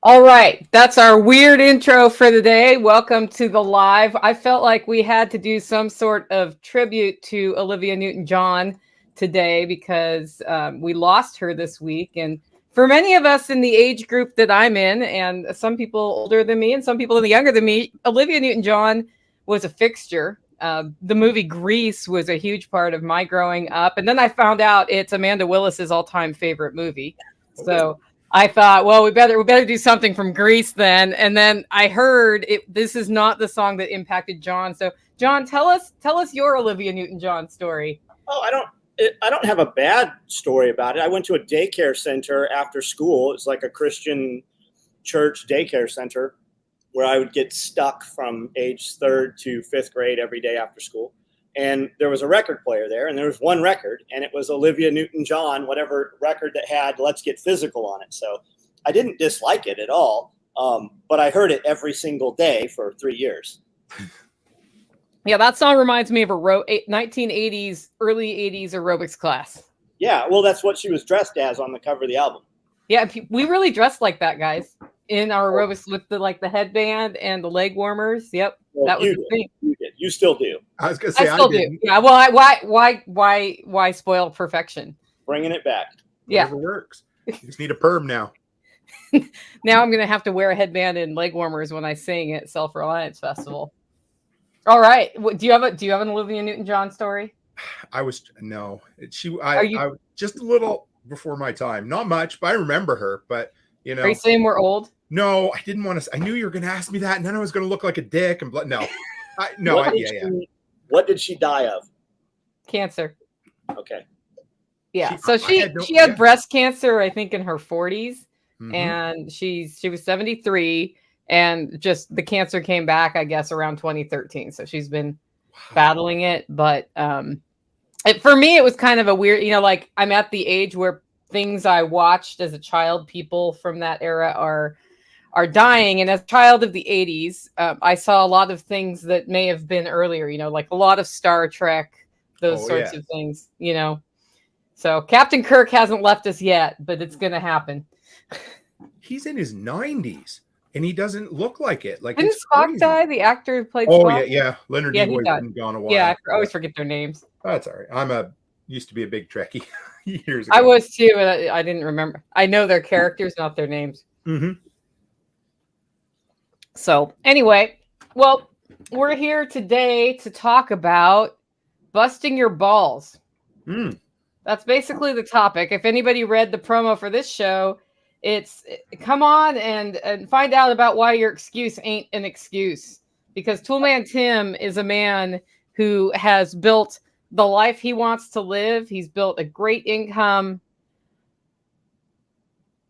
All right, that's our weird intro for the day. Welcome to the live. I felt like we had to do some sort of tribute to Olivia Newton-John today because we lost her this week. And for many of us in the age group that I'm in, and some people older than me and some people younger than me, Olivia Newton-John was a fixture. The movie Grease was a huge part of my growing up. And then I found out it's Amanda Willis's all-time favorite movie. So I thought, well, we better do something from Greece then. And then I heard it. This is not the song that impacted John. So, John, tell us your Olivia Newton-John story. Oh, I don't have a bad story about it. I went to a daycare center after school. It's like a Christian church daycare center where I would get stuck from age 3rd to 5th grade every day after school. And there was a record player there, and there was one record, and it was Olivia Newton-John, whatever record that had Let's Get Physical on it. So I didn't dislike it at all, but I heard it every single day for 3 years. Yeah, that song reminds me of a 1980s, early 80s aerobics class. Yeah, well, that's what she was dressed as on the cover of the album. Yeah, we really dressed like that, guys, in our aerobics with the headband and the leg warmers. Yep, well, that was the thing. You did. You still do. I was gonna say I still do. Yeah. Well, why spoil perfection? Bringing it back. Yeah, whatever works. You just need a perm now. Now I'm gonna have to wear a headband and leg warmers when I sing at Self-Reliance Festival. All right. Do you have an Olivia Newton-John story? I was just a little before my time. Not much, but I remember her. But you know, are you saying we're old? No, I didn't want to. I knew you were going to ask me that, and then I was going to look like a dick. And no, What did she die of? Cancer. Okay. Yeah. She had breast cancer, I think, in her 40s, and she was 73, and just the cancer came back, I guess, around 2013. So she's been battling it, but for me, it was kind of a weird, like I'm at the age where things I watched as a child, people from that era are dying. And as a child of the 80s, I saw a lot of things that may have been earlier, like a lot of Star Trek, those sorts of things, So Captain Kirk hasn't left us yet, but it's going to happen. He's in his 90s. And he doesn't look like it. Like, didn't Spock die? The actor who played Spock? Yeah. Leonard Nimoy's been gone a while. Yeah, I always forget their names. That's all right. Used to be a big Trekkie years ago. I was too, but I didn't remember. I know their characters, not their names. Mm-hmm. So anyway, well, we're here today to talk about busting your balls. That's basically the topic. If anybody read the promo for this show, it's come on and find out about why your excuse ain't an excuse. Because Toolman Tim is a man who has built the life he wants to live. He's built a great income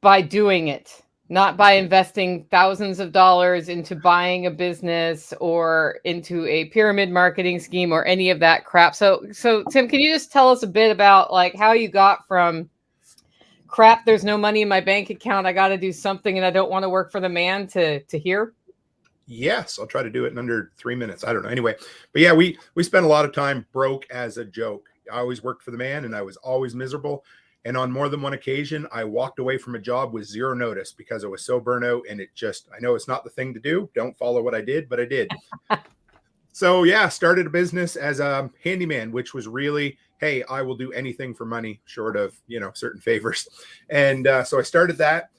by doing it, not by investing thousands of dollars into buying a business or into a pyramid marketing scheme or any of that crap. So Tim, can you just tell us a bit about like how you got from crap, there's no money in my bank account, I got to do something and I don't want to work for the man to here? Yes, I'll try to do it in under 3 minutes. I don't know. Anyway, but yeah, we spent a lot of time broke as a joke. I always worked for the man and I was always miserable. And on more than one occasion, I walked away from a job with zero notice because I was so burnt out. And I know it's not the thing to do. Don't follow what I did, but I did. So yeah, started a business as a handyman, which was really, hey, I will do anything for money short of, certain favors. And so I started that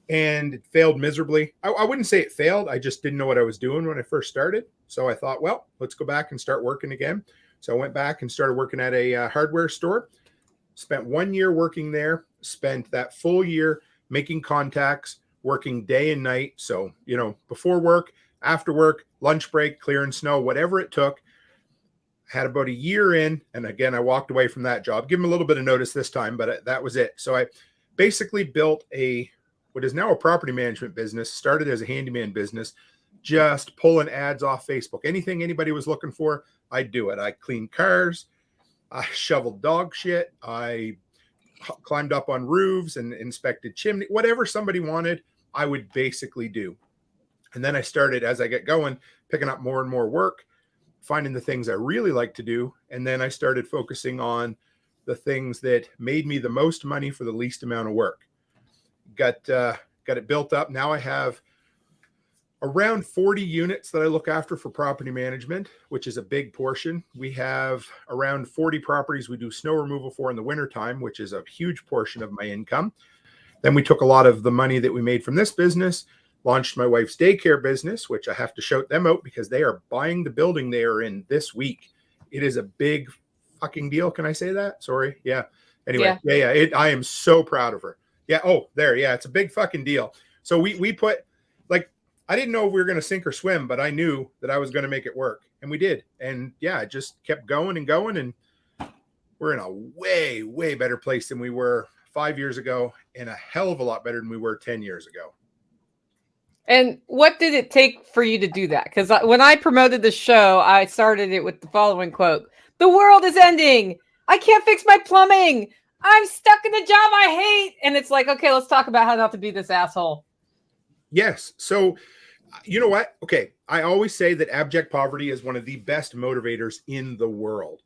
and it failed miserably. I wouldn't say it failed. I just didn't know what I was doing when I first started. So I thought, well, let's go back and start working again. So I went back and started working at a hardware store. Spent 1 year working there, spent that full year making contacts, working day and night. So, before work, after work, lunch break, clearing snow, whatever it took. Had about a year in. And again, I walked away from that job. Give him a little bit of notice this time, but that was it. So I basically built what is now a property management business, started as a handyman business, just pulling ads off Facebook. Anything anybody was looking for, I'd do it. I cleaned cars. I shoveled dog shit. I climbed up on roofs and inspected chimney. Whatever somebody wanted, I would basically do. And then I started, as I get going, picking up more and more work, finding the things I really like to do. And then I started focusing on the things that made me the most money for the least amount of work. Got got it built up. Now I have around 40 units that I look after for property management, which is a big portion. We have around 40 properties we do snow removal for in the wintertime, which is a huge portion of my income. Then we took a lot of the money that we made from this business, launched my wife's daycare business, which I have to shout them out because they are buying the building they are in this week. It is a big fucking deal. Can I say that? Sorry. Yeah. Anyway. Yeah. I am so proud of her. Yeah. Oh, there. Yeah. It's a big fucking deal. So we put, like, I didn't know if we were going to sink or swim, but I knew that I was going to make it work, and we did. And yeah, it just kept going and going. And we're in a way, way better place than we were 5 years ago, and a hell of a lot better than we were 10 years ago. And what did it take for you to do that? Because when I promoted the show, I started it with the following quote: "The world is ending. I can't fix my plumbing. I'm stuck in a job I hate." And it's like, okay, let's talk about how not to be this asshole. Yes. So, you know what? Okay. I always say that abject poverty is one of the best motivators in the world.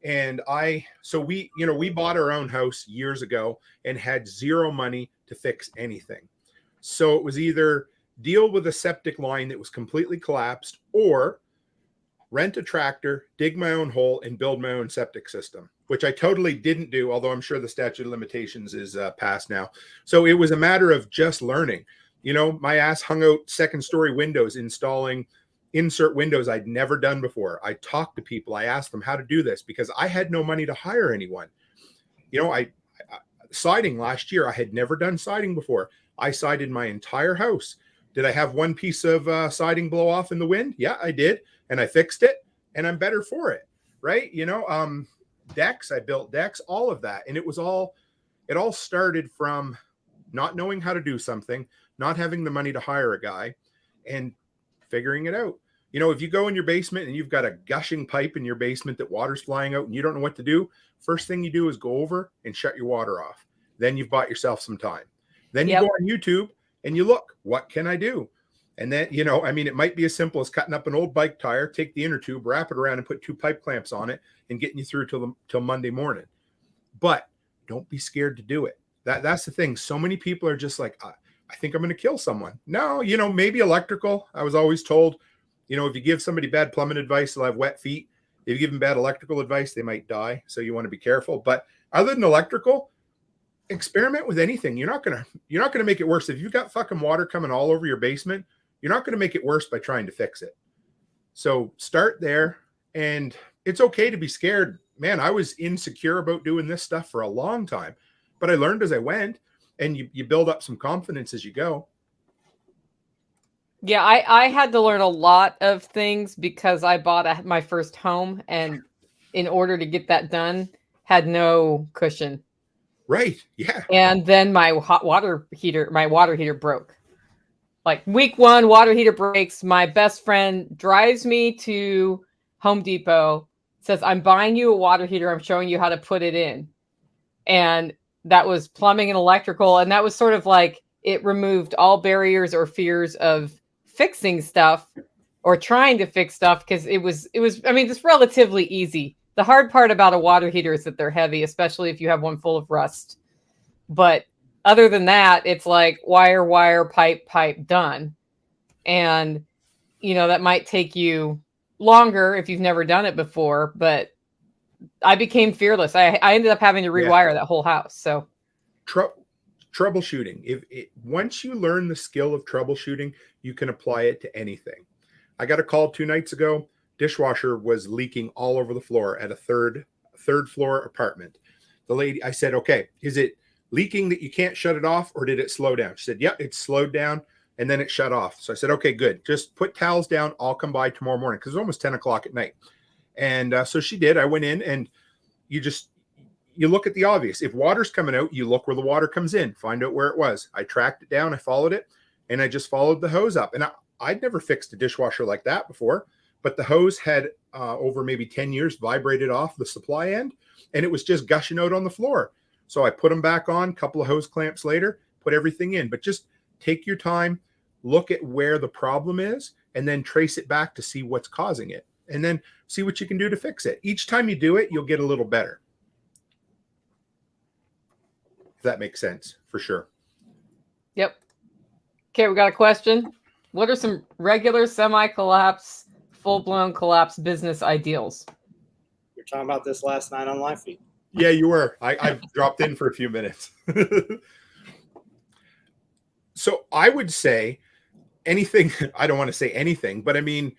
And we bought our own house years ago and had zero money to fix anything. So it was either deal with a septic line that was completely collapsed, or rent a tractor, dig my own hole, and build my own septic system, which I totally didn't do, although I'm sure the statute of limitations is past now. So it was a matter of just learning. You know, my ass hung out second story windows, installing insert windows I'd never done before. I talked to people. I asked them how to do this because I had no money to hire anyone. You know, siding last year, I had never done siding before. I sided my entire house. Did I have one piece of siding blow off in the wind? Yeah, I did. And I fixed it, and I'm better for it. Right. You know, decks, I built decks, all of that. And it all started from not knowing how to do something, not having the money to hire a guy, and figuring it out. You know, if you go in your basement and you've got a gushing pipe in your basement that water's flying out and you don't know what to do, first thing you do is go over and shut your water off. Then you've bought yourself some time. Then you go on YouTube and you look, what can I do? And then, you know, I mean, it might be as simple as cutting up an old bike tire, take the inner tube, wrap it around and put 2 pipe clamps on it and getting you through till Monday morning. But don't be scared to do it. That's the thing. So many people are just like, I think I'm going to kill someone. No, you know, maybe electrical. I was always told, you know, if you give somebody bad plumbing advice, they'll have wet feet. If you give them bad electrical advice, they might die. So you want to be careful. But other than electrical, experiment with anything. You're not gonna make it worse. If you've got fucking water coming all over your basement, you're not going to make it worse by trying to fix it. So start there, and it's okay to be scared. Man, I was insecure about doing this stuff for a long time, but I learned as I went, and you build up some confidence as you go. Yeah, I had to learn a lot of things because I bought my first home, and in order to get that done, had no cushion. Right. Yeah. And then my water heater broke. Like week 1, water heater breaks. My best friend drives me to Home Depot, says, "I'm buying you a water heater. I'm showing you how to put it in." And that was plumbing and electrical. And that was sort of like, it removed all barriers or fears of fixing stuff or trying to fix stuff, because it was, I mean, it's relatively easy. The hard part about a water heater is that they're heavy, especially if you have one full of rust. But other than that, it's like wire, pipe, done. And, you know, that might take you longer if you've never done it before, but I became fearless. I ended up having to rewire that whole house. So troubleshooting. Once you learn the skill of troubleshooting, you can apply it to anything. I got a call 2 nights ago. Dishwasher was leaking all over the floor at a third floor apartment. The lady, I said, "Okay, is it leaking that you can't shut it off, or did it slow down?" She said, "Yep, it slowed down and then it shut off." So I said, "Okay, good. Just put towels down. I'll come by tomorrow morning," because it's almost 10 o'clock at night. And so she did. I went in, and you look at the obvious. If water's coming out, you look where the water comes in, find out where it was. I tracked it down. I followed it, and I just followed the hose up. And I'd never fixed a dishwasher like that before, but the hose had over maybe 10 years vibrated off the supply end, and it was just gushing out on the floor. So I put them back on, a couple of hose clamps later, put everything in. But just take your time, look at where the problem is, and then trace it back to see what's causing it, and then see what you can do to fix it. Each time you do it, you'll get a little better. If that makes sense, for sure. Yep. Okay, we got a question. What are some regular semi-collapse, full-blown collapse business ideals? You're talking about this last night on Live Feed. Yeah, you were. I dropped in for a few minutes. So I would say anything. I don't want to say anything, but I mean,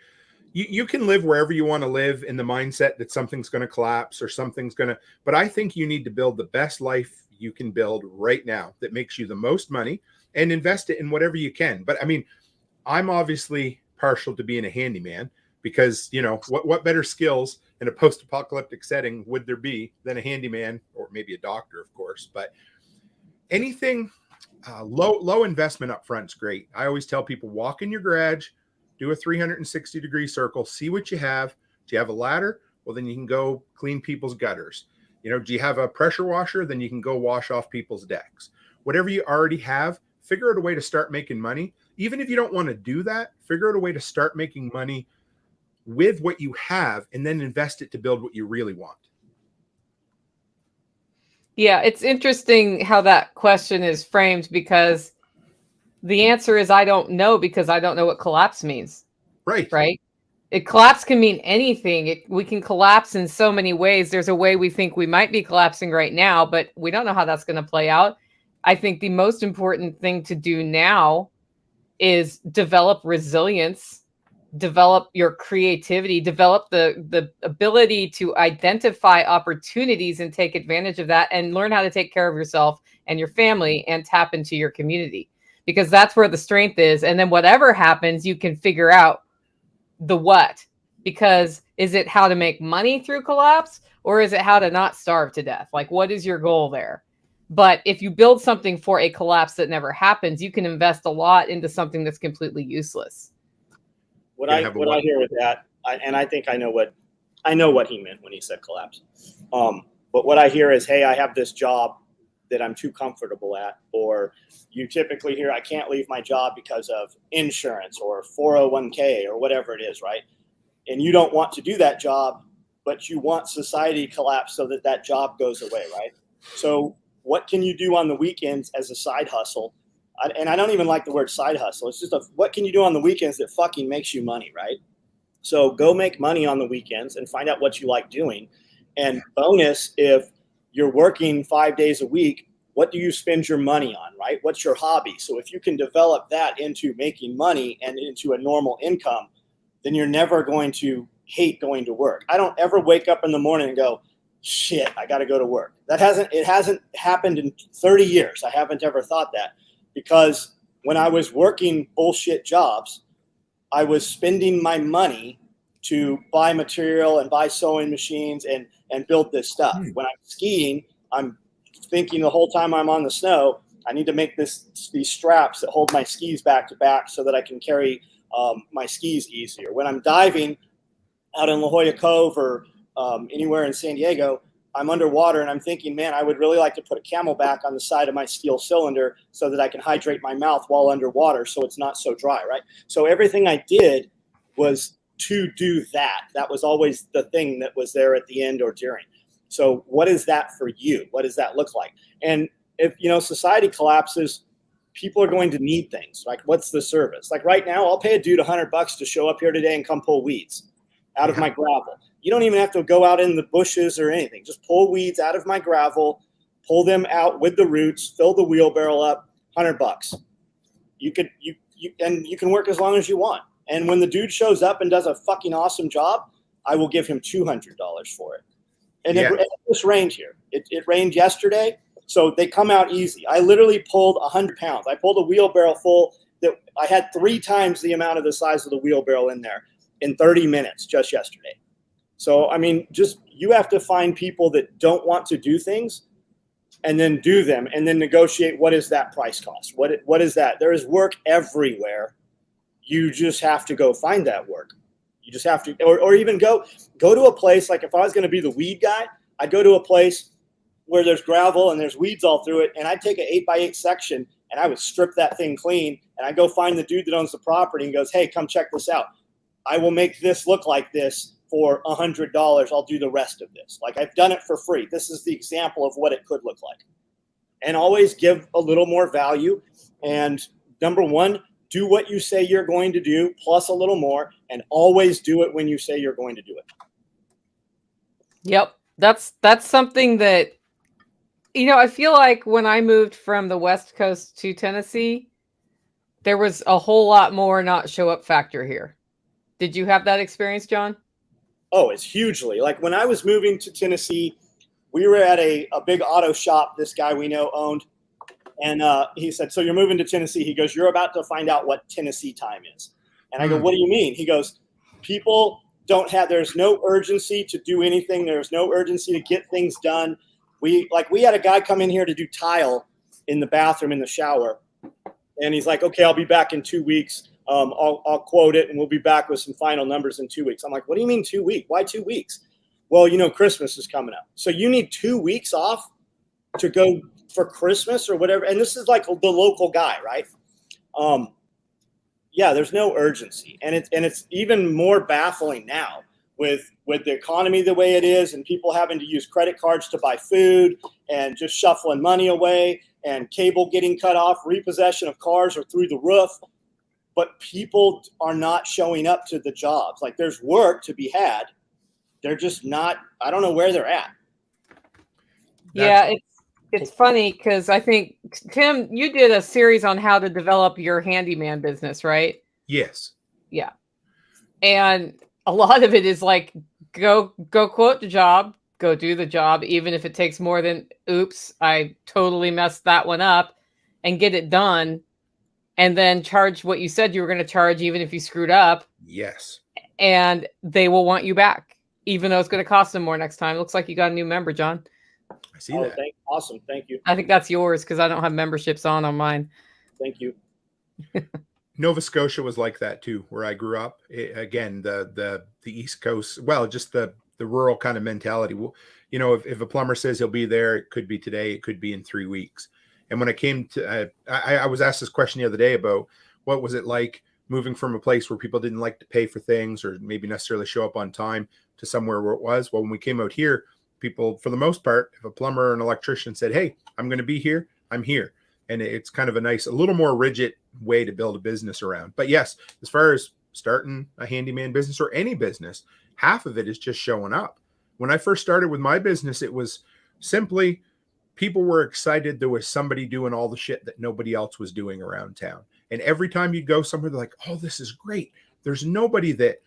you can live wherever you want to live in the mindset that something's going to collapse or something's going to, but I think you need to build the best life you can build right now that makes you the most money and invest it in whatever you can. But I mean, I'm obviously partial to being a handyman because, you know, what better skills in a post-apocalyptic setting would there be than a handyman, or maybe a doctor, of course, but anything low investment up front is great. I always tell people, walk in your garage, do a 360-degree circle, see what you have. Do you have a ladder? Well, then you can go clean people's gutters. You know, do you have a pressure washer? Then you can go wash off people's decks. Whatever you already have, figure out a way to start making money. Even if you don't want to do that, figure out a way to start making money with what you have and then invest it to build what you really want. Yeah, it's interesting how that question is framed because the answer is I don't know because I don't know what collapse means. Right. Right. Collapse can mean anything. We can collapse in so many ways. There's a way we think we might be collapsing right now, but we don't know how that's going to play out. I think the most important thing to do now is develop resilience, develop your creativity, develop the ability to identify opportunities and take advantage of that, and learn how to take care of yourself and your family and tap into your community, because that's where the strength is. And then whatever happens, you can figure out the what, because is it how to make money through collapse, or is it how to not starve to death? Like, what is your goal there? But if you build something for a collapse that never happens, you can invest a lot into something that's completely useless. What I hear with that, and I think I know what he meant when he said collapse. But what I hear is, hey, I have this job that I'm too comfortable at, or you typically hear, I can't leave my job because of insurance or 401k or whatever it is, right? And you don't want to do that job, but you want society to collapse so that that job goes away, right? So what can you do on the weekends as a side hustle? And I don't even like the word side hustle. It's just what can you do on the weekends that fucking makes you money, right? So go make money on the weekends and find out what you like doing. And bonus, if you're working 5 days a week, what do you spend your money on, right? What's your hobby? So if you can develop that into making money and into a normal income, then you're never going to hate going to work. I don't ever wake up in the morning and go, shit, I got to go to work. It hasn't happened in 30 years. I haven't ever thought that, because when I was working bullshit jobs, I was spending my money to buy material and buy sewing machines and build this stuff. When I'm skiing, I'm thinking the whole time I'm on the snow, I need to make these straps that hold my skis back to back so that I can carry my skis easier. When I'm diving out in La Jolla Cove or anywhere in San Diego, I'm underwater and I'm thinking, man, I would really like to put a Camelback on the side of my steel cylinder so that I can hydrate my mouth while underwater so it's not so dry, right? So everything I did was to do that. That was always the thing that was there at the end or during. So what is that for you? What does that look like? And if, society collapses, people are going to need things. Like, what's the service? Like right now, I'll pay a dude $100 to show up here today and come pull weeds out of my gravel. You don't even have to go out in the bushes or anything. Just pull weeds out of my gravel, pull them out with the roots, fill the wheelbarrow up, $100. You can work as long as you want. And when the dude shows up and does a fucking awesome job, I will give him $200 for it. And it just rained here. It rained yesterday, so they come out easy. I literally pulled 100 pounds. I pulled a wheelbarrow full that I had 3 times the amount of the size of the wheelbarrow in there in 30 minutes just yesterday. So, I mean, just you have to find people that don't want to do things and then do them and then negotiate what is that price cost? What is that? There is work everywhere. You just have to go find that work. You just have to, or even go to a place. Like if I was going to be the weed guy, I'd go to a place where there's gravel and there's weeds all through it. And I'd take an 8x8 section and I would strip that thing clean. And I'd go find the dude that owns the property and goes, hey, come check this out. I will make this look like this for $100. I'll do the rest of this. Like I've done it for free. This is the example of what it could look like. And always give a little more value. And number one, do what you say you're going to do, plus a little more, and always do it when you say you're going to do it. Yep. That's something that, I feel like when I moved from the West Coast to Tennessee, there was a whole lot more not show up factor here. Did you have that experience, John? Oh, it's hugely. Like when I was moving to Tennessee, we were at a big auto shop this guy we know owned. And he said, so you're moving to Tennessee. He goes, you're about to find out what Tennessee time is. And I go, what do you mean? He goes, people there's no urgency to do anything. There's no urgency to get things done. We had a guy come in here to do tile in the bathroom in the shower. And he's like, okay, I'll be back in 2 weeks. I'll quote it and we'll be back with some final numbers in 2 weeks. I'm like, what do you mean 2 weeks? Why 2 weeks? Well, Christmas is coming up. So you need 2 weeks off to go for Christmas or whatever. And this is like the local guy, right? Yeah, there's no urgency. And it's even more baffling now with the economy the way it is and people having to use credit cards to buy food and just shuffling money away and cable getting cut off, repossession of cars are through the roof. But people are not showing up to the jobs. Like there's work to be had. They're just not, I don't know where they're at. Yeah, it's funny because I think, Tim, you did a series on how to develop your handyman business, right? Yes. Yeah. And a lot of it is like, go quote the job, go do the job, even if it takes more than, oops, I totally messed that one up, and get it done. And then charge what you said you were going to charge, even if you screwed up. Yes. And they will want you back, even though it's going to cost them more next time. It looks like you got a new member, John. I see that. Awesome. Thank you. I think that's yours because I don't have memberships on mine. Thank you. Nova Scotia was like that too, where I grew up. Again, the East Coast, well, just the rural kind of mentality. If a plumber says he'll be there, it could be today, it could be in 3 weeks. And when I came to, I was asked this question the other day about what was it like moving from a place where people didn't like to pay for things or maybe necessarily show up on time to somewhere where it was. Well, when we came out here, people, for the most part, if a plumber or an electrician said, hey, I'm going to be here, I'm here. And it's kind of a little more rigid way to build a business around. But yes, as far as starting a handyman business or any business, half of it is just showing up. When I first started with my business, it was simply people were excited there was somebody doing all the shit that nobody else was doing around town. And every time you go somewhere, they're like, oh, this is great. There's nobody that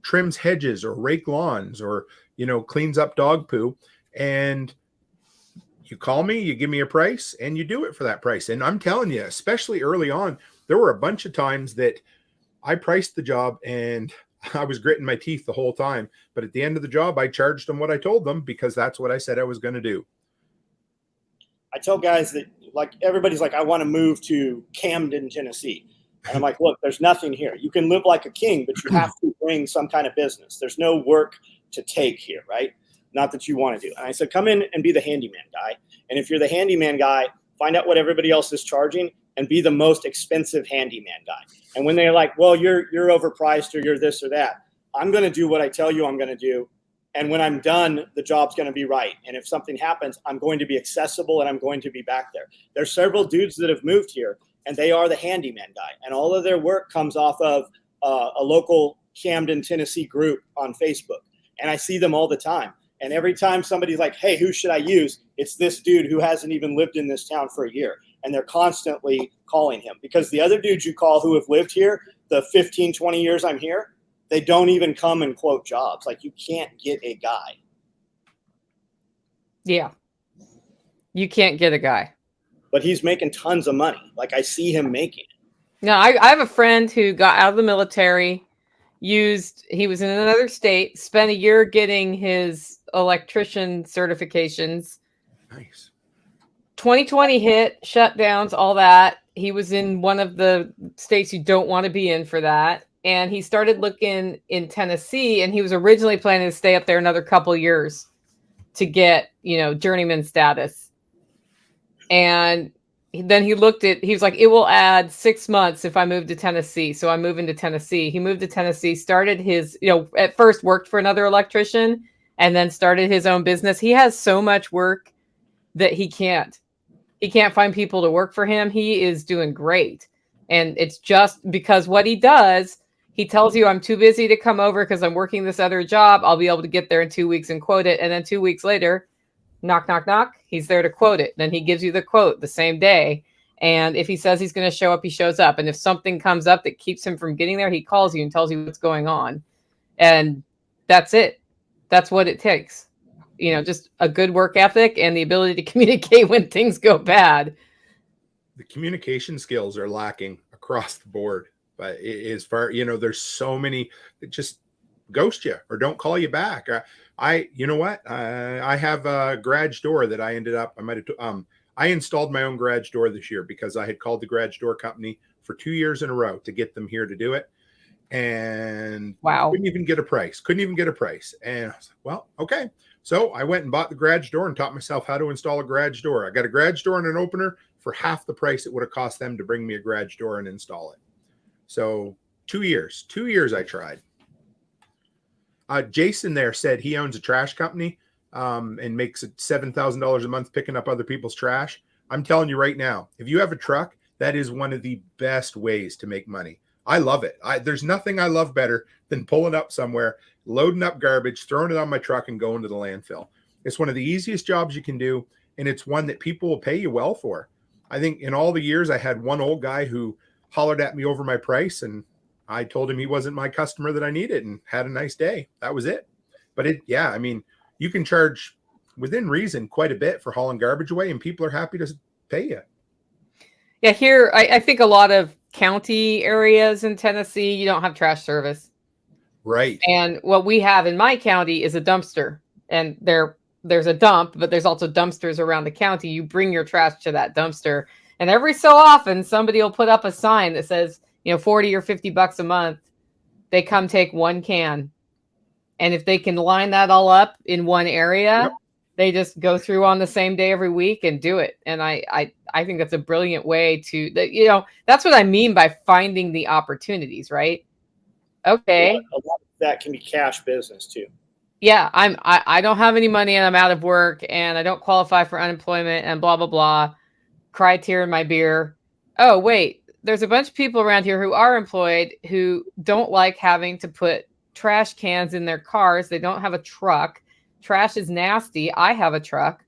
trims hedges or rake lawns or, cleans up dog poo. And you call me, you give me a price, and you do it for that price. And I'm telling you, especially early on, there were a bunch of times that I priced the job and I was gritting my teeth the whole time. But at the end of the job, I charged them what I told them because that's what I said I was going to do. I tell guys that everybody's like, I want to move to Camden, Tennessee. And I'm like, look, there's nothing here. You can live like a king, but you have to bring some kind of business. There's no work to take here, right? Not that you want to do. And I said, come in and be the handyman guy. And if you're the handyman guy, find out what everybody else is charging and be the most expensive handyman guy. And when they're like, well, you're overpriced or you're this or that, I'm going to do what I tell you I'm going to do. And when I'm done, the job's going to be right. And if something happens, I'm going to be accessible and I'm going to be back there. There's several dudes that have moved here and they are the handyman guy. And all of their work comes off of a local Camden, Tennessee group on Facebook. And I see them all the time. And every time somebody's like, hey, who should I use? It's this dude who hasn't even lived in this town for a year. And they're constantly calling him because the other dudes you call who have lived here, the 15, 20 years I'm here, they don't even come and quote jobs. Like you can't get a guy. Yeah. You can't get a guy. But he's making tons of money. Like I see him making it. No, I have a friend who got out of the military, he was in another state, spent a year getting his electrician certifications. Nice. 2020 hit, shutdowns, all that. He was in one of the states you don't want to be in for that. And he started looking in Tennessee, and he was originally planning to stay up there another couple years to get, journeyman status. And then he was like, it will add 6 months if I move to Tennessee. So I'm moving to Tennessee. He moved to Tennessee, started his, at first worked for another electrician and then started his own business. He has so much work that he can't find people to work for him. He is doing great. And it's just because what he does, he tells you, I'm too busy to come over because I'm working this other job. I'll be able to get there in 2 weeks and quote it. And then 2 weeks later, knock, knock, knock, he's there to quote it. Then he gives you the quote the same day. And if he says he's going to show up, he shows up. And if something comes up that keeps him from getting there, he calls you and tells you what's going on. And that's it. That's what it takes. You know, just a good work ethic and the ability to communicate when things go bad. The communication skills are lacking across the board. But as far, you know, there's so many that just ghost you or don't call you back. You know what? I have a garage door that I ended up, I installed my own garage door this year because I had called the garage door company for 2 years in a row to get them here to do it. And wow, couldn't even get a price. And I was like, well, okay. So I went and bought the garage door and taught myself how to install a garage door. I got a garage door and an opener for half the price it would have cost them to bring me a garage door and install it. So 2 years I tried. Jason there said he owns a trash company and makes $7,000 a month picking up other people's trash. I'm telling you right now, if you have a truck, that is one of the best ways to make money. I love it. There's nothing I love better than pulling up somewhere, loading up garbage, throwing it on my truck and going to the landfill. It's one of the easiest jobs you can do. And it's one that people will pay you well for. I think in all the years I had one old guy who hollered at me over my price and I told him he wasn't my customer that I needed and had a nice day. That was it. But I mean, you can charge within reason quite a bit for hauling garbage away and people are happy to pay you. Yeah, here, I think a lot of county areas in Tennessee, you don't have trash service. Right. And what we have in my county is a dumpster. And there's a dump, but there's also dumpsters around the county. You bring your trash to that dumpster. And every so often, somebody will put up a sign that says, you know, 40 or 50 bucks a month. They come take one can. And if they can line that all up in one area, yep, they just go through on the same day every week and do it. And I think that's a brilliant way to, you know, that's what I mean by finding the opportunities, right? Okay. A lot of that can be cash business too. Yeah, I don't have any money and I'm out of work and I don't qualify for unemployment and blah, blah, blah. Cry tear in my beer. Oh, wait, there's a bunch of people around here who are employed who don't like having to put trash cans in their cars. They don't have a truck. Trash is nasty. I have a truck.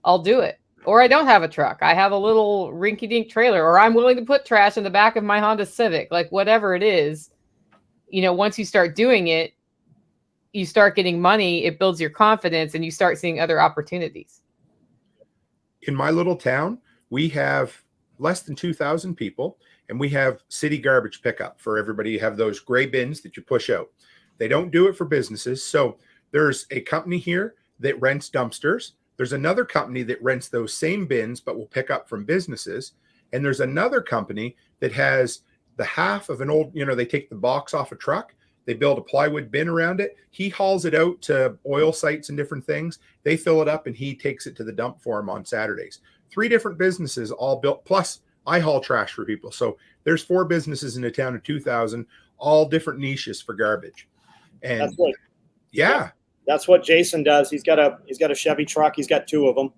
I'll do it. Or I don't have a truck. I have a little rinky-dink trailer, or I'm willing to put trash in the back of my Honda Civic, like whatever it is. You know, once you start doing it, you start getting money, it builds your confidence and you start seeing other opportunities. In my little town, we have less than 2,000 people and we have city garbage pickup for everybody. You have those gray bins that you push out. They don't do it for businesses. So there's a company here that rents dumpsters. There's another company that rents those same bins, but will pick up from businesses. And there's another company that has the half of an old, you know, they take the box off a truck. They build a plywood bin around it. He hauls it out to oil sites and different things. They fill it up and he takes it to the dump for him on Saturdays. 3 different businesses all built. Plus I haul trash for people. So there's 4 businesses in a town of 2,000, all different niches for garbage. And that's what, yeah, that's what Jason does. He's got a Chevy truck. He's got 2 of them.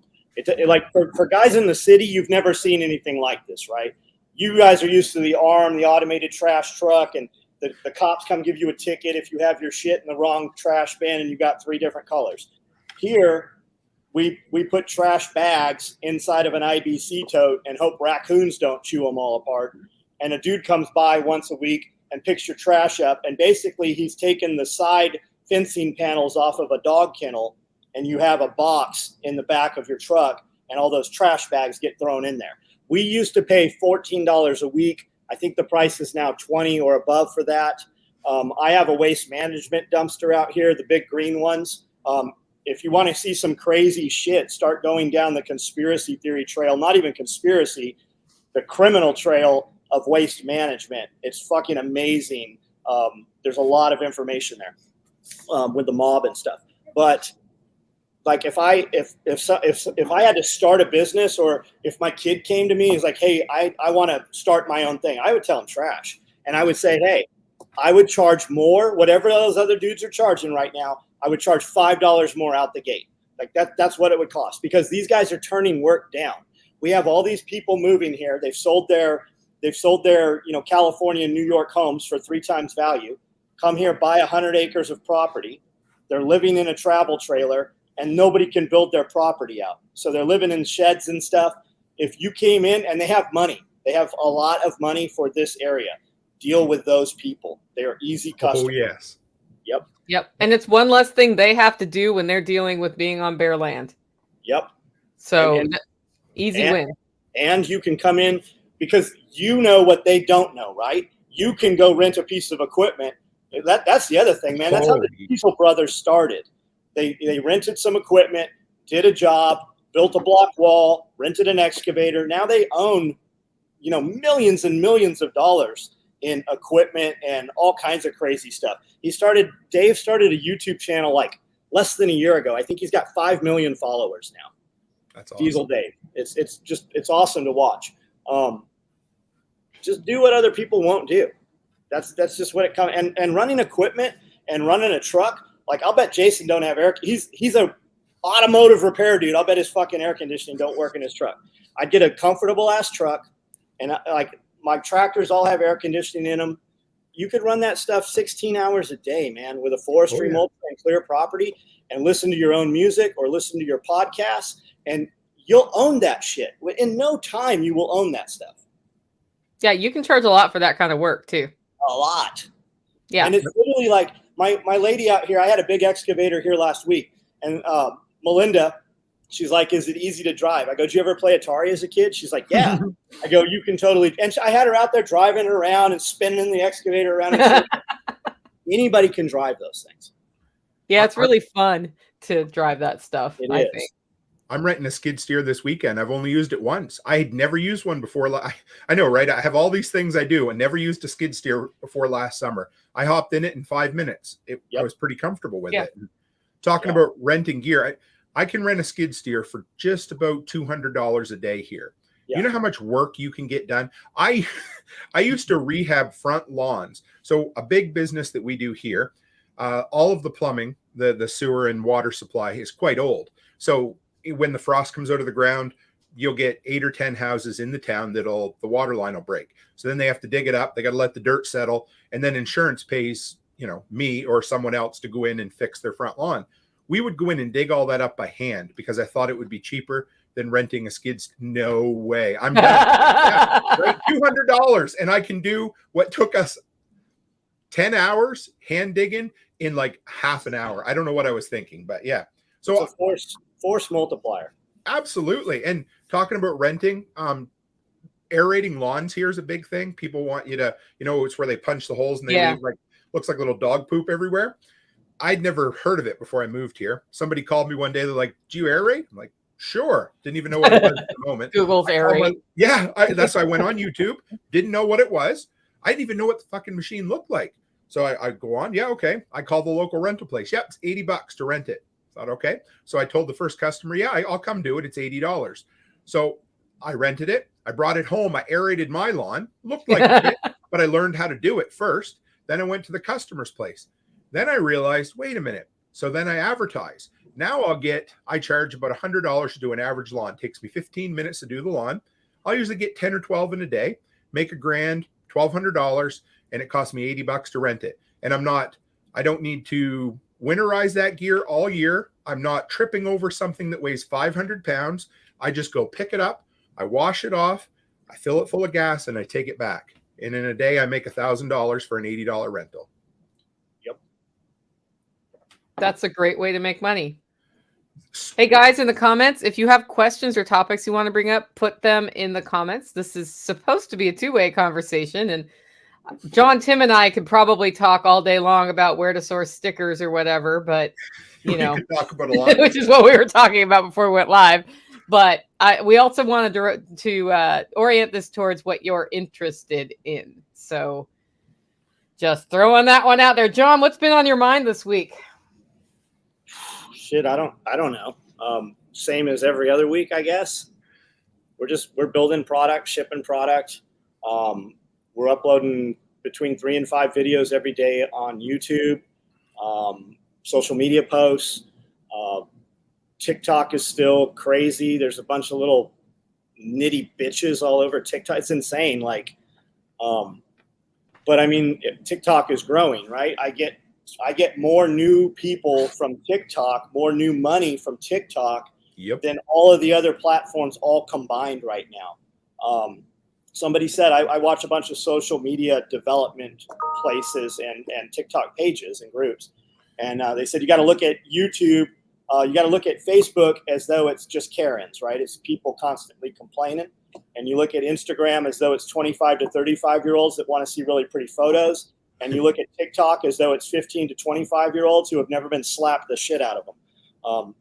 Like for guys in the city, you've never seen anything like this, right? You guys are used to the automated trash truck, and the cops come give you a ticket if you have your shit in the wrong trash bin and you got 3 different colors. Here, we put trash bags inside of an IBC tote and hope raccoons don't chew them all apart. And a dude comes by once a week and picks your trash up. And basically he's taken the side fencing panels off of a dog kennel and you have a box in the back of your truck and all those trash bags get thrown in there. We used to pay $14 a week. I think the price is now $20 or above for that. I have a waste management dumpster out here, the big green ones. If you want to see some crazy shit, start going down the conspiracy theory trail, not even conspiracy, the criminal trail of waste management. It's fucking amazing. There's a lot of information there with the mob and stuff. But like if I had to start a business, or if my kid came to me, he's like, hey, I want to start my own thing, I would tell him trash. And I would say, hey, I would charge more, whatever those other dudes are charging right now, I would charge $5 more out the gate. Like that's what it would cost, because these guys are turning work down. We have all these people moving here. They've sold their They've sold their, California and New York homes for 3 times value. Come here, buy 100 acres of property. They're living in a travel trailer, and nobody can build their property out. So they're living in sheds and stuff. If you came in, and they have money, they have a lot of money for this area. Deal with those people. They are easy customers. Oh, yes. Yep. And it's one less thing they have to do when they're dealing with being on bare land. Yep. So easy win. And you can come in because you know what they don't know, right? You can go rent a piece of equipment. That's the other thing, man. That's how the Diesel brothers started. They rented some equipment, did a job, built a block wall, rented an excavator. Now they own, millions and millions of dollars in equipment and all kinds of crazy stuff. Dave started a YouTube channel like less than a year ago. I think he's got 5 million followers now. That's awesome. Diesel Dave. It's awesome to watch. Just do what other people won't do. That's just what it comes. And running equipment and running a truck, like I'll bet Jason don't have air. He's a automotive repair dude. I'll bet his fucking air conditioning don't work in his truck. I'd get a comfortable ass truck, and my tractors all have air conditioning in them. You could run that stuff 16 hours a day, man, with a forestry mulch and clear property, and listen to your own music or listen to your podcasts, and you'll own that shit. In no time, you will own that stuff. Yeah, you can charge a lot for that kind of work too. A lot. Yeah. And it's literally like my lady out here, I had a big excavator here last week, and Melinda, she's like, is it easy to drive? I go, did you ever play Atari as a kid? She's like, yeah. I go, you can totally. And I had her out there driving around and spinning the excavator around. Anybody can drive those things. Yeah, it's really fun to drive that stuff. I think. I'm renting a skid steer this weekend. I've only used it once. I had never used one before. I know, right? I have all these things I do and never used a skid steer before last summer. I hopped in it in 5 minutes. I was pretty comfortable with it. And talking about renting gear, I can rent a skid steer for just about $200 a day here. Yeah. You know how much work you can get done? I used to rehab front lawns. So a big business that we do here, all of the plumbing, the sewer and water supply is quite old. So when the frost comes out of the ground, you'll get 8 or 10 houses in the town the water line will break. So then they have to dig it up. They got to let the dirt settle. And then insurance pays, me or someone else to go in and fix their front lawn. We would go in and dig all that up by hand because I thought it would be cheaper than renting a skid. No way. I'm done. Right? $200. And I can do what took us 10 hours hand digging in like half an hour. I don't know what I was thinking, but yeah. So it's a force multiplier. Absolutely. And talking about renting, aerating lawns here is a big thing. People want you to, it's where they punch the holes and they leave looks like little dog poop everywhere. I'd never heard of it before I moved here. Somebody called me one day. They're like, do you aerate? I'm like, sure. Didn't even know what it was at the moment. Google's aerate. That's why I went on YouTube. Didn't know what it was. I didn't even know what the fucking machine looked like. So I go on. Yeah, okay. I called the local rental place. Yep, it's $80 to rent it. Thought, okay. So I told the first customer, I'll come do it. It's $80. So I rented it. I brought it home. I aerated my lawn. Looked like it, but I learned how to do it first. Then I went to the customer's place. Then I realized, wait a minute. So then I advertise. Now I charge about $100 to do an average lawn. It takes me 15 minutes to do the lawn. I'll usually get 10 or 12 in a day, make $1,000, $1,200, and it costs me $80 to rent it. And I don't need to winterize that gear all year. I'm not tripping over something that weighs 500 pounds. I just go pick it up. I wash it off. I fill it full of gas and I take it back. And in a day, I make $1,000 for an $80 rental. Yep. That's a great way to make money. Hey guys, in the comments, if you have questions or topics you want to bring up, put them in the comments. This is supposed to be a two-way conversation, and John, Tim, and I could probably talk all day long about where to source stickers or whatever, but we could talk about a lot, which is what we were talking about before we went live. But we also wanted to orient this towards what you're interested in. So just throwing that one out there. John, what's been on your mind this week? Shit, I don't know. Same as every other week, I guess. We're building product, shipping product. We're uploading between 3 and 5 videos every day on YouTube, social media posts. TikTok is still crazy. There's a bunch of little nitty bitches all over TikTok. It's insane. Like But I mean, TikTok is growing, right? I get more new people from TikTok, more new money from TikTok than all of the other platforms all combined right now. Somebody said I watch a bunch of social media development places and TikTok pages and groups, and they said you got to look at YouTube, you got to look at Facebook as though it's just Karens, right? It's people constantly complaining. And you look at Instagram as though it's 25 to 35-year-olds that want to see really pretty photos. And you look at TikTok as though it's 15 to 25-year-olds who have never been slapped the shit out of them.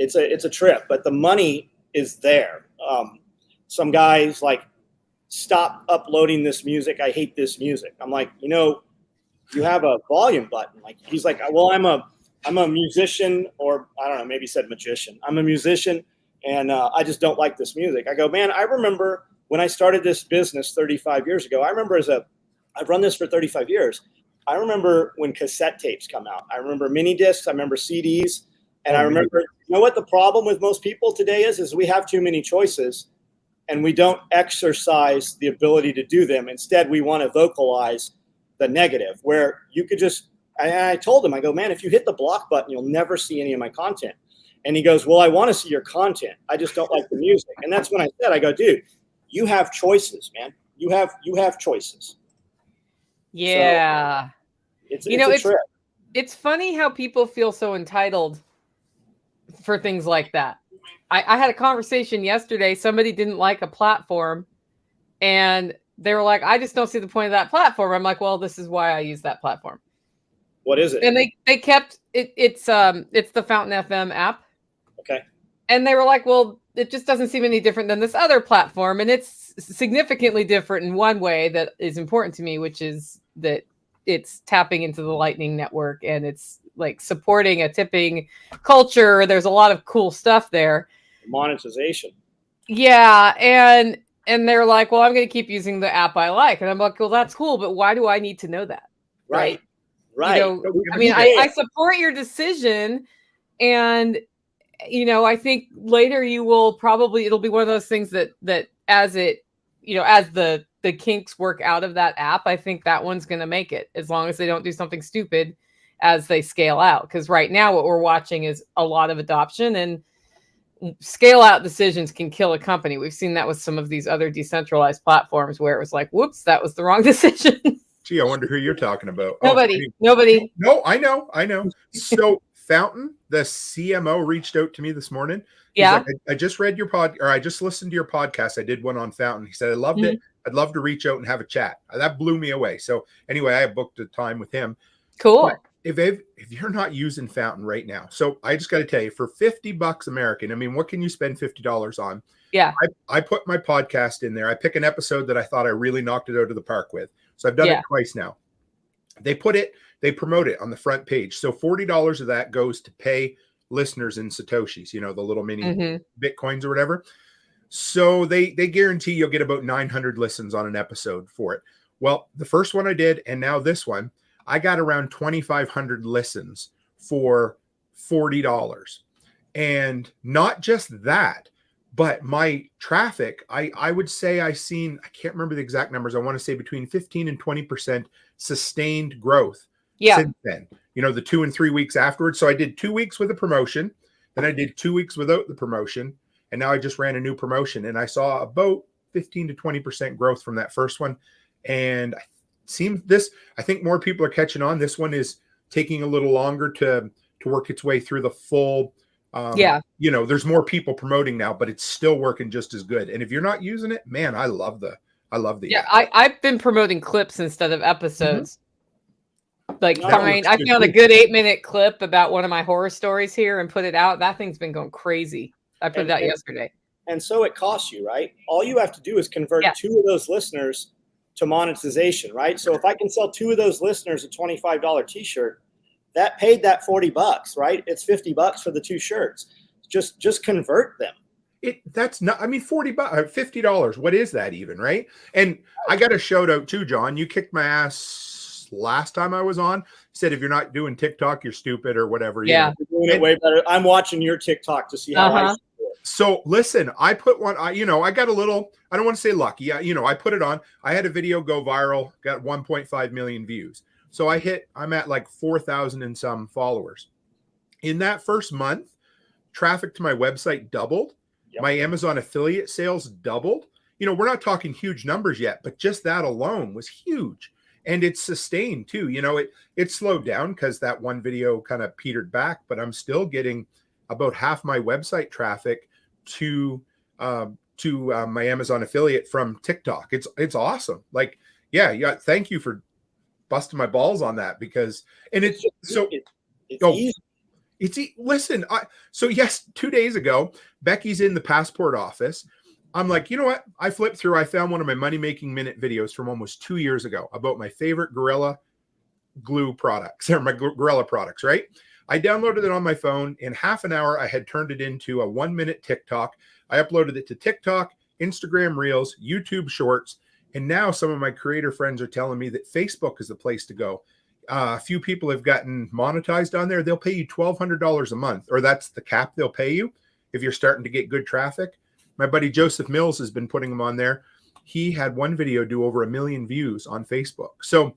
It's a trip, but the money is there. Some guys like, stop uploading this music. I hate this music. I'm like, you have a volume button. Like, he's like, well, I'm a musician, or I don't know, maybe he said magician. I'm a musician. And I just don't like this music. I go, man, I remember when I started this business 35 years ago. I've run this for 35 years. I remember when cassette tapes come out. I remember mini discs. I remember CDs. And I remember, you know what the problem with most people today is we have too many choices and we don't exercise the ability to do them. Instead, we want to vocalize the negative, where you could just, I told him, I go, man, if you hit the block button, you'll never see any of my content. And he goes, well, I want to see your content. I just don't like the music. And that's when I said, I go, dude, you have choices, man. You have choices. Yeah. So it's funny how people feel so entitled for things like that. I had a conversation yesterday. Somebody didn't like a platform and they were like, I just don't see the point of that platform. I'm like, well, this is why I use that platform. What is it? And they kept it. It's the Fountain FM app. Okay. And they were like, well, it just doesn't seem any different than this other platform. And it's significantly different in one way that is important to me, which is that it's tapping into the Lightning Network and it's like supporting a tipping culture. There's a lot of cool stuff there. Monetization. Yeah. And they're like, well, I'm going to keep using the app I like. And I'm like, well, that's cool. But why do I need to know that? Right. I mean, I support your decision. And I think later it'll be one of those things that as the kinks work out of that app, I think that one's going to make it, as long as they don't do something stupid as they scale out. Because right now what we're watching is a lot of adoption, and scale out decisions can kill a company. We've seen that with some of these other decentralized platforms where it was like, whoops, that was the wrong decision. Gee, I wonder who you're talking about. Nobody. No, I know. So Fountain, the CMO, reached out to me this morning. He's Yeah. like, I just read your I just listened to your podcast. I did one on Fountain. He said, I loved it. I'd love to reach out and have a chat. That blew me away. So anyway, I booked a time with him. Cool. But if you're not using Fountain right now, so I just got to tell you, for $50 American, I mean, what can you spend $50 on? Yeah. I put my podcast in there. I pick an episode that I thought I really knocked it out of the park with. So I've done it twice now. They promote it on the front page. So $40 of that goes to pay listeners in Satoshis, the little mini Bitcoins or whatever. So they guarantee you'll get about 900 listens on an episode for it. Well, the first one I did, and now this one, I got around 2,500 listens for $40. And not just that, but my traffic, I would say I can't remember the exact numbers. I want to say between 15 and 20% sustained growth since then, the 2 and 3 weeks afterwards. So I did 2 weeks with a promotion, then I did 2 weeks without the promotion. And now I just ran a new promotion and I saw about 15 to 20% growth from that first one. And I think more people are catching on. This one is taking a little longer to work its way through the full. There's more people promoting now, but it's still working just as good. And if you're not using it, man, I love the I've been promoting clips instead of episodes. I found a good 8-minute clip about one of my horror stories here and put it out. That thing's been going crazy. I put it out yesterday. And so it costs you, right? All you have to do is convert 2 of those listeners to monetization, right? So if I can sell 2 of those listeners a $25 t-shirt, that paid that $40, right? It's $50 for the 2 shirts. Just convert them. That's not, $40, $50. What is that even, right? And I got a shout out too, John. You kicked my ass last time I was on. Said if you're not doing TikTok, you're stupid or whatever. Yeah, you're doing it way better. I'm watching your TikTok to see how I do it. So listen, I put one, I got a little, I don't want to say lucky. I put it on. I had a video go viral, got 1.5 million views. So I'm at like 4,000 and some followers. In that first month, traffic to my website doubled. Yep. My Amazon affiliate sales doubled. We're not talking huge numbers yet, but just that alone was huge. And it's sustained too. It slowed down because that one video kind of petered back, but I'm still getting about half my website traffic to my Amazon affiliate from TikTok. It's awesome. Like, yeah. Thank you for busting my balls on that because, and it's easy. Listen, so yes, 2 days ago, Becky's in the passport office. I'm like, you know what? I flipped through. I found one of my money-making minute videos from almost 2 years ago about my favorite Gorilla glue products, or my Gorilla products, right? I downloaded it on my phone. In half an hour, I had turned it into a 1-minute TikTok. I uploaded it to TikTok, Instagram Reels, YouTube Shorts, and now some of my creator friends are telling me that Facebook is the place to go. A few people have gotten monetized on there. They'll pay you $1,200 a month, or that's the cap they'll pay you if you're starting to get good traffic. My buddy Joseph Mills has been putting them on there. He had one video do over 1 million views on Facebook. So,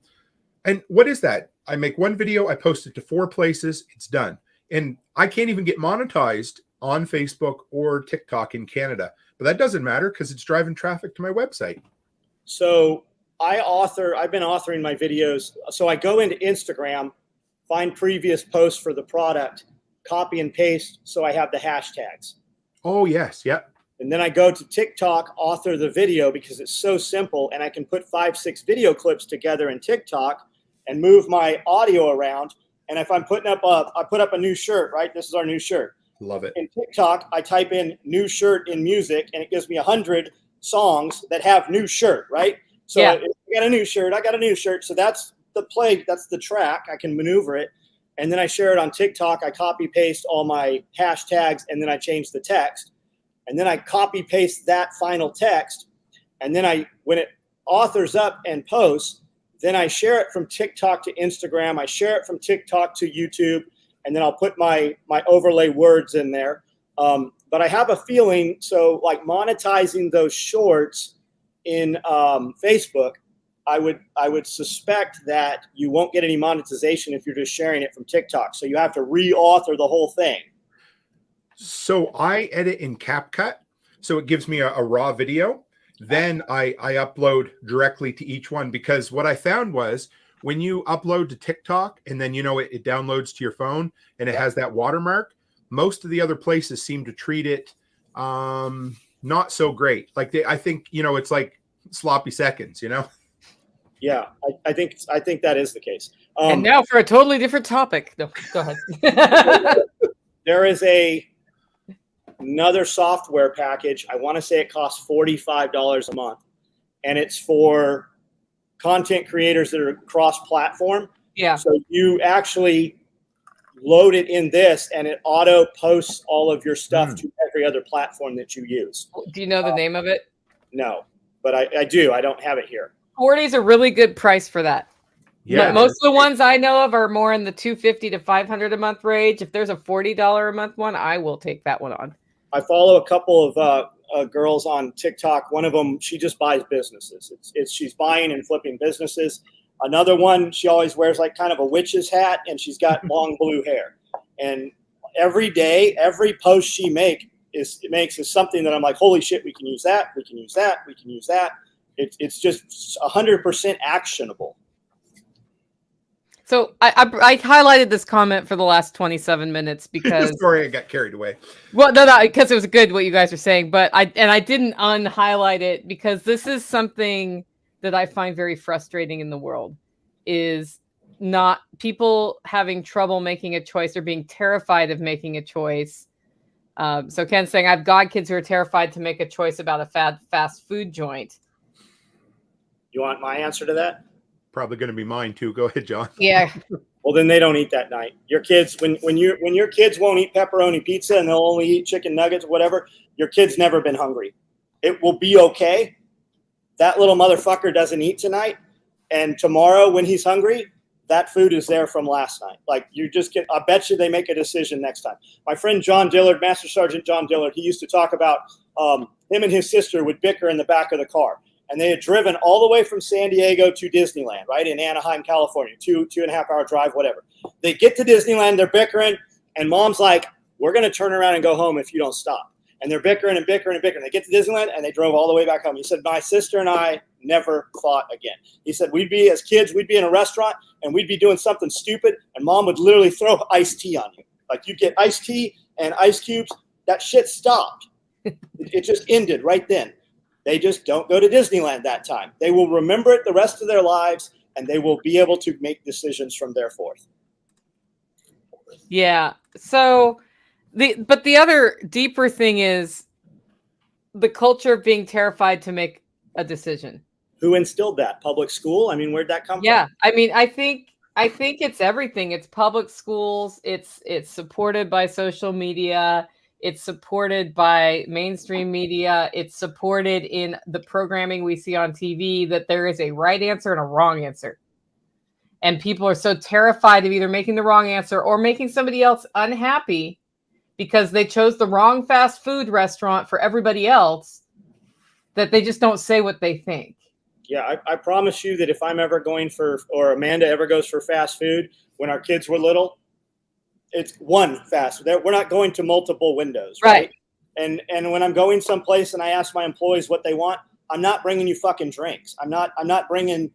and what is that? I make one video, I post it to 4 places, it's done. And I can't even get monetized on Facebook or TikTok in Canada. But that doesn't matter because it's driving traffic to my website. So I've been authoring my videos. So I go into Instagram, find previous posts for the product, copy and paste so I have the hashtags. Oh, yes. Yep. And then I go to TikTok, author the video because it's so simple. And I can put 5-6 video clips together in TikTok and move my audio around. And if I'm putting up I put up a new shirt, right? This is our new shirt. Love it. In TikTok, I type in new shirt in music and it gives me 100 songs that have new shirt, right? So I got a new shirt. I got a new shirt. So that's the play. That's the track. I can maneuver it. And then I share it on TikTok. I copy paste all my hashtags and then I change the text. And then I copy paste that final text. And then when it authors up and posts, then I share it from TikTok to Instagram. I share it from TikTok to YouTube. And then I'll put my overlay words in there. But I have a feeling, so like monetizing those shorts in Facebook, I would suspect that you won't get any monetization if you're just sharing it from TikTok. So you have to re-author the whole thing. So I edit in CapCut, so it gives me a raw video. Then I upload directly to each one because what I found was when you upload to TikTok and then, it downloads to your phone and it has that watermark, most of the other places seem to treat it not so great. Like I think, it's like sloppy seconds, Yeah, I think that is the case. And now for a totally different topic. No, go ahead. There is another software package. I want to say it costs $45 a month, and it's for content creators that are cross-platform. Yeah. So you actually load it in this, and it auto posts all of your stuff to every other platform that you use. Do you know the name of it? No, but I do. I don't have it here. 40 is a really good price for that. Yeah. Most of the ones I know of are more in the $250 to $500 a month range. If there's a $40 a month one, I will take that one on. I follow a couple of girls on TikTok. One of them, she just buys businesses. She's buying and flipping businesses. Another one, she always wears like kind of a witch's hat, and she's got long blue hair. And every day, every post she makes is something that I'm like, holy shit, we can use that. We can use that. We can use that. It's just 100% actionable. So I highlighted this comment for the last 27 minutes because sorry, I got carried away. Well, no, because it was good what you guys are saying, but I didn't unhighlight it because this is something that I find very frustrating in the world is not people having trouble making a choice or being terrified of making a choice. So Ken's saying I've got kids who are terrified to make a choice about a fast food joint. You want my answer to that? Probably going to be mine too. Go ahead, John. Yeah. Well, then they don't eat that night. Your kids, when your kids won't eat pepperoni pizza and they'll only eat chicken nuggets or whatever, your kid's never been hungry. It will be okay. That little motherfucker doesn't eat tonight, and tomorrow when he's hungry, that food is there from last night. Like you just get, I bet you they make a decision next time. My friend John Dillard, Master Sergeant John Dillard, he used to talk about him and his sister would bicker in the back of the car. And they had driven all the way from San Diego to Disneyland, right, in Anaheim, California, 2.5 hour drive, whatever. They get to Disneyland, they're bickering, and mom's like, we're going to turn around and go home if you don't stop. And they're bickering and bickering and bickering. They get to Disneyland, and they drove all the way back home. He said, my sister and I never fought again. He said, as kids, we'd be in a restaurant, and we'd be doing something stupid, and mom would literally throw iced tea on you. Like you'd get iced tea and ice cubes. That shit stopped. It just ended right then. They just don't go to Disneyland that time. They will remember it the rest of their lives, and they will be able to make decisions from there forth. Yeah. So but the other deeper thing is the culture of being terrified to make a decision. Who instilled that? Public school? I mean, where'd that come from? Yeah. I mean, I think it's everything. It's public schools. It's supported by social media. It's supported by mainstream media. It's supported in the programming we see on TV that there is a right answer and a wrong answer. And people are so terrified of either making the wrong answer or making somebody else unhappy because they chose the wrong fast food restaurant for everybody else that they just don't say what they think. Yeah, I promise you that if I'm ever going or Amanda ever goes for fast food, when our kids were little, it's one fast food. We're not going to multiple windows, right? And when I'm going someplace and I ask my employees what they want, I'm not bringing you fucking drinks. I'm not bringing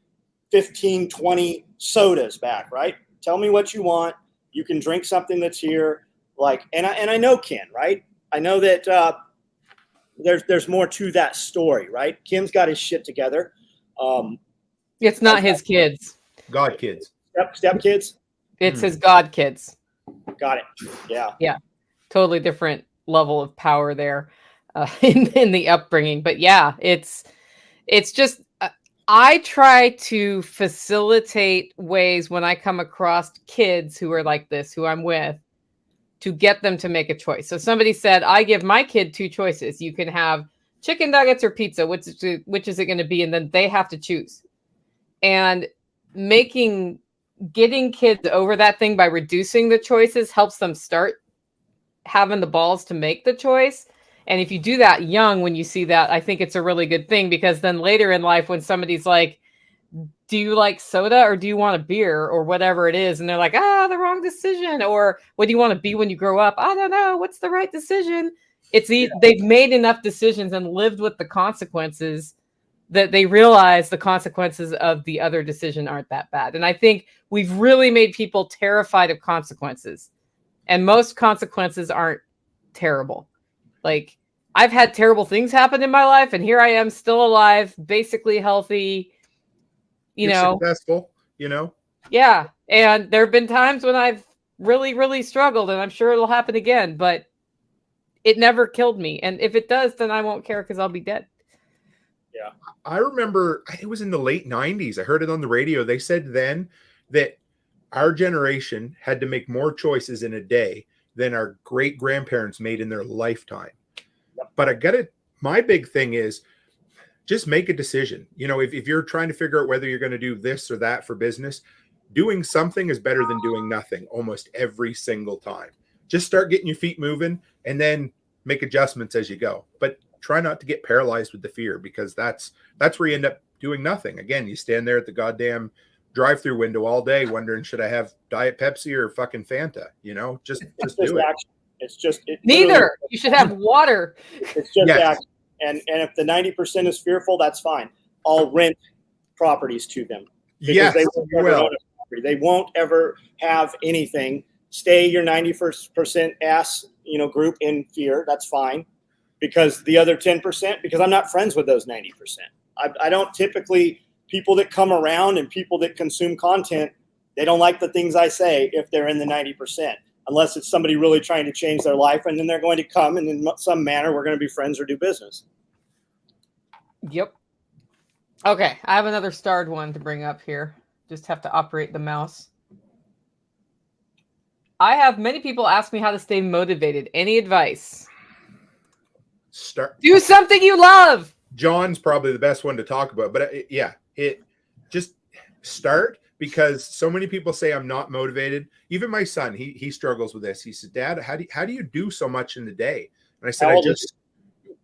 15, 20 sodas back, right? Tell me what you want. You can drink something that's here. Like, and I know Ken, right? I know that there's more to that story, right? Ken's got his shit together. It's not his kids. God kids. Step kids. It's his God kids. Got it. Yeah. Yeah. Totally different level of power there in the upbringing. But yeah, it's just, I try to facilitate ways when I come across kids who are like this, who I'm with, to get them to make a choice. So somebody said, I give my kid two choices. You can have chicken nuggets or pizza. Which is it going to be? And then they have to choose. And getting kids over that thing by reducing the choices helps them start having the balls to make the choice. And if you do that young, when you see that, I think it's a really good thing, because then later in life, when somebody's like, do you like soda or do you want a beer or whatever it is? And they're like, the wrong decision. Or what do you want to be when you grow up? I don't know. What's the right decision? They've made enough decisions and lived with the consequences that they realize the consequences of the other decision aren't that bad. And I think we've really made people terrified of consequences. And most consequences aren't terrible. Like, I've had terrible things happen in my life, and here I am still alive, basically healthy, You're successful, Yeah. And there have been times when I've really, really struggled, and I'm sure it'll happen again, but it never killed me. And if it does, then I won't care because I'll be dead. Yeah. I remember it was in the late 90s. I heard it on the radio. They said then that our generation had to make more choices in a day than our great grandparents made in their lifetime. Yep. But my big thing is just make a decision. If you're trying to figure out whether you're going to do this or that for business, doing something is better than doing nothing almost every single time. Just start getting your feet moving and then make adjustments as you go. But try not to get paralyzed with the fear, because that's where you end up doing nothing. Again, you stand there at the goddamn drive-through window all day wondering, should I have Diet Pepsi or fucking Fanta? Just do it. Action. It's just neither. You should have water. It's just action. And if the 90% is fearful, that's fine. I'll rent properties to them. Yes, they won't ever own a property. They won't ever have anything. Stay your 90% ass, group in fear. That's fine. Because the other 10%, because I'm not friends with those 90%. I don't typically, people that come around and people that consume content, they don't like the things I say if they're in the 90%, unless it's somebody really trying to change their life, and then they're going to come and in some manner we're going to be friends or do business. Yep. Okay, I have another starred one to bring up here. Just have to operate the mouse. I have many people ask me how to stay motivated. Any advice? Do something you love. John's probably the best one to talk about, but just start, because so many people say I'm not motivated. Even my son, he struggles with this. He said, Dad, how do you do so much in the day? And I said,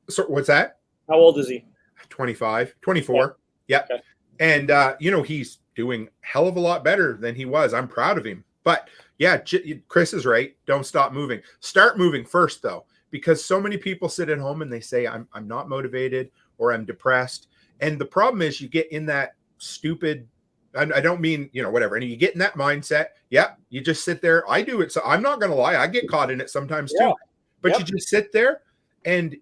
so what's that? How old is he? 25, 24. Yep. Okay. And, he's doing a hell of a lot better than he was. I'm proud of him. But yeah, Chris is right. Don't stop moving. Start moving first, though, because so many people sit at home and they say, I'm not motivated or I'm depressed. And the problem is you get in that stupid, I don't mean, whatever. And you get in that mindset. Yeah. You just sit there. I do it. So I'm not going to lie. I get caught in it sometimes too, but you just sit there. And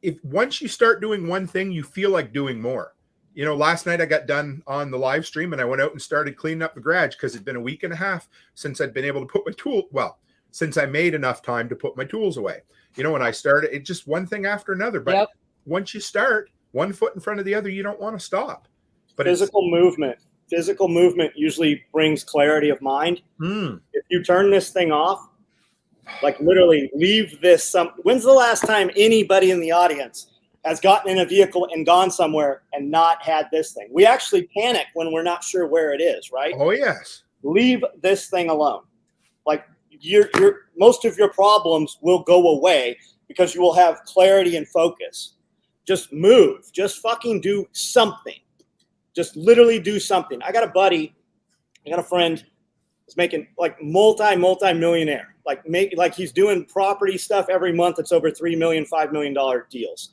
if once you start doing one thing, you feel like doing more. Last night I got done on the live stream and I went out and started cleaning up the garage because it'd been a week and a half since I'd been able to put my since I made enough time to put my tools away. When I started, it just one thing after another. But once you start one foot in front of the other, you don't want to stop. But physical movement usually brings clarity of mind. If you turn this thing off, like literally leave this. When's the last time anybody in the audience has gotten in a vehicle and gone somewhere and not had this thing? We actually panic when we're not sure where it is, right? Oh, yes. Leave this thing alone. Like most of your problems will go away because you will have clarity and focus. Just move. Just fucking do something. Just literally do something. I got a friend who's making like multi-millionaire. Like he's doing property stuff every month. It's over $3 million, $5 million deals.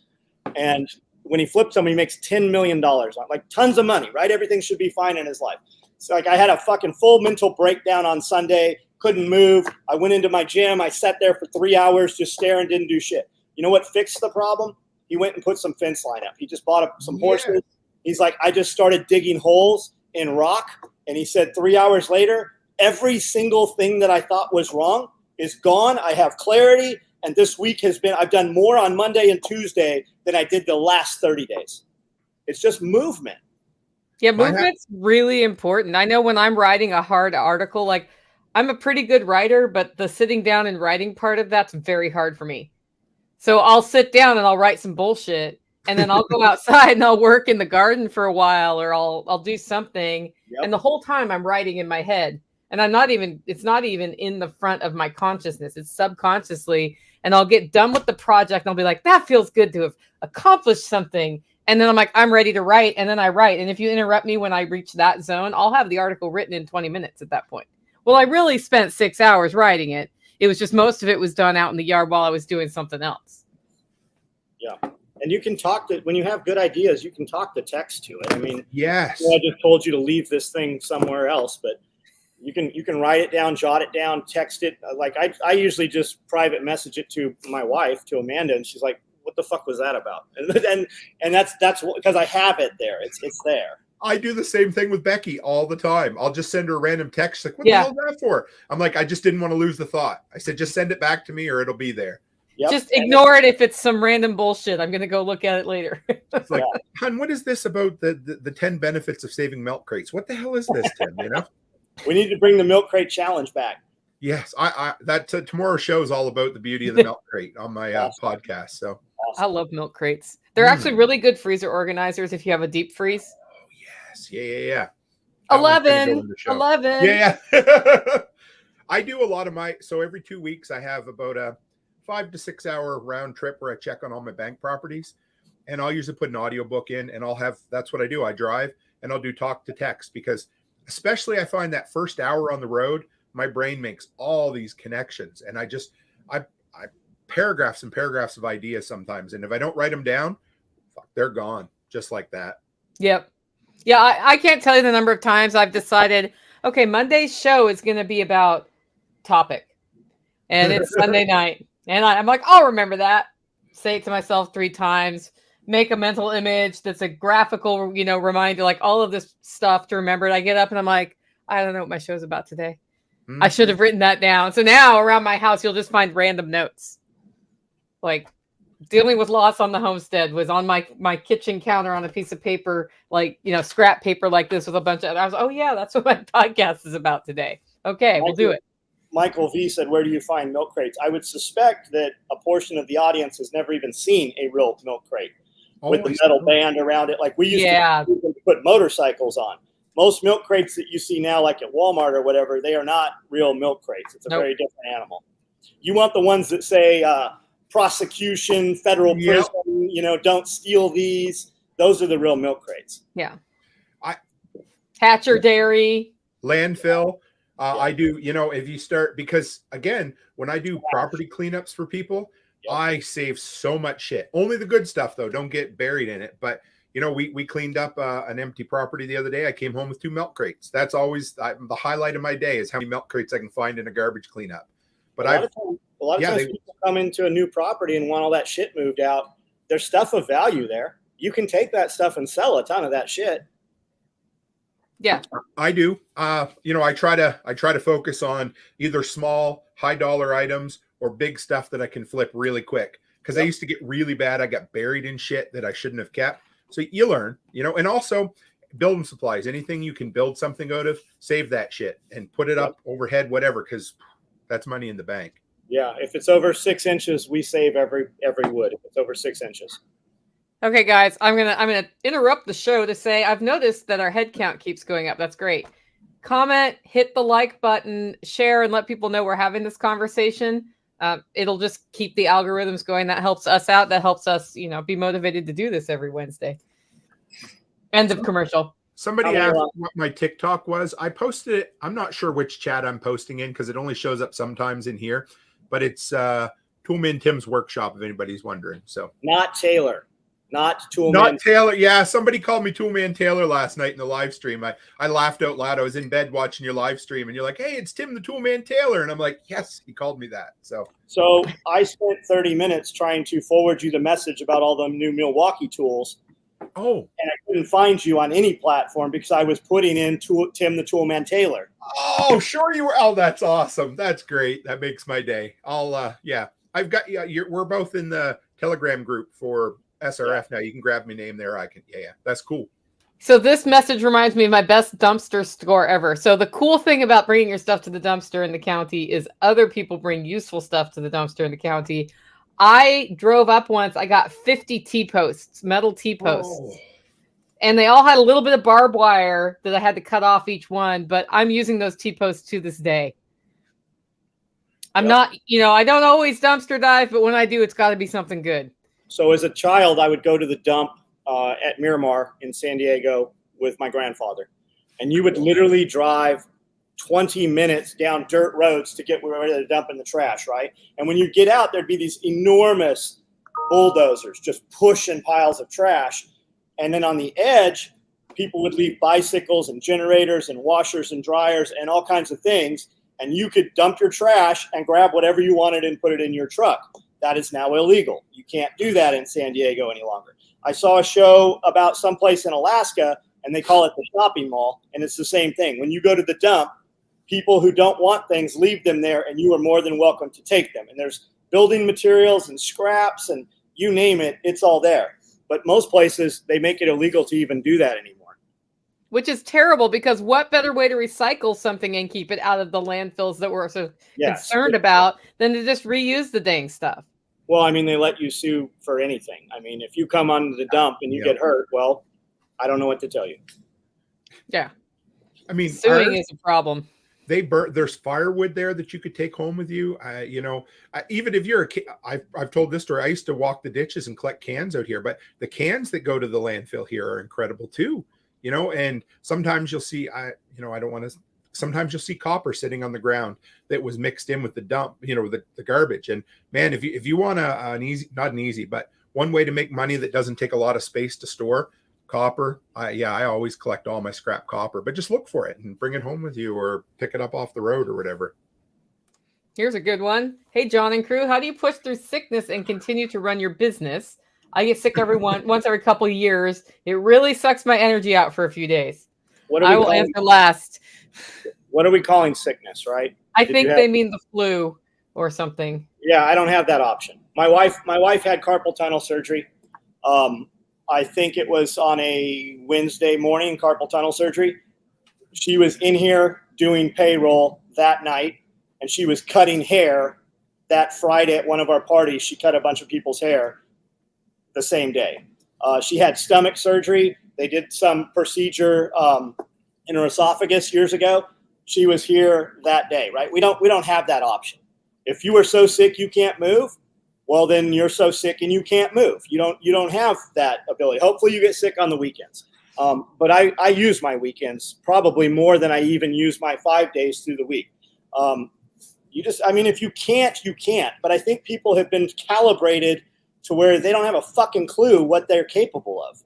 And when he flips them, he makes $10 million, like tons of money, right? Everything should be fine in his life. So like I had a fucking full mental breakdown on Sunday, couldn't move. I went into my gym. I sat there for 3 hours just staring, didn't do shit. You know what fixed the problem? He went and put some fence line up. He just bought some horses. He's like, I just started digging holes in rock. And he said 3 hours later, every single thing that I thought was wrong is gone. I have clarity. And this week I've done more on Monday and Tuesday than I did the last 30 days. It's just movement. Yeah, movement's really important. I know when I'm writing a hard article, like I'm a pretty good writer, but the sitting down and writing part of that's very hard for me. So I'll sit down and I'll write some bullshit, and then I'll go outside and I'll work in the garden for a while, or I'll do something. And the whole time I'm writing in my head, and it's not even in the front of my consciousness. It's subconsciously. And I'll get done with the project and I'll be like, that feels good to have accomplished something. And then I'm like, I'm ready to write. And then I write. And if you interrupt me when I reach that zone, I'll have the article written in 20 minutes at that point. Well, I really spent 6 hours writing it. It was just most of it was done out in the yard while I was doing something else. Yeah. And you can when you have good ideas, you can talk the text to it. I mean, yes. I just told you to leave this thing somewhere else, but you can write it down, jot it down, text it. Like I usually just private message it to my wife, to Amanda, and she's like, "What the fuck was that about?" And that's because I have it there. It's there. I do the same thing with Becky all the time. I'll just send her a random text like, "What the hell is that for?" I'm like, I just didn't want to lose the thought. I said, just send it back to me, or it'll be there. Yep. Just ignore it if it's some random bullshit. I'm gonna go look at it later. It's like, hon, what is this about the 10 benefits of saving milk crates? What the hell is this, Tim? We need to bring the milk crate challenge back. Yes, tomorrow's show is all about the beauty of the milk crate on my podcast. So I love milk crates. They're actually really good freezer organizers if you have a deep freeze. Oh yes, yeah. 11. Yeah. I do a lot of so every 2 weeks I have about a 5 to 6 hour round trip where I check on all my bank properties, and I'll usually put an audiobook in, and that's what I do. I drive and I'll do talk to text, because especially I find that first hour on the road, my brain makes all these connections, and I paragraphs and paragraphs of ideas sometimes. And if I don't write them down, they're gone just like that. Yep. Yeah. I can't tell you the number of times I've decided, okay, Monday's show is going to be about topic, and it's Sunday night. And I'm like, I'll remember that. Say it to myself 3 times. Make a mental image that's a graphical, reminder, like all of this stuff to remember it. I get up and I'm like, I don't know what my show's about today. I should have written that down. So now around my house, you'll just find random notes. Like dealing with loss on the homestead was on my kitchen counter on a piece of paper, like, scrap paper like this with a bunch of, I was, oh yeah, that's what my podcast is about today. Okay, we'll do it. Michael V said, where do you find milk crates? I would suspect that a portion of the audience has never even seen a real milk crate with the metal band around it. Like we used to put motorcycles on. most milk crates that you see now, like at Walmart or whatever, they are not real milk crates. It's a very different animal. You want the ones that say prosecution, federal prison, don't steal these. Those are the real milk crates. Yeah. Hatcher Dairy. Landfill. I do, if you start, because again, when I do property cleanups for people, I save so much shit. Only the good stuff, though. Don't get buried in it. But, we cleaned up an empty property the other day. I came home with 2 milk crates. That's always the highlight of my day is how many milk crates I can find in a garbage cleanup. But a lot of times people come into a new property and want all that shit moved out. There's stuff of value there. You can take that stuff and sell a ton of that shit. Yeah, I do. I try to focus on either small, high dollar items or big stuff that I can flip really quick. Because I used to get really bad. I got buried in shit that I shouldn't have kept. So you learn, and also building supplies, anything you can build something out of, save that shit and put it up overhead, whatever, because that's money in the bank. Yeah. If it's over 6 inches, we save every wood. If it's over 6 inches. Okay, guys, I'm gonna interrupt the show to say I've noticed that our head count keeps going up. That's great. Comment, hit the like button, share, and let people know we're having this conversation. It'll just keep the algorithms going. That helps us out. That helps us, be motivated to do this every Wednesday. End of commercial. Somebody asked what my TikTok was. I posted it. I'm not sure which chat I'm posting in because it only shows up sometimes in here, but it's Toolman Tim's workshop, if anybody's wondering. So not Taylor. Not Toolman. Not Taylor. Yeah, somebody called me Toolman Taylor last night in the live stream. I laughed out loud. I was in bed watching your live stream, and you're like, "Hey, it's Tim the Toolman Taylor," and I'm like, "Yes, he called me that." So I spent 30 minutes trying to forward you the message about all the new Milwaukee tools. Oh, and I couldn't find you on any platform because I was putting in Tim the Toolman Taylor. Oh, sure you were. Oh, that's awesome. That's great. That makes my day. I've got we're both in the Telegram group for SRF now. You can grab my name there. That's cool. So this message reminds me of my best dumpster score ever. So the cool thing about bringing your stuff to the dumpster in the county is other people bring useful stuff to the dumpster in the county. I drove up once. I got 50 T-posts, metal T-posts. And they all had a little bit of barbed wire that I had to cut off each one. But I'm using those T-posts to this day. I'm not, I don't always dumpster dive, but when I do, it's got to be something good. So as a child, I would go to the dump at Miramar in San Diego with my grandfather. And you would literally drive 20 minutes down dirt roads to get ready to dump in the trash, right? And when you get out, there'd be these enormous bulldozers just pushing piles of trash. And then on the edge, people would leave bicycles and generators and washers and dryers and all kinds of things. And you could dump your trash and grab whatever you wanted and put it in your truck. That is now illegal. You can't do that in San Diego any longer. I saw a show about someplace in Alaska, and they call it the shopping mall, and it's the same thing. When you go to the dump, people who don't want things leave them there, and you are more than welcome to take them. And there's building materials and scraps, and you name it, it's all there. But most places, they make it illegal to even do that anymore. Which is terrible, because what better way to recycle something and keep it out of the landfills that we're so concerned about than to just reuse the dang stuff? Well, I mean, they let you sue for anything. I mean, if you come onto the dump and you get hurt, well, I don't know what to tell you. Yeah. I mean, suing is a problem. There's firewood there that you could take home with you. Even if you're a kid, I've told this story. I used to walk the ditches and collect cans out here, but the cans that go to the landfill here are incredible too. And sometimes you'll see, sometimes you'll see copper sitting on the ground that was mixed in with the dump, the garbage. And man, if you want not an easy, but one way to make money that doesn't take a lot of space to store copper. I always collect all my scrap copper, but just look for it and bring it home with you or pick it up off the road or whatever. Here's a good one. Hey, John and crew, how do you push through sickness and continue to run your business? I get sick once every couple of years. It really sucks my energy out for a few days. I will answer last. What are we calling sickness, right? I think they mean the flu or something. Yeah, I don't have that option. My wife had carpal tunnel surgery. I think it was on a Wednesday morning, carpal tunnel surgery. She was in here doing payroll that night, and she was cutting hair that Friday at one of our parties. She cut a bunch of people's hair the same day. She had stomach surgery. They did some procedure in her esophagus years ago, she was here that day, right? We don't have that option. If you are so sick you can't move, well, then you're so sick and you can't move. You don't have that ability. Hopefully you get sick on the weekends. But I use my weekends probably more than I even use my 5 days through the week. If you can't, you can't. But I think people have been calibrated to where they don't have a fucking clue what they're capable of.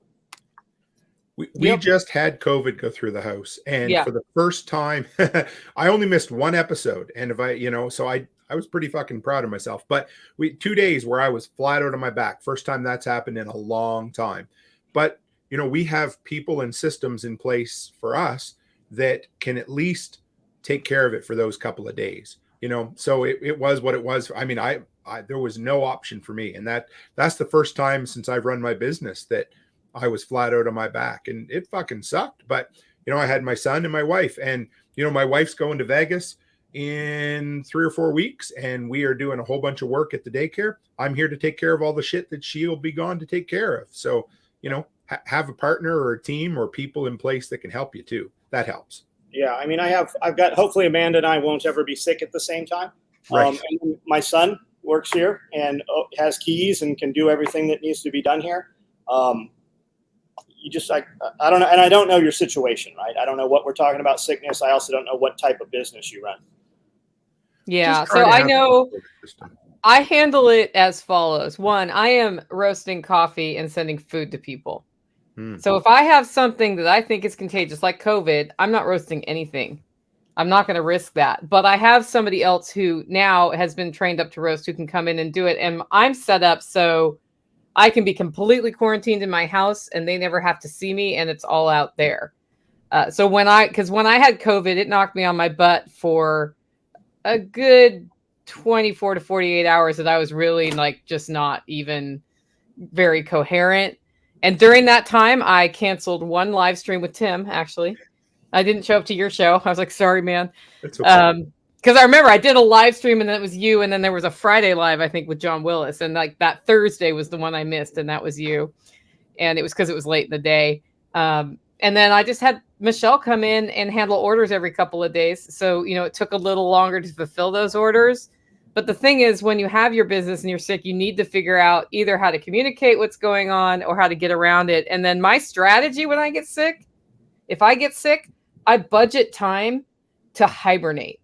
We just had COVID go through the house. And for the first time, I only missed one episode. And if I was pretty fucking proud of myself. But 2 days where I was flat out on my back. First time that's happened in a long time. But, we have people and systems in place for us that can at least take care of it for those couple of days. So it was what it was. I mean, I there was no option for me. And that's the first time since I've run my business that I was flat out on my back, and it fucking sucked. But, I had my son and my wife, and, my wife's going to Vegas in 3 or 4 weeks, and we are doing a whole bunch of work at the daycare. I'm here to take care of all the shit that she'll be gone to take care of. So, have a partner or a team or people in place that can help you too. That helps. Yeah. I mean, I've got, hopefully Amanda and I won't ever be sick at the same time. Right. And my son works here and has keys and can do everything that needs to be done here. I don't know. And I don't know your situation, right? I don't know what we're talking about sickness. I also don't know what type of business you run. Yeah. So I know I handle it as follows. One, I am roasting coffee and sending food to people. So if I have something that I think is contagious, like COVID, I'm not roasting anything. I'm not going to risk that. But I have somebody else who now has been trained up to roast who can come in and do it. And I'm set up so I can be completely quarantined in my house and they never have to see me, and it's all out there. So when I had COVID, it knocked me on my butt for a good 24 to 48 hours that I was really just not even very coherent. And during that time, I canceled one live stream with Tim, actually. I didn't show up to your show. I was like, sorry, man. It's okay. Because I remember I did a live stream and then it was you. And then there was a Friday live, I think, with John Willis. And that Thursday was the one I missed. And that was you. And it was because it was late in the day. And then I just had Michelle come in and handle orders every couple of days. So, it took a little longer to fulfill those orders. But the thing is, when you have your business and you're sick, you need to figure out either how to communicate what's going on or how to get around it. And then my strategy when I get sick, if I get sick, I budget time to hibernate.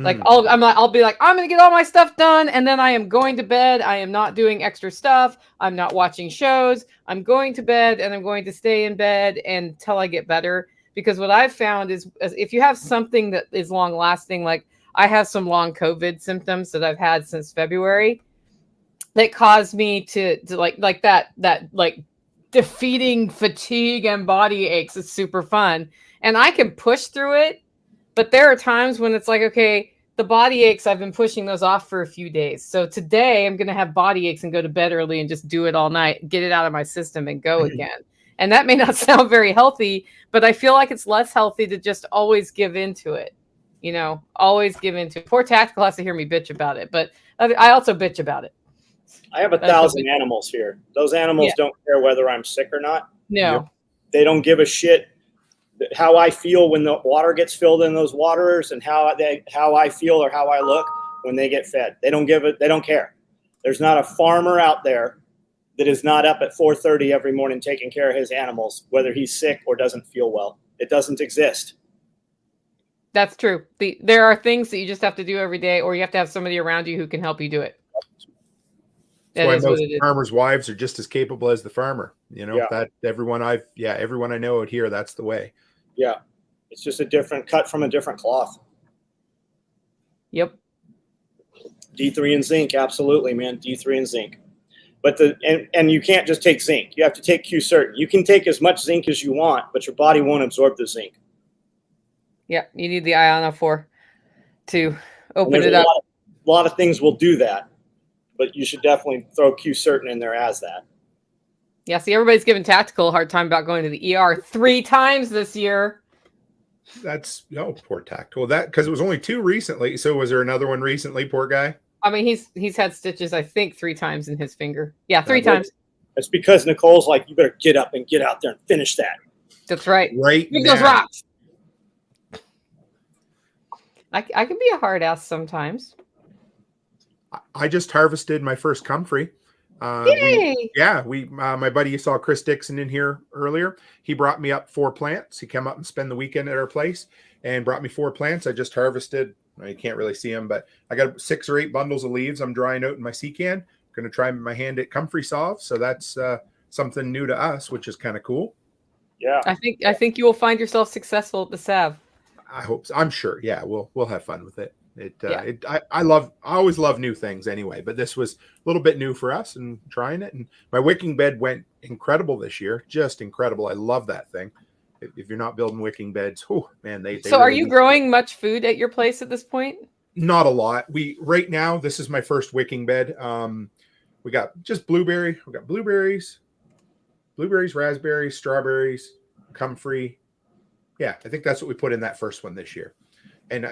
I'll be like, I'm going to get all my stuff done. And then I am going to bed. I am not doing extra stuff. I'm not watching shows. I'm going to bed and I'm going to stay in bed until I get better. Because what I've found is if you have something that is long lasting, like I have some long COVID symptoms that I've had since February that caused me to like that defeating fatigue and body aches. It's super fun. And I can push through it. But there are times when it's like, okay, the body aches, I've been pushing those off for a few days. So today I'm going to have body aches and go to bed early and just do it all night, get it out of my system and go again. And that may not sound very healthy, but I feel like it's less healthy to just always give into it. Always give into it. Poor Tactical has to hear me bitch about it, but I also bitch about it. I have 1,000 animals here. Those animals don't care whether I'm sick or not. No. They don't give a shit how I feel when the water gets filled in those waterers and how I feel or how I look when they get fed. They don't care. There's not a farmer out there that is not up at 4:30 every morning taking care of his animals, whether he's sick or doesn't feel well. It doesn't exist. That's true. There are things that you just have to do every day, or you have to have somebody around you who can help you do it. That's why most farmers' wives are just as capable as the farmer. That everyone I know out here, that's the way. Yeah. It's just a different cut from a different cloth. Yep. D3 and zinc. Absolutely, man. D3 and zinc. But and you can't just take zinc. You have to take Q-Certain. You can take as much zinc as you want, but your body won't absorb the zinc. Yeah. You need the ionophore to open it up. A lot of things will do that, but you should definitely throw Q-Certain in there as that. Yeah, see, everybody's giving Tactical a hard time about going to the ER 3 times this year. That's poor Tactical. That because it was only 2 recently. So was there another one recently? Poor guy. I mean, he's had stitches, I think, 3 times in his finger. Yeah, 3 times. It's because Nicole's like, you better get up and get out there and finish that. That's right. Right Pick now. those rocks. I can be a hard ass sometimes. I just harvested my first comfrey. Yay! My buddy, you saw Chris Dixon in here earlier. He brought me up 4 plants. He came up and spent the weekend at our place and brought me 4 plants. I just harvested. You can't really see them, but I got 6 or 8 bundles of leaves. I'm drying out in my sea can. Going to try my hand at comfrey salve. So that's something new to us, which is kind of cool. Yeah, I think you will find yourself successful at the salve. I hope so. I'm sure. Yeah, we'll have fun with it. Yeah. I always love new things anyway, but this was a little bit new for us and trying it. And my wicking bed went incredible this year, just incredible. I love that thing. If you're not building wicking beds, oh man, they So, are really you growing much food at your place at this point? Not a lot. Right now, this is my first wicking bed. We got just blueberry. We got blueberries, raspberries, strawberries, comfrey. Yeah, I think that's what we put in that first one this year. And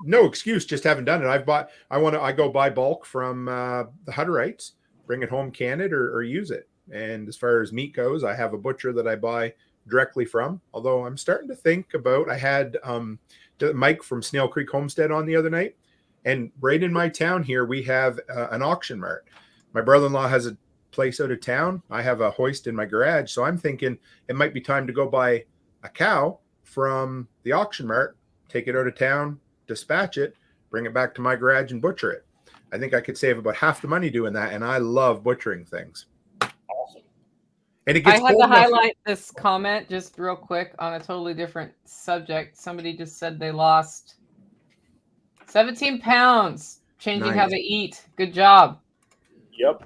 no excuse, just haven't done it. I go buy bulk from the Hutterites, bring it home, can it or use it. And as far as meat goes, I have a butcher that I buy directly from. Although I'm starting to think about, I had Mike from Snail Creek Homestead on the other night, and right in my town here we have an auction mart. My brother-in-law has a place out of town. I have a hoist in my garage, so I'm thinking it might be time to go buy a cow from the auction mart. Take it out of town, dispatch it, bring it back to my garage and butcher it. I think I could save about half the money doing that, and I love butchering things. awesome. And it gets I had cold to enough- highlight this comment just real quick on a totally different subject. Somebody just said they lost 17 pounds changing how Nice. they eat. Good job. Yep.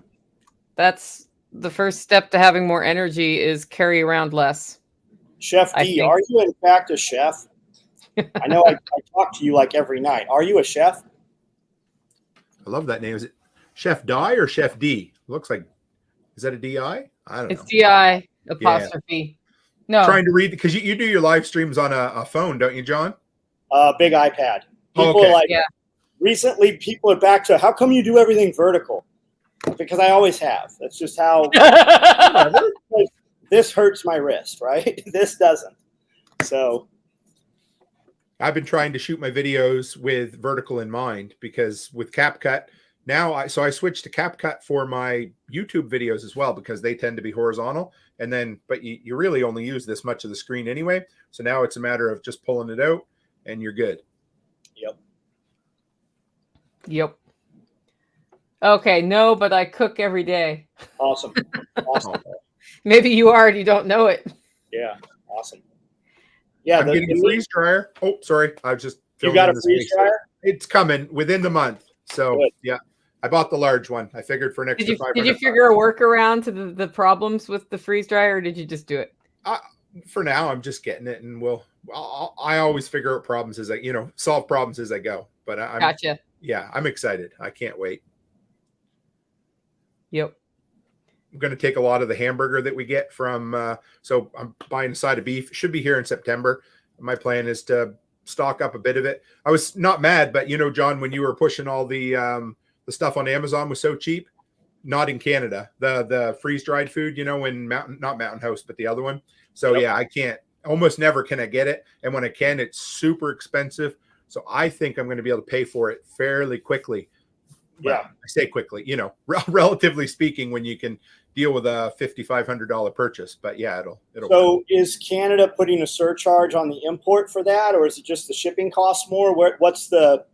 That's the first step to having more energy is carry around less. Chef I D, think- are you in fact a chef? I know I talk to you like every night. Are you a chef? I love that name. Is it Chef Di or Chef D? Looks like, is that a DI? I don't It's know. DI apostrophe. No. Trying to read, because you do your live streams on a phone, don't you, John? Big iPad. People Okay. are like, Yeah. recently people are back to, how come you do everything vertical? Because I always have. That's just how this hurts my wrist, right? This doesn't. So I've been trying to shoot my videos with vertical in mind, because with CapCut now, I switched to CapCut for my YouTube videos as well, because they tend to be horizontal. And then, but you really only use this much of the screen anyway. So now it's a matter of just pulling it out and you're good. Yep. Yep. Okay, no, but I cook every day. Awesome. Awesome. Maybe you already don't know it. Yeah. Awesome. Yeah. I'm getting a freeze dryer. Oh, sorry. I was just You got a filling in the freeze space. dryer? It's coming within the month. So Good. yeah, I bought the large one. I figured for an extra $500. Did you figure a workaround to the problems with the freeze dryer, or did you just do it? For now, I'm just getting it, and I always figure out problems as solve problems as I go. But Gotcha. Yeah, I'm excited. I can't wait. Yep. I'm going to take a lot of the hamburger that we get from, so I'm buying a side of beef. It should be here in September. My plan is to stock up a bit of it. I was not mad, but John, when you were pushing all the stuff on Amazon was so cheap, not in Canada, the freeze dried food, when not Mountain House, but the other one. So Yep. yeah, I can't, almost never can I get it. And when I can, it's super expensive. So I think I'm going to be able to pay for it fairly quickly. Well, Yeah. I say quickly, relatively speaking, when you can deal with a $5,500 purchase. But yeah, it'll. So is Canada putting a surcharge on the import for that, or is it just the shipping costs more? What's the?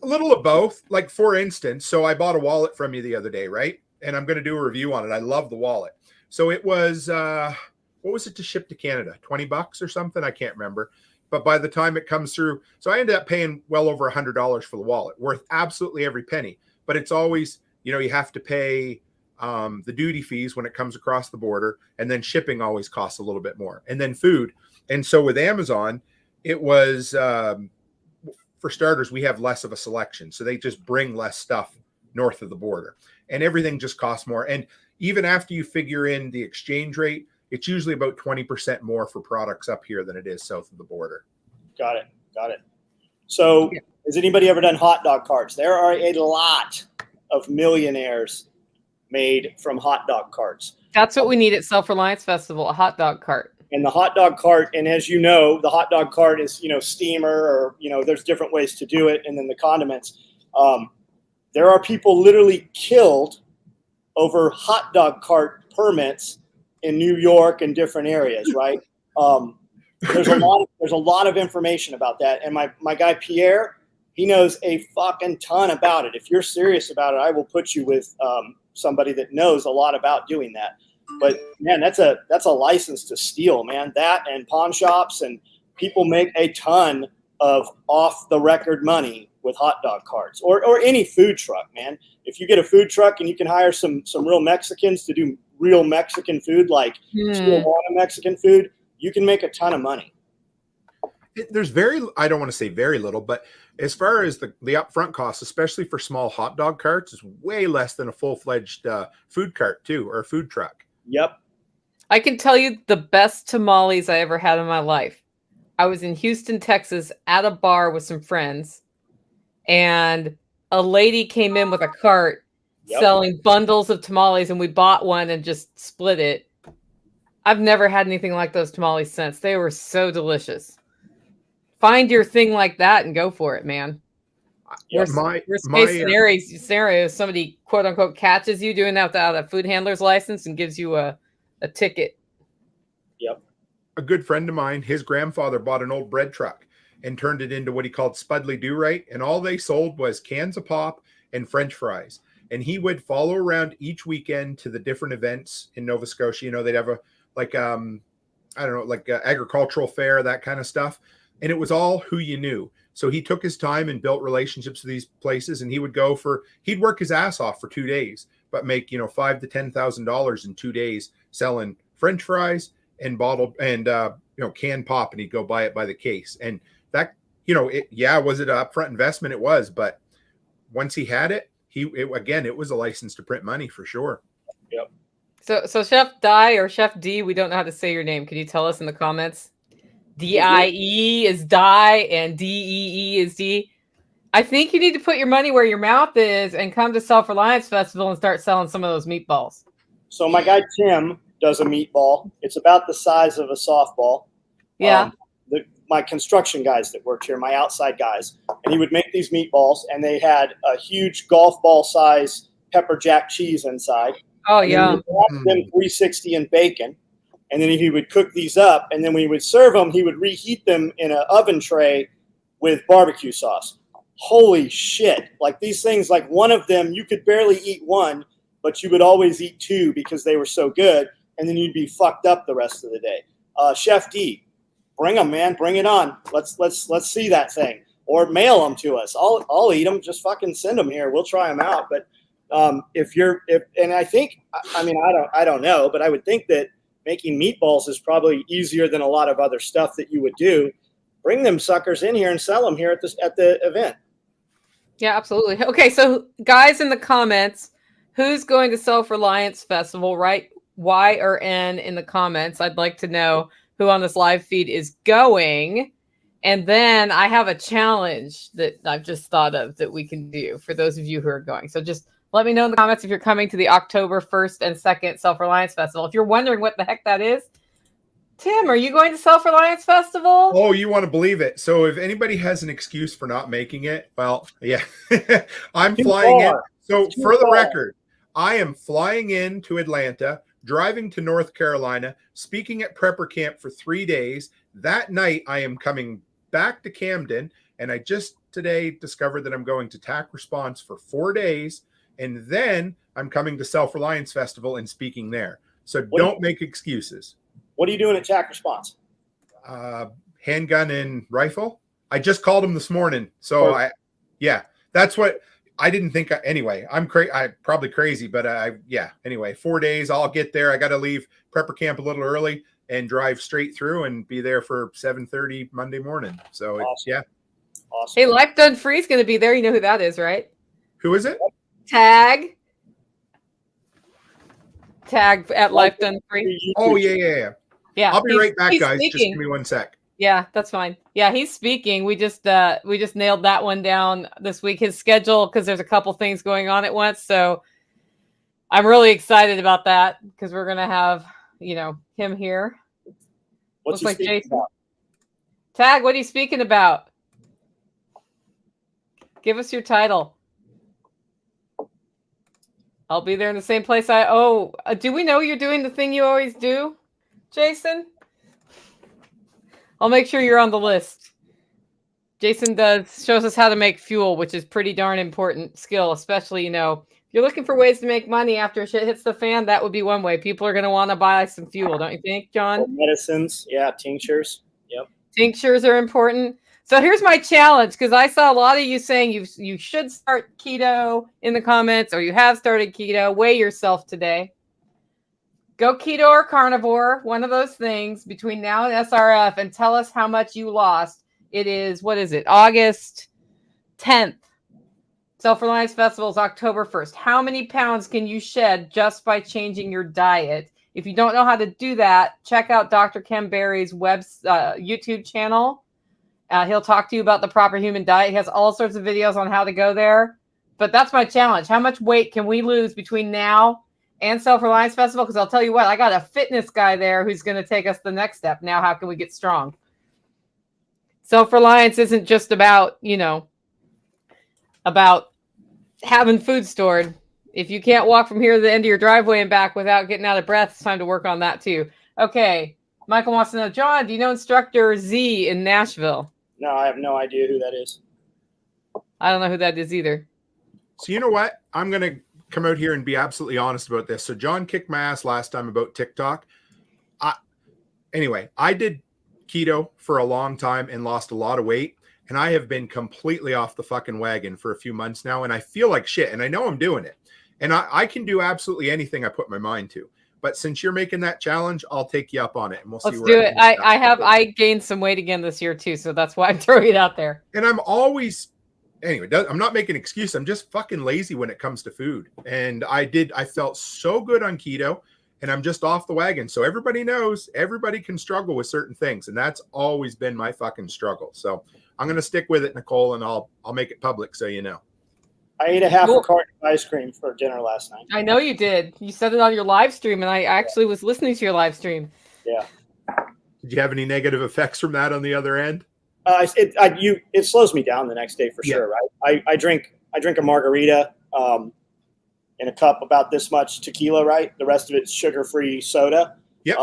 A little of both. Like, for instance, so I bought a wallet from you the other day, right? And I'm going to do a review on it. I love the wallet. So it was, what was it to ship to Canada? $20 or something? I can't remember. But by the time it comes through, so I ended up paying well over $100 for the wallet, worth absolutely every penny. But it's always, you have to pay the duty fees when it comes across the border, and then shipping always costs a little bit more, and then food. And so with Amazon, it was, for starters, we have less of a selection. So they just bring less stuff north of the border, and everything just costs more. And even after you figure in the exchange rate, it's usually about 20% more for products up here than it is south of the border. Got it. So has anybody ever done hot dog carts? There are a lot of millionaires made from hot dog carts. That's what we need at Self-Reliance Festival, a hot dog cart. And the hot dog cart, and as you know, the hot dog cart is, steamer, or, there's different ways to do it. And then the condiments. There are people literally killed over hot dog cart permits in New York and different areas, right? There's a lot of information about that. And my guy, Pierre, he knows a fucking ton about it. If you're serious about it, I will put you with somebody that knows a lot about doing that. But man, that's a license to steal, man. That and pawn shops, and people make a ton of off the record money with hot dog carts or any food truck, man. If you get a food truck and you can hire some real Mexicans to do real Mexican food, like Tijuana Mexican food, you can make a ton of money. There's I don't want to say very little, but as far as the upfront costs, especially for small hot dog carts, is way less than a full-fledged food cart too, or a food truck. Yep. I can tell you the best tamales I ever had in my life. I was in Houston, Texas at a bar with some friends, and a lady came in with a cart selling bundles of tamales, and we bought one and just split it. I've never had anything like those tamales since. They were so delicious. Find your thing like that and go for it, man. Worst case scenario, somebody quote unquote catches you doing that without a food handler's license and gives you a ticket. Yep. A good friend of mine, his grandfather bought an old bread truck and turned it into what he called Spudley Do-Right, and all they sold was cans of pop and French fries. And he would follow around each weekend to the different events in Nova Scotia. They'd have agricultural fair, that kind of stuff. And it was all who you knew. So he took his time and built relationships with these places, and he'd work his ass off for 2 days, but make, $5,000 to $10,000 in 2 days selling French fries and bottled and, canned pop, and he'd go buy it by the case. And that, was it an upfront investment? It was, but once he had it, it was a license to print money for sure. Yep. So Chef Di or Chef D, we don't know how to say your name. Can you tell us in the comments? D-I-E is Die and D-E-E is D. I think you need to put your money where your mouth is and come to Self-Reliance Festival and start selling some of those meatballs. So my guy Tim does a meatball. It's about the size of a softball. Yeah. My construction guys that worked here, my outside guys, and he would make these meatballs, and they had a huge golf ball size pepper jack cheese inside. Oh, yeah. Them 360 in bacon. And then he would cook these up, and then when he would serve them, he would reheat them in an oven tray with barbecue sauce. Holy shit. Like these things, like one of them, you could barely eat one, but you would always eat two because they were so good, and then you'd be fucked up the rest of the day. Chef D, bring them, man. Bring it on. Let's see that thing. Or mail them to us. I'll eat them. Just fucking send them here. We'll try them out. But I don't know, but I would think that making meatballs is probably easier than a lot of other stuff that you would do. Bring them suckers in here and sell them here at the event. Yeah, absolutely. Okay, so guys in the comments, who's going to Self-Reliance Festival? Write Y or N in the comments. I'd like to know who on this live feed is going. And then I have a challenge that I've just thought of that we can do for those of you who are going. So just let me know in the comments if you're coming to the October 1st and 2nd Self-Reliance Festival. If you're wondering what the heck that is, Tim, are you going to Self-Reliance Festival? Oh, you want to believe it. So if anybody has an excuse for not making it, well, yeah, I'm flying in. So for the record, I am flying in to Atlanta, driving to North Carolina, speaking at Prepper Camp for 3 days. That night, I am coming back to Camden, and I just today discovered that I'm going to TAC Response for 4 days. And then I'm coming to Self-Reliance Festival and speaking there. So don't make excuses. What are you doing at TAC Response? Handgun and rifle. I just called him this morning. So that's what I didn't think. Anyway, I'm probably crazy, but anyway, 4 days. I'll get there. I got to leave Prepper Camp a little early and drive straight through and be there for 7:30 Monday morning. So awesome. Awesome. Hey, Life Done Free is going to be there. You know who that is, right? Who is it? Tag at Life Done Free. Oh, yeah. I'll be right back, guys. Speaking. Just give me 1 sec. Yeah, that's fine. Yeah, he's speaking. We just nailed that one down this week. His schedule, because there's a couple things going on at once. So I'm really excited about that because we're gonna have him here. What's Looks he like speaking Jason. about? Tag, what are you speaking about? Give us your title. I'll be there in the same place. Do we know you're doing the thing you always do, Jason? I'll make sure you're on the list. Jason shows us how to make fuel, which is pretty darn important skill, especially, if you're looking for ways to make money after shit hits the fan. That would be one way. People are going to want to buy some fuel, don't you think, John? Or medicines, yeah, tinctures. Yep. Tinctures are important. So here's my challenge, because I saw a lot of you saying you should start keto in the comments, or you have started keto. Weigh yourself today. Go keto or carnivore, one of those things, between now and SRF, and tell us how much you lost. It is, what is it, August 10th. Self-Reliance Festival is October 1st. How many pounds can you shed just by changing your diet? If you don't know how to do that, check out Dr. Ken Berry's YouTube channel. He'll talk to you about the proper human diet. He has all sorts of videos on how to go there. But that's my challenge. How much weight can we lose between now and Self-Reliance Festival? Because I'll tell you what, I got a fitness guy there who's going to take us the next step. Now, how can we get strong? Self-reliance isn't just about, about having food stored. If you can't walk from here to the end of your driveway and back without getting out of breath, it's time to work on that too. Okay. Michael wants to know, John, do you know Instructor Z in Nashville? No, I have no idea who that is. I don't know who that is either. So you know what? I'm going to come out here and be absolutely honest about this. So John kicked my ass last time about TikTok. I did keto for a long time and lost a lot of weight. And I have been completely off the fucking wagon for a few months now. And I feel like shit. And I know I'm doing it. And I can do absolutely anything I put my mind to. But since you're making that challenge, I'll take you up on it, and we'll see. Let's do it. I gained some weight again this year too, so that's why I'm throwing it out there. And I'm always, I'm not making an excuse. I'm just fucking lazy when it comes to food. And I felt so good on keto, and I'm just off the wagon. So everybody knows, everybody can struggle with certain things, and that's always been my fucking struggle. So I'm gonna stick with it, Nicole, and I'll make it public so you know. I ate a half a carton of ice cream for dinner last night. I know you did. You said it on your live stream, and I actually was listening to your live stream. Yeah. Did you have any negative effects from that on the other end? It slows me down the next day for sure, right? I drink a margarita in a cup about this much tequila, right? The rest of it's sugar-free soda. Yep.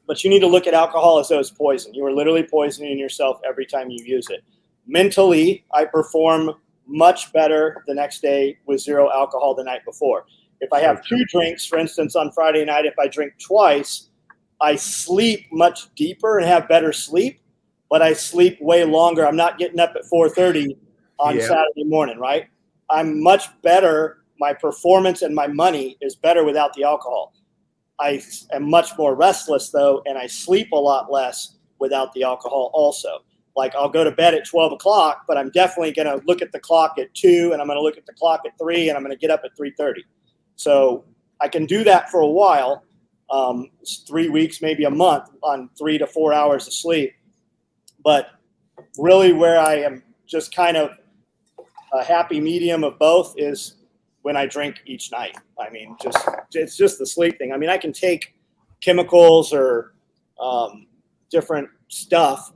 But you need to look at alcohol as though it's poison. You are literally poisoning yourself every time you use it. Mentally, I perform much better the next day with zero alcohol the night before. If I have 2 drinks, for instance, on Friday night, if I drink twice, I sleep much deeper and have better sleep, but I sleep way longer. I'm not getting up at 4:30 on Saturday morning, right? I'm much better. My performance and my money is better without the alcohol. I am much more restless, though, and I sleep a lot less without the alcohol also. Like, I'll go to bed at 12 o'clock, but I'm definitely going to look at the clock at 2, and I'm going to look at the clock at 3, and I'm going to get up at 3:30. So I can do that for a while, 3 weeks, maybe a month, on 3 to 4 hours of sleep. But really where I am just kind of a happy medium of both is when I drink each night. I mean, it's just the sleep thing. I mean, I can take chemicals or different stuff,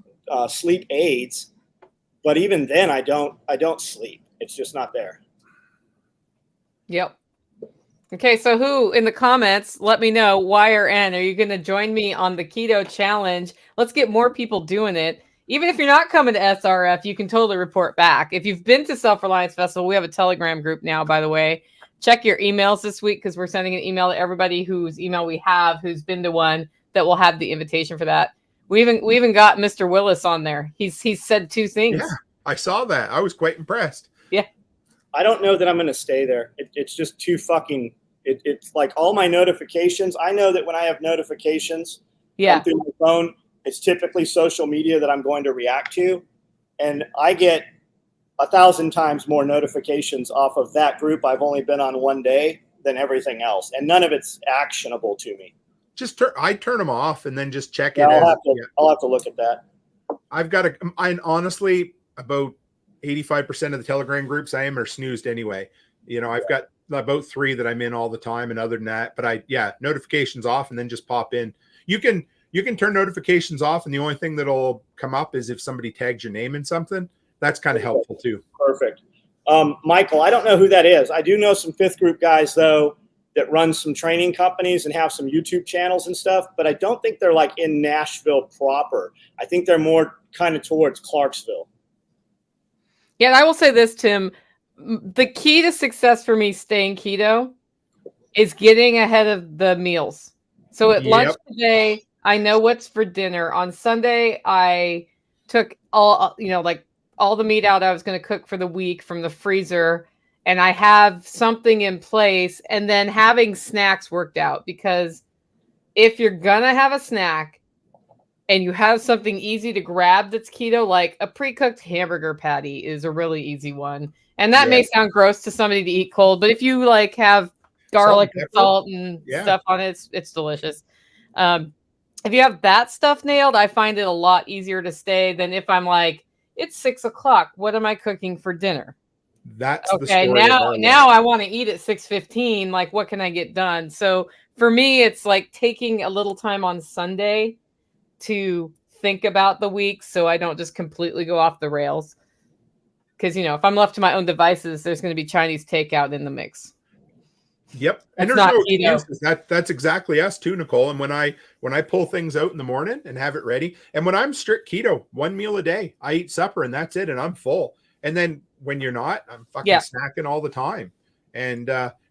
sleep aids, but even then I don't sleep. It's just not there. Yep. Okay, so who in the comments, let me know, Y or N, are you going to join me on the keto challenge? Let's get more people doing it. Even if you're not coming to SRF, you can totally report back. If you've been to Self-Reliance Festival, we have a Telegram group now, by the way. Check your emails this week, because we're sending an email to everybody whose email we have who's been to one, that will have the invitation for that. We even got Mr. Willis on there. He's said 2 things. Yeah, I saw that. I was quite impressed. Yeah. I don't know that I'm going to stay there. It's just too fucking. It's like all my notifications. I know that when I have notifications come through my phone, it's typically social media that I'm going to react to, and I get 1,000 times more notifications off of that group I've only been on one day than everything else, and none of it's actionable to me. I turn them off and then just check it. I'll have to look at that. I honestly, about 85% of the Telegram groups I am are snoozed anyway. I've got about 3 that I'm in all the time, and other than that, but notifications off and then just pop in. You can you can turn notifications off, and the only thing that'll come up is if somebody tags your name in something. That's kind of helpful too. Perfect. Michael, I don't know who that is. I do know some fifth group guys though that run some training companies and have some YouTube channels and stuff, but I don't think they're like in Nashville proper. I think they're more kind of towards Clarksville. Yeah, and I will say this, Tim. The key to success for me staying keto is getting ahead of the meals. So at lunch today, I know what's for dinner. On Sunday, I took all the meat out I was going to cook for the week from the freezer, and I have something in place, and then having snacks worked out, because if you're going to have a snack and you have something easy to grab that's keto, like a pre-cooked hamburger patty is a really easy one. And that may sound gross to somebody to eat cold, but if you like have garlic and salt and stuff on it, it's delicious. If you have that stuff nailed, I find it a lot easier to stay than if I'm like, it's 6 o'clock. What am I cooking for dinner? That's okay. Now I want to eat at 6:15. Like, what can I get done? So for me, it's like taking a little time on Sunday to think about the week, so I don't just completely go off the rails. Because if I'm left to my own devices, there's going to be Chinese takeout in the mix. Yep. And there's no excuses. That's exactly us too, Nicole. And when I pull things out in the morning and have it ready, and when I'm strict keto, 1 meal a day, I eat supper and that's it, and I'm full. And then when you're not, I'm fucking snacking all the time. And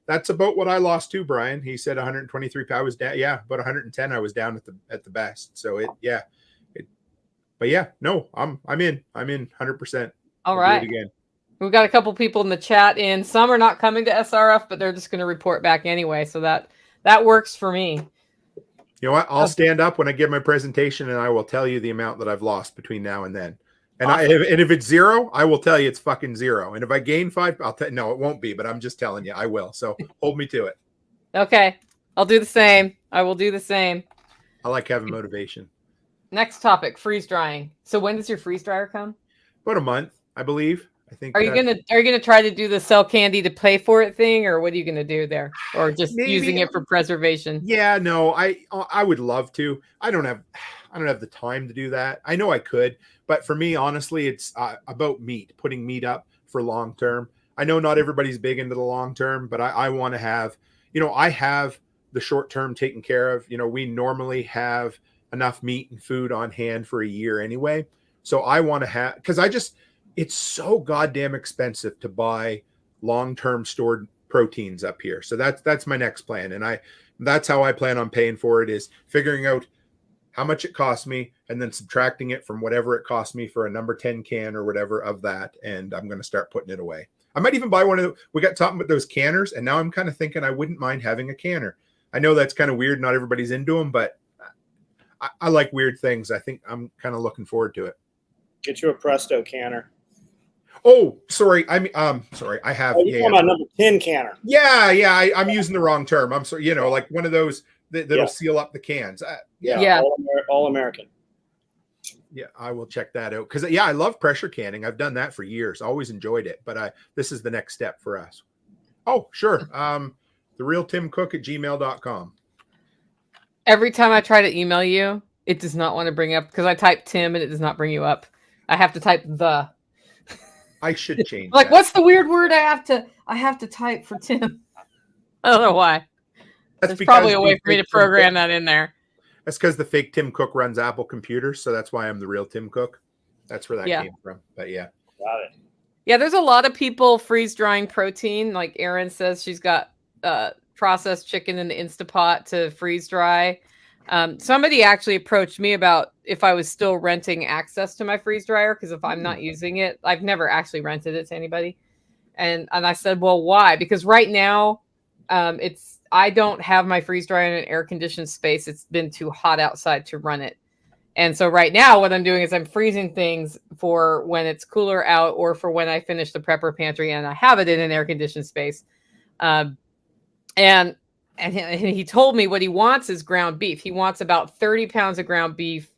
that's about what I lost too, Brian. He said 123 pounds. I was down. Yeah, about 110. I was down at the best. So I'm in 100%. All right. Again. We've got a couple people in the chat in. Some are not coming to SRF, but they're just going to report back anyway. So that works for me. You know what? I'll stand up when I give my presentation, and I will tell you the amount that I've lost between now and then. And awesome. If it's 0, I will tell you it's fucking 0. And if I gain 5, no, it won't be, but I'm just telling you, I will. So hold me to it. Okay. I'll do the same. I will do the same. I like having motivation. Next topic, freeze drying. So when does your freeze dryer come? About a month, I believe. I think. Are you gonna try to do the sell candy to pay for it thing, or what are you gonna do there, or just using it for preservation? Yeah, no, I would love to. I don't have the time to do that. I know I could, but for me, honestly, it's about meat, putting meat up for long term. I know not everybody's big into the long term, but I want to have, I have the short term taken care of. We normally have enough meat and food on hand for a year anyway. So I want to have, because it's so goddamn expensive to buy long-term stored proteins up here. So that's my next plan. And that's how I plan on paying for it, is figuring out how much it costs me and then subtracting it from whatever it cost me for a number 10 can or whatever of that. And I'm going to start putting it away. I might even buy one of we got talking about those canners, and now I'm kind of thinking I wouldn't mind having a canner. I know that's kind of weird. Not everybody's into them, but I like weird things. I think I'm kind of looking forward to it. Get you a Presto canner. Oh, sorry. Sorry. I have. You're talking about number 10 canner. Yeah. I'm using the wrong term. I'm sorry. Like one of those that'll seal up the cans. All American. Yeah, I will check that out, because I love pressure canning. I've done that for years. Always enjoyed it. But this is the next step for us. Oh, sure. TheRealTimCook@gmail.com. Every time I try to email you, it does not want to bring up, because I type Tim and it does not bring you up. I have to type the. I should change. Like, what's the weird word I have to type for Tim? I don't know why. There's probably a way for me to program that in there. That's because the fake Tim Cook runs Apple computers, so that's why I'm the real Tim Cook. That's where that came from. But yeah. Got it. Yeah, there's a lot of people freeze drying protein. Like Erin says, she's got processed chicken in the Instapot to freeze dry. Somebody actually approached me about if I was still renting access to my freeze dryer, because if I'm not using it, I've never actually rented it to anybody. And I said, well, why? Because right now, I don't have my freeze dryer in an air conditioned space. It's been too hot outside to run it. And so right now what I'm doing is I'm freezing things for when it's cooler out, or for when I finish the prepper pantry and I have it in an air conditioned space. And he told me what he wants is ground beef. He wants about 30 pounds of ground beef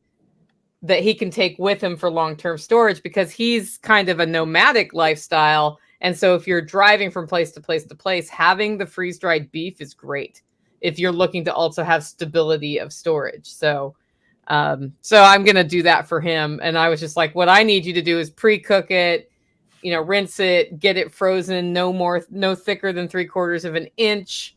that he can take with him for long-term storage, because he's kind of a nomadic lifestyle. And so if you're driving from place to place to place, having the freeze-dried beef is great if you're looking to also have stability of storage. So So I'm going to do that for him. And I was just like, what I need you to do is pre-cook it, rinse it, get it frozen, no thicker than 3/4 of an inch,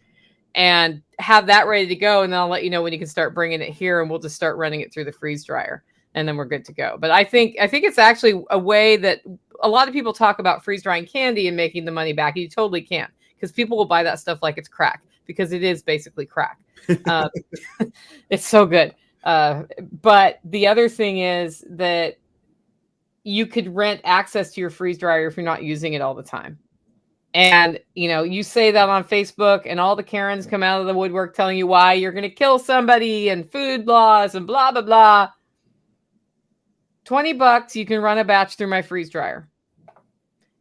and have that ready to go. And then I'll let you know when you can start bringing it here, and we'll just start running it through the freeze dryer, and then we're good to go. But I think it's actually a way that a lot of people talk about freeze drying candy and making the money back. You totally can't, because people will buy that stuff like it's crack, because it is basically crack. It's so good. But the other thing is that you could rent access to your freeze dryer if you're not using it all the time. And, you say that on Facebook and all the Karens come out of the woodwork telling you why you're going to kill somebody and food laws and blah, blah, blah. $20, you can run a batch through my freeze dryer.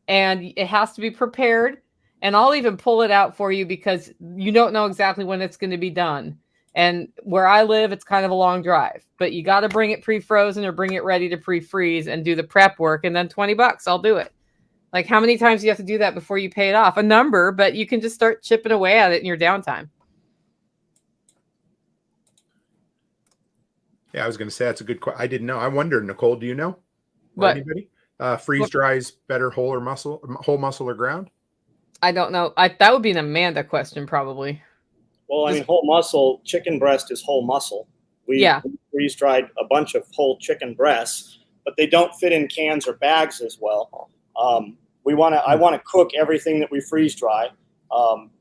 And it has to be prepared. And I'll even pull it out for you, because you don't know exactly when it's going to be done. And where I live, it's kind of a long drive, but you got to bring it pre-frozen or bring it ready to pre-freeze and do the prep work. And then $20, I'll do it. Like, how many times do you have to do that before you pay it off? A number, but you can just start chipping away at it in your downtime. Yeah, I was going to say that's a good question. I didn't know. I wonder, Nicole, do you know? Or What? Anybody? Freeze dries better whole muscle or ground? I don't know. That would be an Amanda question, probably. Well, I mean, whole muscle, chicken breast is whole muscle. We freeze dried a bunch of whole chicken breasts, but they don't fit in cans or bags as well. I want to cook everything that we freeze dry,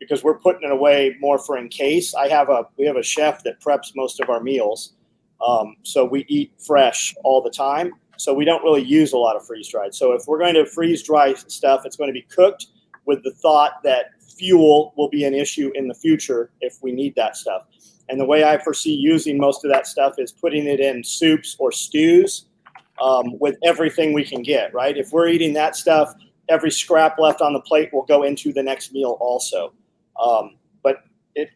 because we're putting it away more for in case. We have a chef that preps most of our meals, so we eat fresh all the time. So we don't really use a lot of freeze dried. So if we're going to freeze dry stuff, it's going to be cooked with the thought that fuel will be an issue in the future if we need that stuff. And the way I foresee using most of that stuff is putting it in soups or stews, with everything we can get, right? If we're eating that stuff, every scrap left on the plate will go into the next meal also. But it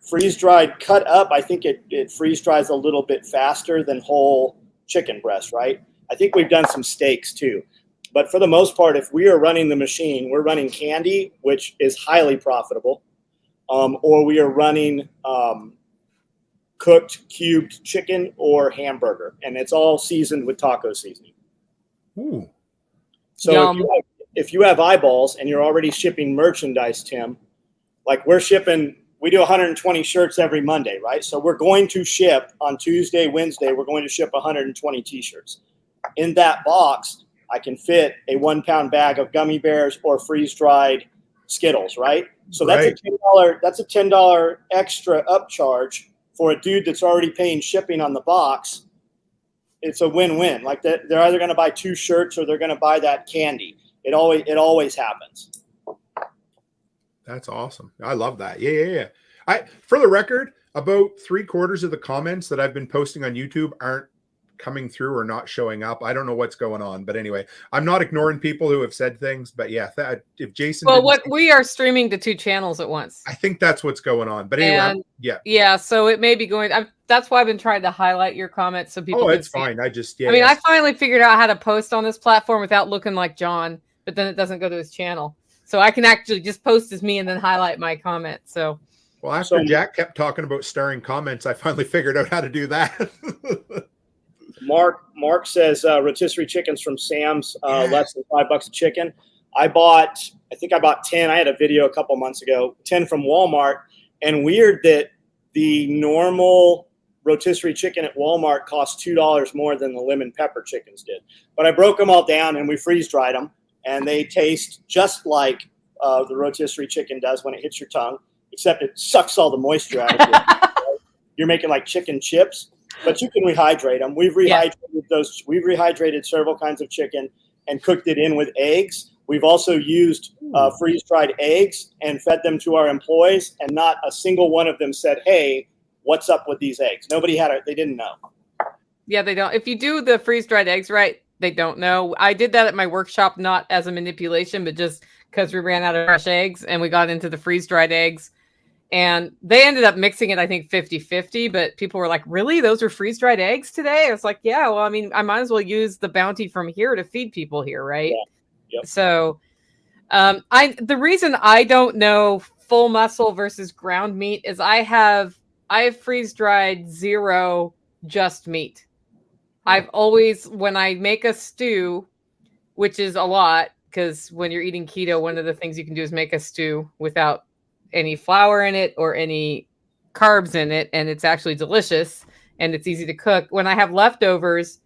freeze-dried cut up, I think it freeze-dries a little bit faster than whole chicken breast, right? I think we've done some steaks too. But for the most part, if we are running the machine, we're running candy, which is highly profitable, or we are running cooked cubed chicken or hamburger, and it's all seasoned with taco seasoning. Ooh. So if you have eyeballs and you're already shipping merchandise, Tim, like we do 120 shirts every Monday, right? So we're going to ship on Tuesday, Wednesday, we're going to ship 120 t-shirts. In that box, I can fit a 1 pound bag of gummy bears or freeze-dried Skittles, right? So that's a $10 extra upcharge for a dude that's already paying shipping on the box. It's a win-win. Like they're either going to buy 2 shirts or they're going to buy that candy. It always happens. That's awesome. I love that. Yeah. For the record, about 3/4 of the comments that I've been posting on YouTube aren't coming through or not showing up. I don't know what's going on, but anyway, I'm not ignoring people who have said things, but yeah, if Jason, we are streaming to 2 channels at once. I think that's what's going on. But anyway, yeah. So it may be going. That's why I've been trying to highlight your comments so people. Oh, it's fine. I finally figured out how to post on this platform without looking like John, but then it doesn't go to his channel, so I can actually just post as me and then highlight my comment. So. Well, after Jack kept talking about starring comments, I finally figured out how to do that. Mark says rotisserie chickens from Sam's, less than $5 a chicken. I think I bought 10. I had a video a couple months ago, 10 from Walmart. And weird that the normal rotisserie chicken at Walmart costs $2 more than the lemon pepper chickens did. But I broke them all down and we freeze dried them, and they taste just like the rotisserie chicken does when it hits your tongue, except it sucks all the moisture out of it. Right? You're making like chicken chips, but you can rehydrate them. We've rehydrated those. We've rehydrated several kinds of chicken and cooked it in with eggs. We've also used freeze-dried eggs and fed them to our employees, and not a single one of them said, "Hey, what's up with these eggs?" Nobody they didn't know. Yeah, they don't. If you do the freeze-dried eggs right, they don't know. I did that at my workshop, not as a manipulation, but just because we ran out of fresh eggs and we got into the freeze-dried eggs. And they ended up mixing it, I think, 50-50. But people were like, really? Those are freeze-dried eggs today? I was like, yeah, well, I mean, I might as well use the bounty from here to feed people here, right? Yeah. Yep. So the reason I don't know full muscle versus ground meat is I have freeze-dried 0 just meat. I've always, when I make a stew, which is a lot, because when you're eating keto, one of the things you can do is make a stew without any flour in it or any carbs in it, and it's actually delicious and it's easy to cook. When I have leftovers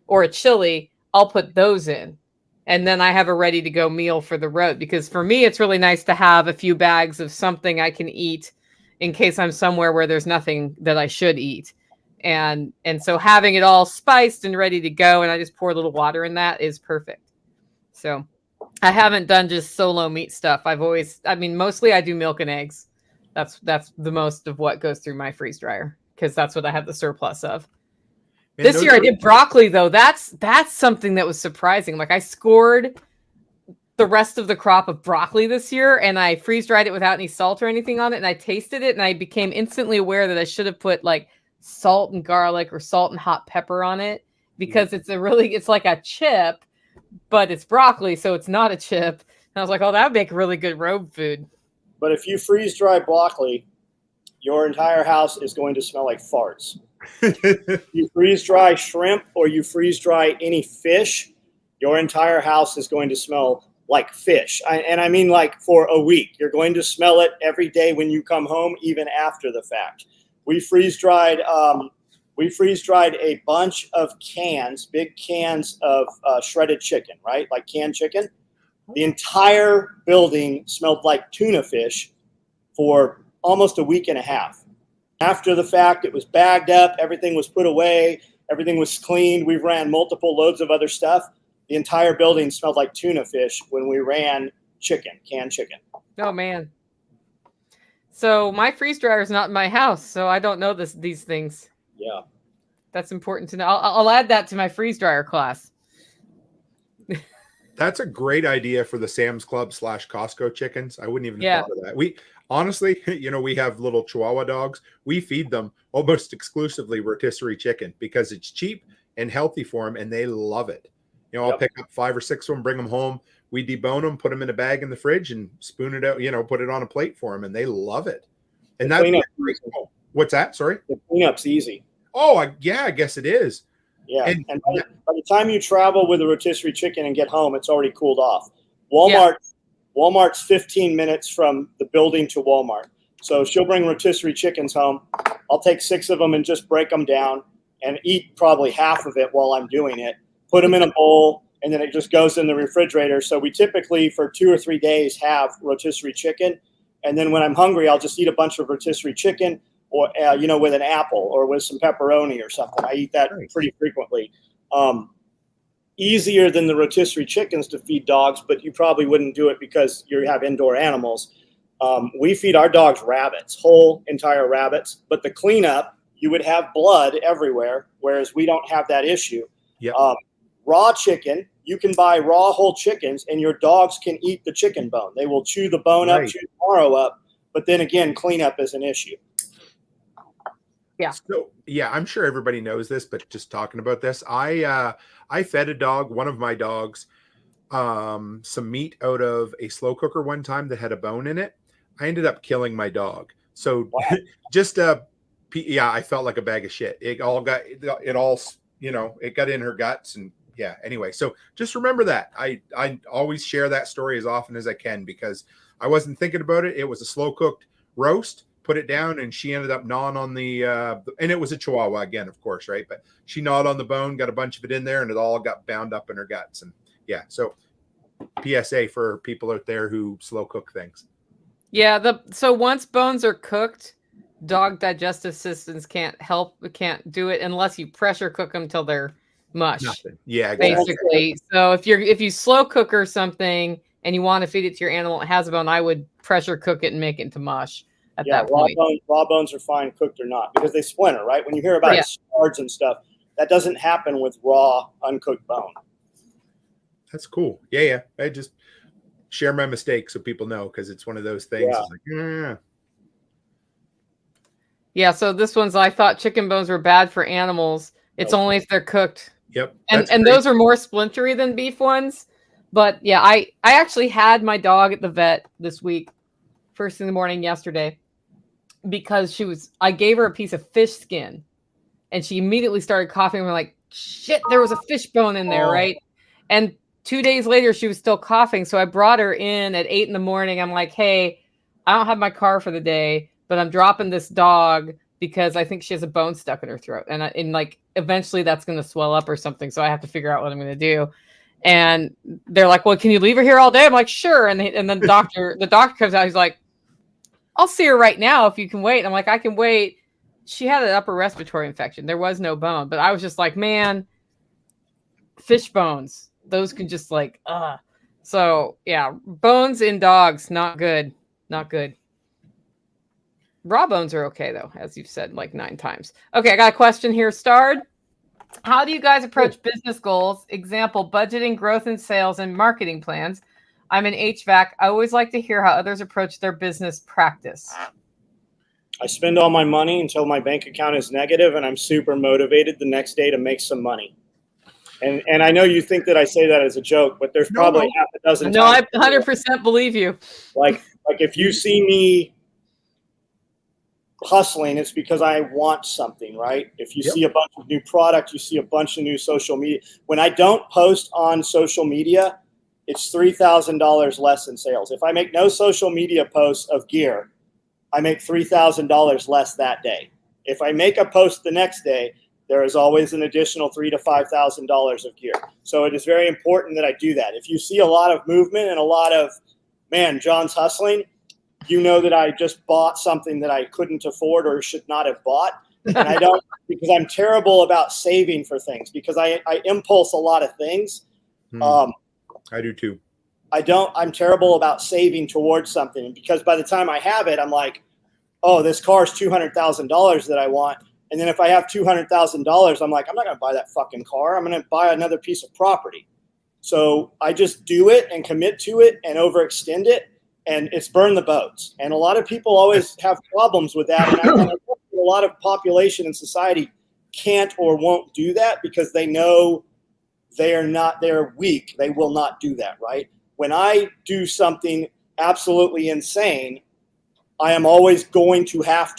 or a chili, I'll put those in, and then I have a ready to go meal for the road, because for me it's really nice to have a few bags of something I can eat in case I'm somewhere where there's nothing that I should eat. And so having it all spiced and ready to go, and I just pour a little water in, that is perfect. So I haven't done just solo meat stuff. Mostly I do milk and eggs. That's the most of what goes through my freeze dryer, because that's what I have the surplus of. And this year I did broccoli, though. That's something that was surprising. Like, I scored the rest of the crop of broccoli this year, and I freeze dried it without any salt or anything on it, and I tasted it, and I became instantly aware that I should have put like salt and garlic or salt and hot pepper on it, because it's like a chip, but it's broccoli, so it's not a chip. And I was like, oh, that would make really good road food. But if you freeze dry broccoli, your entire house is going to smell like farts. You freeze dry shrimp or you freeze dry any fish, your entire house is going to smell like fish. And I mean, like, for a week. You're going to smell it every day when you come home, even after the fact. We freeze dried a bunch of cans, big cans of shredded chicken, right? Like canned chicken. The entire building smelled like tuna fish for almost a week and a half. After the fact, it was bagged up. Everything was put away. Everything was cleaned. We ran multiple loads of other stuff. The entire building smelled like tuna fish when we ran chicken, canned chicken. Oh, man. So my freeze dryer is not in my house, so I don't know these things. Yeah. That's important to know. I'll add that to my freeze dryer class. That's a great idea for the Sam's Club / Costco chickens. I wouldn't even have thought of that. We honestly, we have little Chihuahua dogs. We feed them almost exclusively rotisserie chicken because it's cheap and healthy for them, and they love it. I'll pick up 5 or 6 of them, bring them home. We debone them, put them in a bag in the fridge, and spoon it out. Put it on a plate for them, and they love it. And that's what's that? Sorry, the cleanup's easy. Oh, I guess it is. Yeah, and by the time you travel with a rotisserie chicken and get home, it's already cooled off. Walmart's 15 minutes from the building to Walmart. So she'll bring rotisserie chickens home. I'll take 6 of them and just break them down and eat probably half of it while I'm doing it. Put them in a bowl, and then it just goes in the refrigerator. So we typically, for 2 or 3 days, have rotisserie chicken. And then when I'm hungry, I'll just eat a bunch of rotisserie chicken, or with an apple or with some pepperoni or something. I eat that pretty frequently. Easier than the rotisserie chickens to feed dogs, but you probably wouldn't do it because you have indoor animals. We feed our dogs rabbits, whole entire rabbits, but the cleanup, you would have blood everywhere, whereas we don't have that issue. Yep. Raw chicken, you can buy raw whole chickens, and your dogs can eat the chicken bone. They will chew the bone up, chew the marrow up, but then again, cleanup is an issue. Yeah. So I'm sure everybody knows this, but just talking about this, I fed a dog, one of my dogs, some meat out of a slow cooker one time that had a bone in it. I ended up killing my dog. So I felt like a bag of shit. It got in her guts, and anyway. So just remember that. I always share that story as often as I can because I wasn't thinking about it. It was a slow cooked roast. Put it down, and she ended up gnawing on the and it was a Chihuahua again, of course, right? But she gnawed on the bone, got a bunch of it in there, and it all got bound up in her guts. And so PSA for people out there who slow cook things. So once bones are cooked, dog digestive systems can't do it unless you pressure cook them till they're mush. Nothing. Yeah, exactly. Basically. So if you slow cook or something and you want to feed it to your animal, it has a bone, I would pressure cook it and make it into mush. Raw bones are fine cooked or not because they splinter, right? When you hear about shards and stuff, that doesn't happen with raw, uncooked bone. That's cool. Yeah. I just share my mistakes so people know because it's one of those things. Yeah. It's like, so this one's, I thought chicken bones were bad for animals. It's only if they're cooked. Yep. And those are more splintery than beef ones. But I actually had my dog at the vet this week, first in the morning yesterday, because I gave her a piece of fish skin and she immediately started coughing. We're like, shit, there was a fish bone in there, right? And 2 days later, she was still coughing. So I brought her in at 8 a.m. I'm like, hey, I don't have my car for the day, but I'm dropping this dog because I think she has a bone stuck in her throat. And like, eventually that's going to swell up or something. So I have to figure out what I'm going to do. And they're like, well, can you leave her here all day? I'm like, sure. And then the doctor comes out. He's like, I'll see her right now if you can wait. I'm like, I can wait. She had an upper respiratory infection. There was no bone, but I was just like, man, fish bones, those can just like, So yeah, bones in dogs, not good. Not good. Raw bones are okay though, as you've said like 9 times. Okay, I got a question here, Starred. How do you guys approach business goals? Example, budgeting, growth in sales, and marketing plans. I'm in HVAC. I always like to hear how others approach their business practice. I spend all my money until my bank account is negative, and I'm super motivated the next day to make some money. And I know you think that I say that as a joke, but there's probably half a dozen No, I times 100% believe you. Like if you see me hustling, it's because I want something, right? If you see a bunch of new product, you see a bunch of new social media. When I don't post on social media, it's $3,000 less in sales. If I make no social media posts of gear, I make $3,000 less that day. If I make a post the next day, there is always an additional $3,000 to $5,000 of gear. So it is very important that I do that. If you see a lot of movement and a lot of, man, John's hustling, you know that I just bought something that I couldn't afford or should not have bought. And I don't, because I'm terrible about saving for things, because I impulse a lot of things. I do too. I'm terrible about saving towards something, because by the time I have it, I'm like, oh, this car is $200,000 that I want. And then if I have $200,000, I'm like, I'm not going to buy that fucking car. I'm going to buy another piece of property. So I just do it and commit to it and overextend it. And it's burn the boats. And a lot of people always have problems with that. And I think a lot of population in society can't or won't do that because they know they're weak. They will not do that, right? When I do something absolutely insane, I am always going to have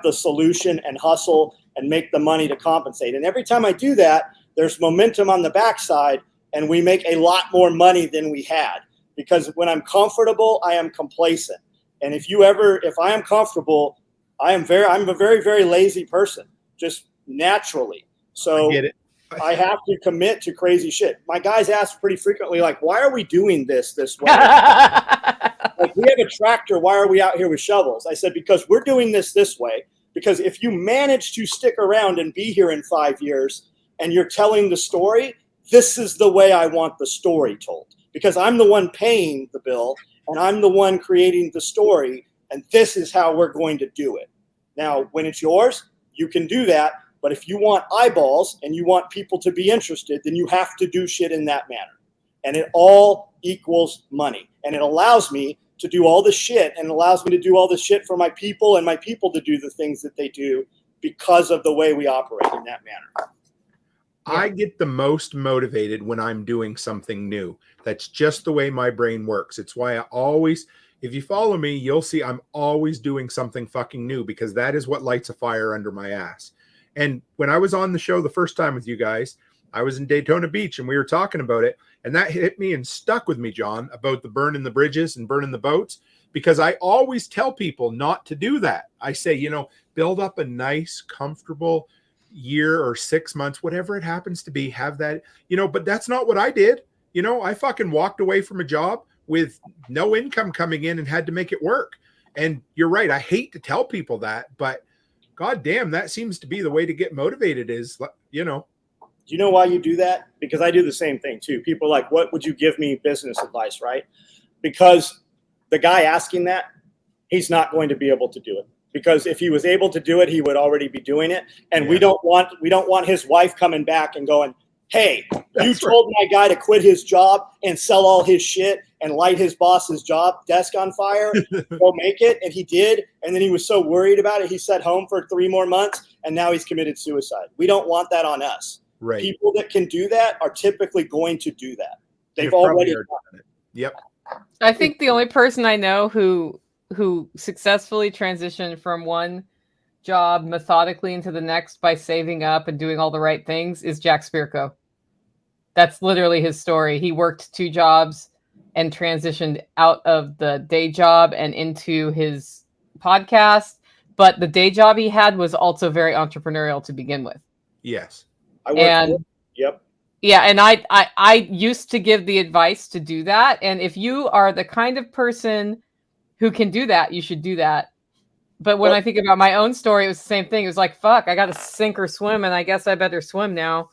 the solution and hustle and make the money to compensate. And every time I do that, there's momentum on the backside, and we make a lot more money than we had. Because when I'm comfortable, I am complacent. And if I am comfortable, I'm a very, very lazy person, just naturally. So I get it. I have to commit to crazy shit. My guys ask pretty frequently, like, why are we doing this way? Like, we have a tractor. Why are we out here with shovels? I said, because we're doing this way. Because if you manage to stick around and be here in 5 years and you're telling the story, this is the way I want the story told. Because I'm the one paying the bill and I'm the one creating the story, and this is how we're going to do it. Now, when it's yours, you can do that. But if you want eyeballs and you want people to be interested, then you have to do shit in that manner. And it all equals money. And it allows me to do all the shit, and allows me to do all the shit for my people, and my people to do the things that they do because of the way we operate in that manner. I get the most motivated when I'm doing something new. That's just the way my brain works. It's why I always, if you follow me, you'll see I'm always doing something fucking new, because that is what lights a fire under my ass. And when I was on the show the first time with you guys, I was in Daytona Beach and we were talking about it. And that hit me and stuck with me, John, about the burning the bridges and burning the boats, because I always tell people not to do that. I say, build up a nice, comfortable year or 6 months, whatever it happens to be, have that, but that's not what I did. I fucking walked away from a job with no income coming in and had to make it work. And you're right. I hate to tell people that, but God damn, that seems to be the way to get motivated is, Do you know why you do that? Because I do the same thing too. People are like, what would you give me business advice, right? Because the guy asking that, he's not going to be able to do it. Because if he was able to do it, he would already be doing it. And we don't want his wife coming back and going, hey, you told my guy to quit his job and sell all his shit and light his boss's desk on fire. Go make it. And he did. And then he was so worried about it, he sat home for 3 more months, and now he's committed suicide. We don't want that on us. Right. People that can do that are typically going to do that. They've already done it. Yep. I think the only person I know who successfully transitioned from one job methodically into the next by saving up and doing all the right things is Jack Spirko. That's literally his story. He worked 2 jobs and transitioned out of the day job and into his podcast. But the day job he had was also very entrepreneurial to begin with. Yes. Yep. Yeah, and I used to give the advice to do that. And if you are the kind of person who can do that, you should do that. But when I think about my own story, it was the same thing. It was like, fuck, I got to sink or swim, and I guess I better swim now.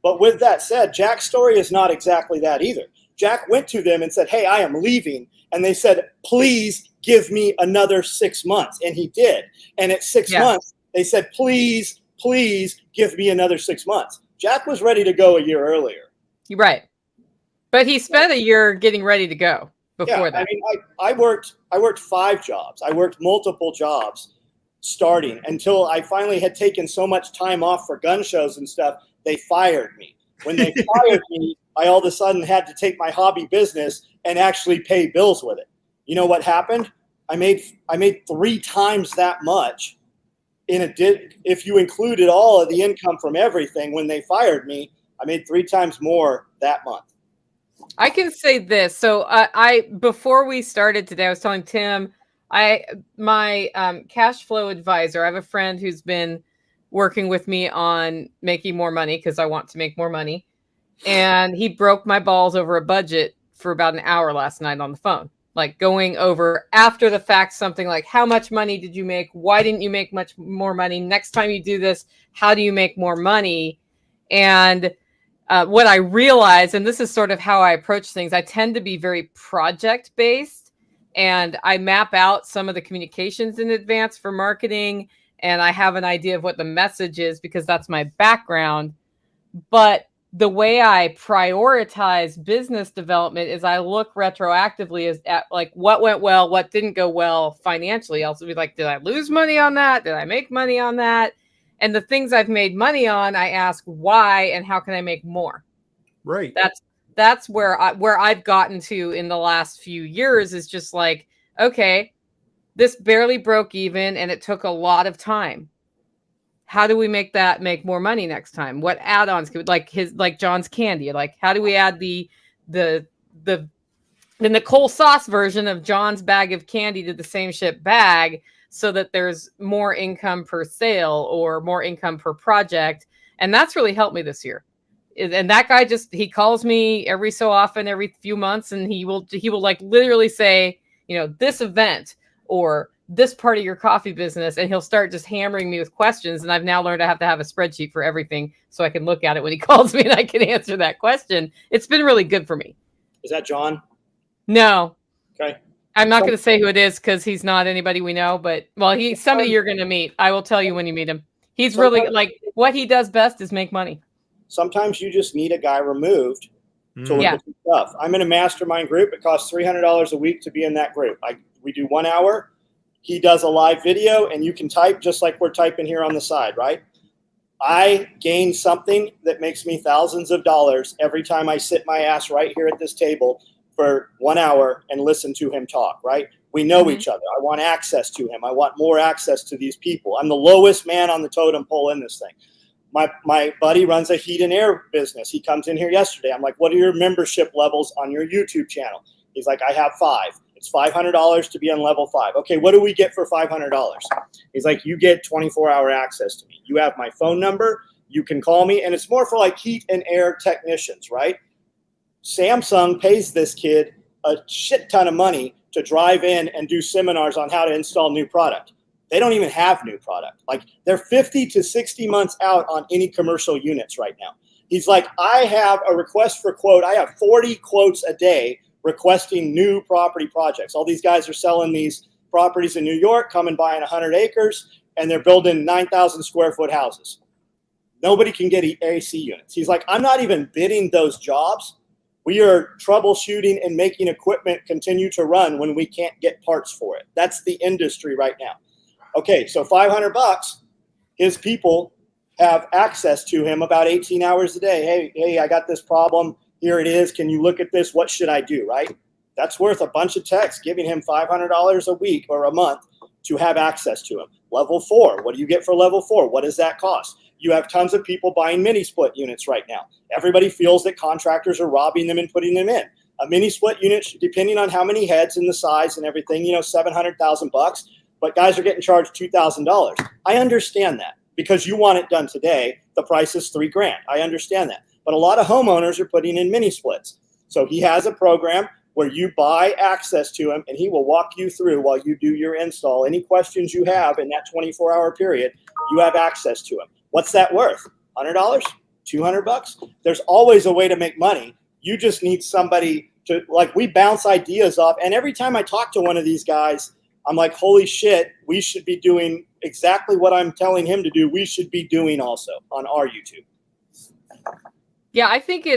But with that said, Jack's story is not exactly that either. Jack went to them and said, hey, I am leaving. And they said, please give me another 6 months. And he did. And at 6 months, they said, please give me another 6 months. Jack was ready to go a year earlier. You're right. But he spent a year getting ready to go before that. I mean, I worked 5 jobs. I worked multiple jobs starting until I finally had taken so much time off for gun shows and stuff. They fired me. When they fired me, I all of a sudden had to take my hobby business and actually pay bills with it. You know what happened? I made 3 times that much if you included all of the income from everything. When they fired me, I made 3 times more that month. I can say this. So I before we started today, I was telling Tim, my cash flow advisor, I have a friend who's been working with me on making more money because I want to make more money. And he broke my balls over a budget for about an hour last night on the phone, like going over after the fact, something like, how much money did you make? Why didn't you make much more money? Next time you do this, how do you make more money? And what I realized, and this is sort of how I approach things, I tend to be very project based, and I map out some of the communications in advance for marketing. And I have an idea of what the message is because that's my background. But the way I prioritize business development is I look retroactively at like what went well, what didn't go well financially. I'll also be like, did I lose money on that? Did I make money on that? And the things I've made money on, I ask why and how can I make more? Right. That's where I've gotten to in the last few years is just like, okay, this barely broke even and it took a lot of time. How do we make more money next time? What add-ons could like John's candy? Like how do we add the Nicole sauce version of John's bag of candy to the same ship bag so that there's more income per sale or more income per project? And that's really helped me this year. And that guy he calls me every so often, every few months, and he will like literally say, you know, this event or this part of your coffee business, and he'll start just hammering me with questions. And I've now learned I have to have a spreadsheet for everything so I can look at it when he calls me and I can answer that question. It's been really good for me. Is that John? No. Okay. I'm not going to say who it is because he's not anybody we know, but he's somebody you're going to meet. I will tell you when you meet him. He's really like what he does best is make money. Sometimes you just need a guy removed to look at the stuff. I'm in a mastermind group. It costs $300 a week to be in that group. We do 1 hour. He does a live video, and you can type just like we're typing here on the side, right? I gain something that makes me thousands of dollars every time I sit my ass right here at this table for 1 hour and listen to him talk, right? We know each other. I want access to him. I want more access to these people. I'm the lowest man on the totem pole in this thing. My buddy runs a heat and air business. He comes in here yesterday. I'm like, what are your membership levels on your YouTube channel? He's like, I have 5. It's $500 to be on level 5. Okay, what do we get for $500? He's like, you get 24-hour access to me. You have my phone number. You can call me. And it's more for like heat and air technicians, right? Samsung pays this kid a shit ton of money to drive in and do seminars on how to install new product. They don't even have new product. Like they're 50 to 60 months out on any commercial units right now. He's like, I have a request for quote. I have 40 quotes a day requesting new property projects. All these guys are selling these properties in New York, coming buying 100 acres, and they're building 9,000 square foot houses. Nobody can get AC units. He's like, I'm not even bidding those jobs. We are troubleshooting and making equipment continue to run when we can't get parts for it. That's the industry right now. Okay, so $500, his people have access to him about 18 hours a day. Hey, I got this problem. Here it is. Can you look at this? What should I do, right? That's worth a bunch of texts, giving him $500 a week or a month to have access to him. Level 4. What do you get for level 4? What does that cost? You have tons of people buying mini split units right now. Everybody feels that contractors are robbing them and putting them in. A mini split unit, depending on how many heads and the size and everything, $700,000, but guys are getting charged $2,000. I understand that because you want it done today. The price is $3,000. I understand that. But a lot of homeowners are putting in mini splits. So he has a program where you buy access to him and he will walk you through while you do your install. Any questions you have in that 24-hour period, you have access to him. What's that worth? $100? $200? There's always a way to make money. You just need somebody to, like, we bounce ideas off. And every time I talk to one of these guys, I'm like, holy shit, we should be doing exactly what I'm telling him to do. We should be doing also on our YouTube. Yeah, I think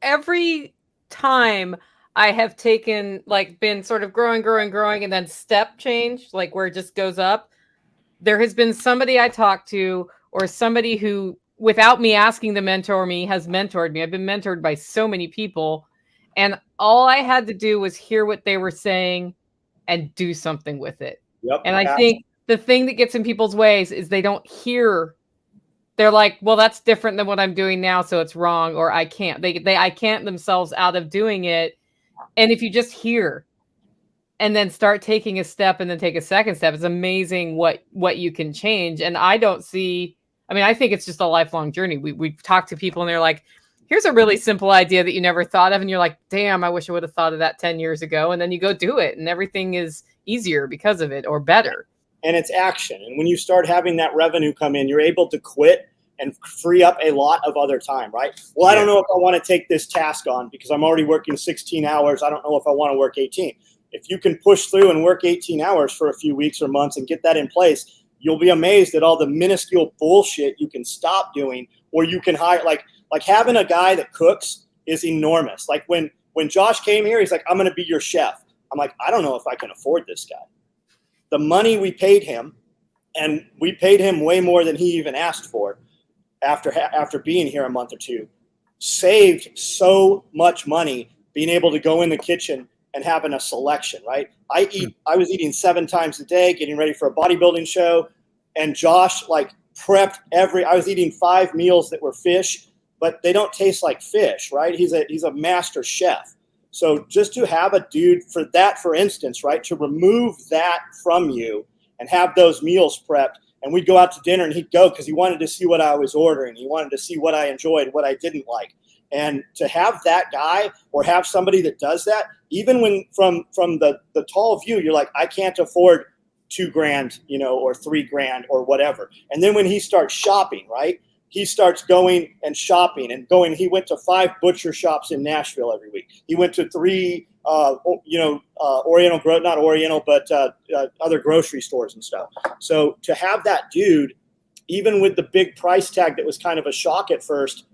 every time I have taken, like, been sort of growing, and then step change, like where it just goes up, there has been somebody I talked to or somebody who, without me asking to mentor me, has mentored me. I've been mentored by so many people, and all I had to do was hear what they were saying and do something with it. Yep. And I think the thing that gets in people's ways is they don't hear. They're like, well, that's different than what I'm doing now, so it's wrong, or I can't. I can't themselves out of doing it. And if you just hear and then start taking a step and then take a second step, it's amazing what you can change. And I think it's just a lifelong journey. We've talked to people and they're like, here's a really simple idea that you never thought of. And you're like, damn, I wish I would have thought of that 10 years ago. And then you go do it and everything is easier because of it, or better. And it's action. And when you start having that revenue come in, you're able to quit and free up a lot of other time, right? Well, I don't know if I want to take this task on because I'm already working 16 hours. I don't know if I want to work 18. If you can push through and work 18 hours for a few weeks or months and get that in place, you'll be amazed at all the minuscule bullshit you can stop doing, or you can hire, like having a guy that cooks is enormous. Like when Josh came here, he's like, I'm going to be your chef. I'm like, I don't know if I can afford this guy. The money we paid him, and we paid him way more than he even asked for after being here a month or two, saved so much money being able to go in the kitchen and having a selection, right? I was eating 7 times a day, getting ready for a bodybuilding show. And Josh prepped I was eating 5 meals that were fish, but they don't taste like fish, right? He's a master chef. So just to have a dude for instance, right, to remove that from you and have those meals prepped, and we'd go out to dinner and he'd go because he wanted to see what I was ordering. He wanted to see what I enjoyed, what I didn't like. And to have that guy or have somebody that does that, even when from the tall view, you're like, I can't afford $2,000, or $3,000 or whatever. And then when he starts shopping, right, he starts going and shopping and going. He went to 5 butcher shops in Nashville every week. He went to 3, other grocery stores and stuff. So to have that dude, even with the big price tag that was kind of a shock at first,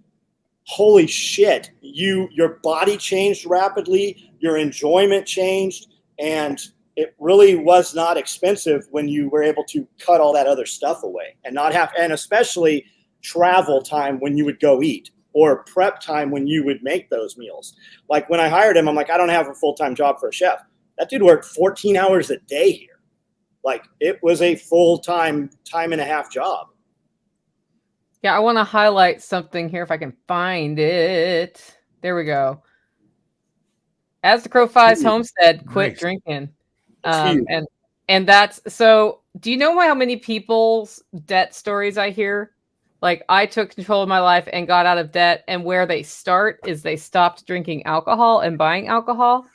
holy shit, your body changed rapidly, your enjoyment changed, and it really was not expensive when you were able to cut all that other stuff away and not have, and especially travel time when you would go eat, or prep time when you would make those meals. Like when I hired him, I'm like, I don't have a full-time job for a chef. That dude worked 14 hours a day here. Like it was a full-time, time and a half job. Yeah, I want to highlight something here if I can find it. There we go. As the Crow Flies Homestead, quit drinking. And that's so. Do you know how many people's debt stories I hear? Like, I took control of my life and got out of debt, and where they start is they stopped drinking alcohol and buying alcohol,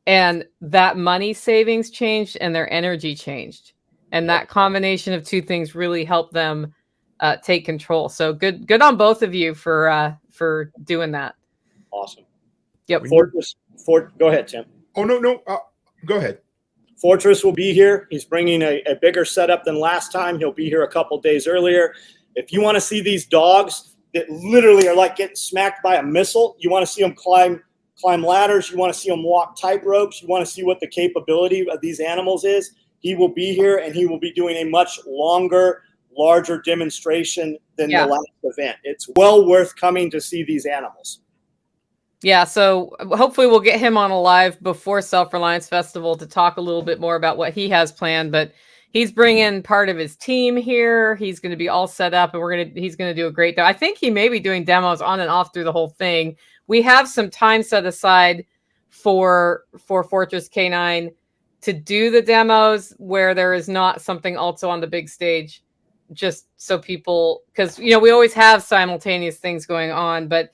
and that money savings changed and their energy changed, and that combination of two things really helped them take control. So good on both of you for doing that. Awesome. Yep. Go ahead, Tim. Oh no, go ahead. Fortress will be here. He's bringing a bigger setup than last time. He'll be here a couple days earlier. If you want to see these dogs that literally are like getting smacked by a missile, you want to see them climb ladders, you want to see them walk tight ropes, you want to see what the capability of these animals is, he will be here and he will be doing a much longer, larger demonstration than the last event. It's well worth coming to see these animals. Yeah, so hopefully we'll get him on a live before Self-Reliance Festival to talk a little bit more about what he has planned. But he's bringing part of his team here. He's going to be all set up, and he's going to do a great job. I think he may be doing demos on and off through the whole thing. We have some time set aside for Fortress K9 to do the demos where there is not something also on the big stage, just so people, because we always have simultaneous things going on, but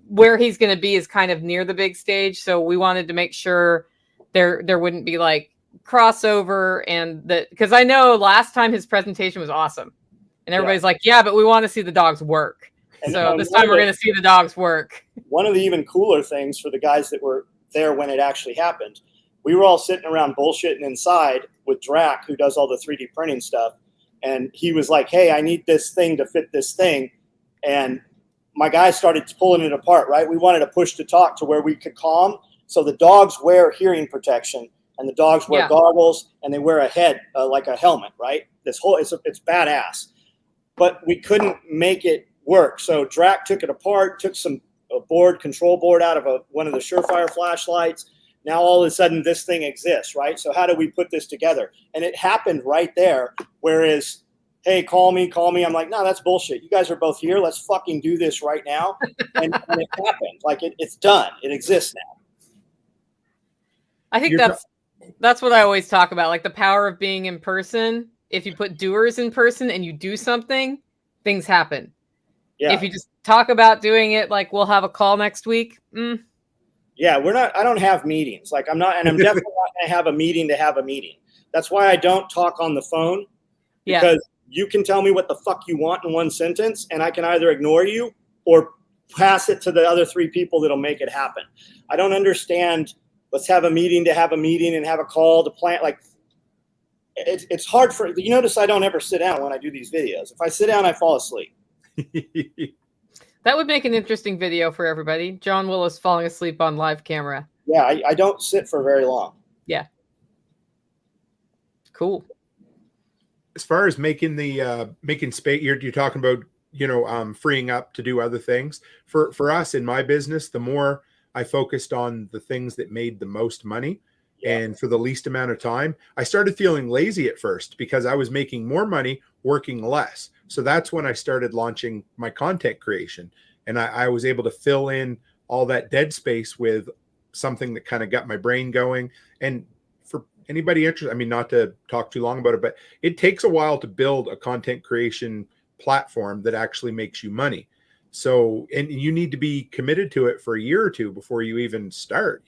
where he's going to be is kind of near the big stage. So we wanted to make sure there wouldn't be like crossover, and that, because I know last time his presentation was awesome and everybody's like, yeah, but we want to see the dogs work. And so this time we're going to see the dogs work. One of the even cooler things for the guys that were there when it actually happened, we were all sitting around bullshitting inside with Drac, who does all the 3D printing stuff. And he was like, hey, I need this thing to fit this thing. And my guy started pulling it apart, right? We wanted to push to talk to where we could calm. So the dogs wear hearing protection, and the dogs wear goggles, and they wear a head, like a helmet, right? It's badass. But we couldn't make it work. So Drac took it apart, took a control board out of one of the Surefire flashlights. Now all of a sudden this thing exists, right? So how do we put this together? And it happened right there. Whereas, hey, call me. I'm like, no, that's bullshit. You guys are both here. Let's fucking do this right now. And it happened. Like it's done. It exists now. I think that's what I always talk about. Like the power of being in person. If you put doers in person and you do something, things happen. Yeah. If you just talk about doing it, like we'll have a call next week. Yeah, I don't have meetings. Like I'm definitely not going to have a meeting to have a meeting. That's why I don't talk on the phone, because you can tell me what the fuck you want in one sentence, and I can either ignore you or pass it to the other 3 people that'll make it happen. I don't understand. Let's have a meeting to have a meeting and have a call to plan. Like it's hard you notice I don't ever sit down when I do these videos. If I sit down, I fall asleep. That would make an interesting video for everybody. John Willis falling asleep on live camera. Yeah, I don't sit for very long. Yeah. Cool. As far as making space, you're talking about, freeing up to do other things. For us in my business, the more I focused on the things that made the most money and for the least amount of time, I started feeling lazy at first because I was making more money working less. So that's when I started launching my content creation, and I was able to fill in all that dead space with something that kind of got my brain going. And for anybody interested, I mean, not to talk too long about it, but it takes a while to build a content creation platform that actually makes you money. So, and you need to be committed to it for a year or two before you even start,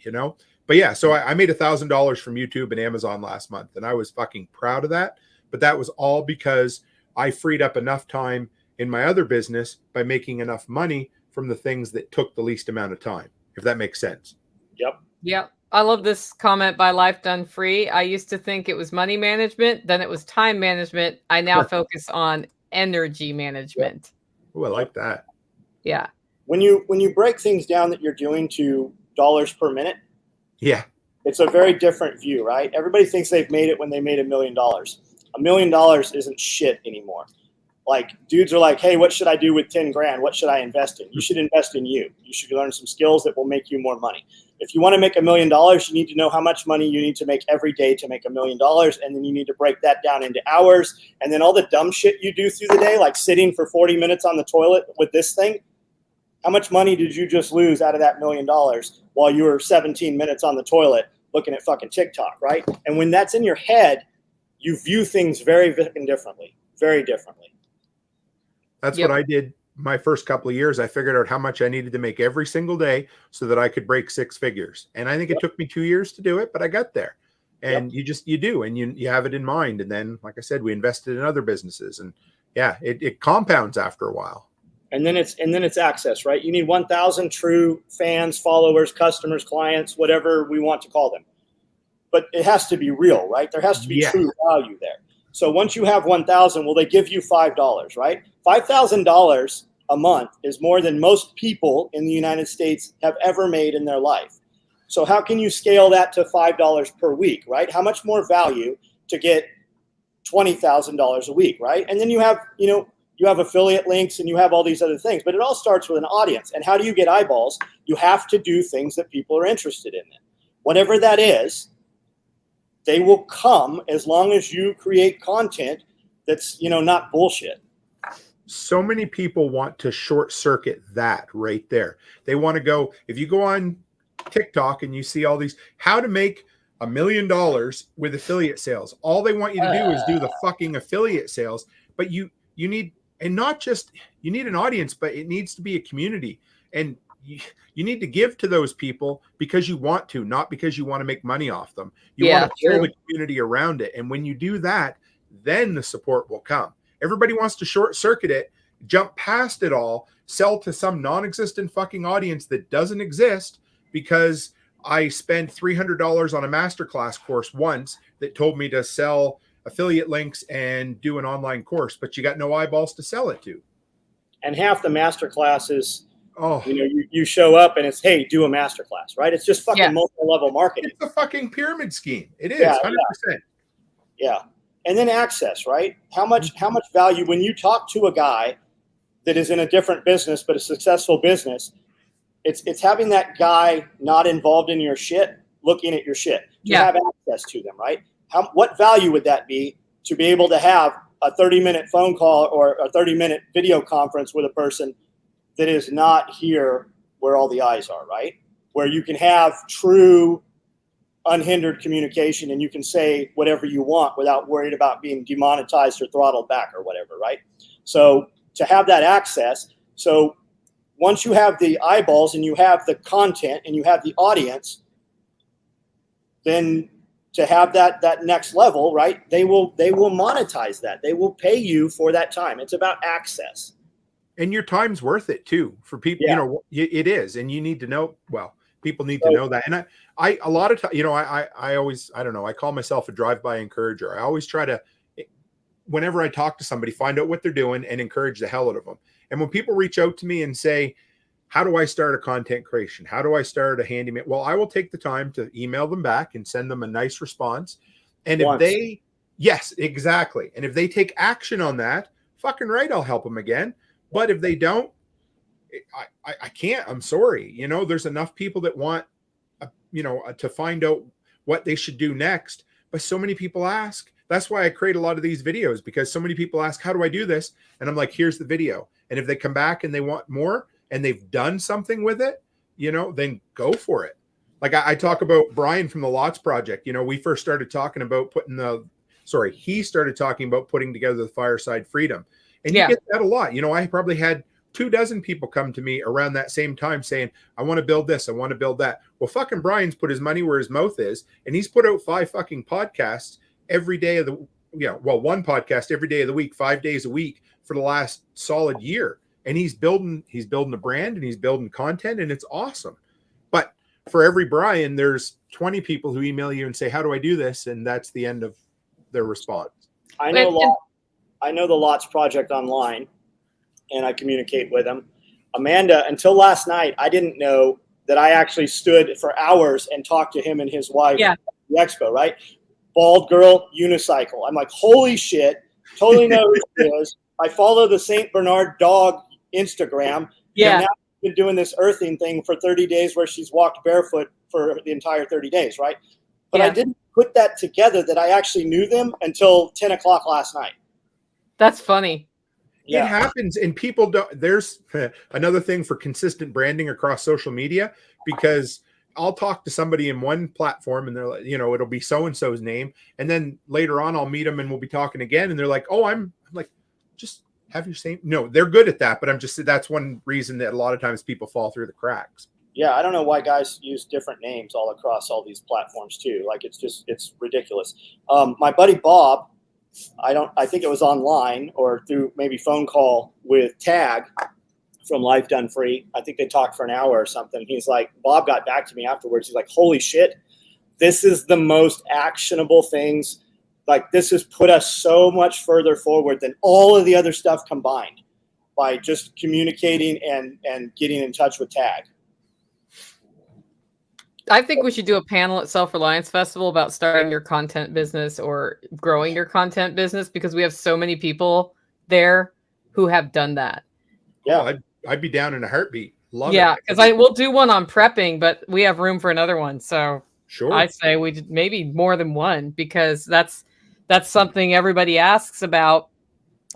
But yeah, so I made $1,000 from YouTube and Amazon last month, and I was fucking proud of that. But that was all because I freed up enough time in my other business by making enough money from the things that took the least amount of time, if that makes sense. Yep. I love this comment by Life Done Free. I used to think it was money management, then it was time management. I now focus on energy management. Oh, I like that. Yeah. When you break things down that you're doing to dollars per minute, it's a very different view, right? Everybody thinks they've made it when they made $1 million. $1 million isn't shit anymore. Like dudes are like, hey, what should I do with 10 grand? What should I invest in? You should invest in you. You should learn some skills that will make you more money. If you want to make $1 million, you need to know how much money you need to make every day to make $1 million. And then you need to break that down into hours. And then all the dumb shit you do through the day, like sitting for 40 minutes on the toilet with this thing. How much money did you just lose out of that $1 million while you were 17 minutes on the toilet looking at fucking TikTok, right? And when that's in your head, you view things very differently, very differently. That's what I did my first couple of years. I figured out how much I needed to make every single day so that I could break 6 figures. And I think it took me 2 years to do it, but I got there. And you do, and you have it in mind. And then, like I said, we invested in other businesses, and it compounds after a while. And then it's access, right? You need 1,000 true fans, followers, customers, clients, whatever we want to call them. But it has to be real, right? There has to be true value there. So once you have 1,000, well, they give you $5, right? $5,000 a month is more than most people in the United States have ever made in their life. So how can you scale that to $5 per week, right? How much more value to get $20,000 a week, right? And then you have, you have affiliate links, and you have all these other things, but it all starts with an audience. And how do you get eyeballs? You have to do things that people are interested in. Whatever that is, they will come as long as you create content that's, not bullshit. So many people want to short circuit that right there. They want to go, if you go on TikTok and you see all these, how to make $1 million with affiliate sales. All they want you to do is do the fucking affiliate sales. But you need, and not just, you need an audience, but it needs to be a community. And you need to give to those people because you want to, not because you want to make money off them. You want to build a community around it. And when you do that, then the support will come. Everybody wants to short circuit it, jump past it all, sell to some non-existent fucking audience that doesn't exist because I spent $300 on a masterclass course once that told me to sell affiliate links and do an online course, but you got no eyeballs to sell it to. And half the masterclasses, you show up and it's, hey, do a masterclass, right? It's just fucking multi-level marketing. It's a fucking pyramid scheme. It is 100%. Yeah. And then access, right? How much value when you talk to a guy that is in a different business but a successful business, it's having that guy not involved in your shit, looking at your shit. You have access to them, right? What value would that be to be able to have a 30-minute phone call or a 30-minute video conference with a person that is not here where all the eyes are, right? Where you can have true unhindered communication and you can say whatever you want without worried about being demonetized or throttled back or whatever, right? So to have that access, so once you have the eyeballs and you have the content and you have the audience, then to have that next level, right? They will monetize that. They will pay you for that time. It's about access. And your time's worth it too for people. It is, and you need to know. Well, people need to know that. And I a lot of times, I always, I don't know. I call myself a drive-by encourager. I always try to, whenever I talk to somebody, find out what they're doing and encourage the hell out of them. And when people reach out to me and say, how do I start a content creation? How do I start a handyman? Well, I will take the time to email them back and send them a nice response. And if they, yes, exactly. And if they take action on that, fucking right, I'll help them again. But if they don't, I can't. I'm sorry. There's enough people that want, to find out what they should do next. But so many people ask. That's why I create a lot of these videos, because so many people ask, how do I do this? And I'm like, here's the video. And if they come back and they want more and they've done something with it, then go for it. Like I talk about Brian from the Lots Project. We first started talking about he started talking about putting together the Fireside Freedom. And you get that a lot. I probably had 24 people come to me around that same time saying, I want to build this. I want to build that. Well, fucking Brian's put his money where his mouth is. And he's put out 5 fucking podcasts every day of the, one podcast every day of the week, 5 days a week for the last solid year. And he's building a brand and he's building content, and it's awesome. But for every Brian, there's 20 people who email you and say, how do I do this? And that's the end of their response. I know the Lots Project online, and I communicate with them. Amanda, until last night, I didn't know that I actually stood for hours and talked to him and his wife at the expo, right? Bald girl, unicycle. I'm like, holy shit, totally know who she is. I follow the St. Bernard dog Instagram. Yeah. And now she's been doing this earthing thing for 30 days where she's walked barefoot for the entire 30 days, right? But I didn't put that together that I actually knew them until 10 o'clock last night. That's funny. It happens, and people don't. There's another thing for consistent branding across social media, because I'll talk to somebody in one platform and they're like, it'll be so-and-so's name. And then later on I'll meet them and we'll be talking again. And they're like, oh, I'm like, just have your same. No, they're good at that. But that's one reason that a lot of times people fall through the cracks. Yeah. I don't know why guys use different names all across all these platforms too. Like it's ridiculous. My buddy Bob, I think it was online or through maybe phone call with Tag from Life Done Free. I think they talked for an hour or something. He's like, Bob got back to me afterwards. He's like, holy shit, this is the most actionable things. Like, this has put us so much further forward than all of the other stuff combined by just communicating and getting in touch with Tag. I think we should do a panel at Self-Reliance Festival about starting your content business or growing your content business, because we have so many people there who have done that. Yeah. Oh, I'd be down in a heartbeat. Love Yeah, it. because I will do one on prepping, but we have room for another one. So Sure. I say maybe more than one, because that's something everybody asks about.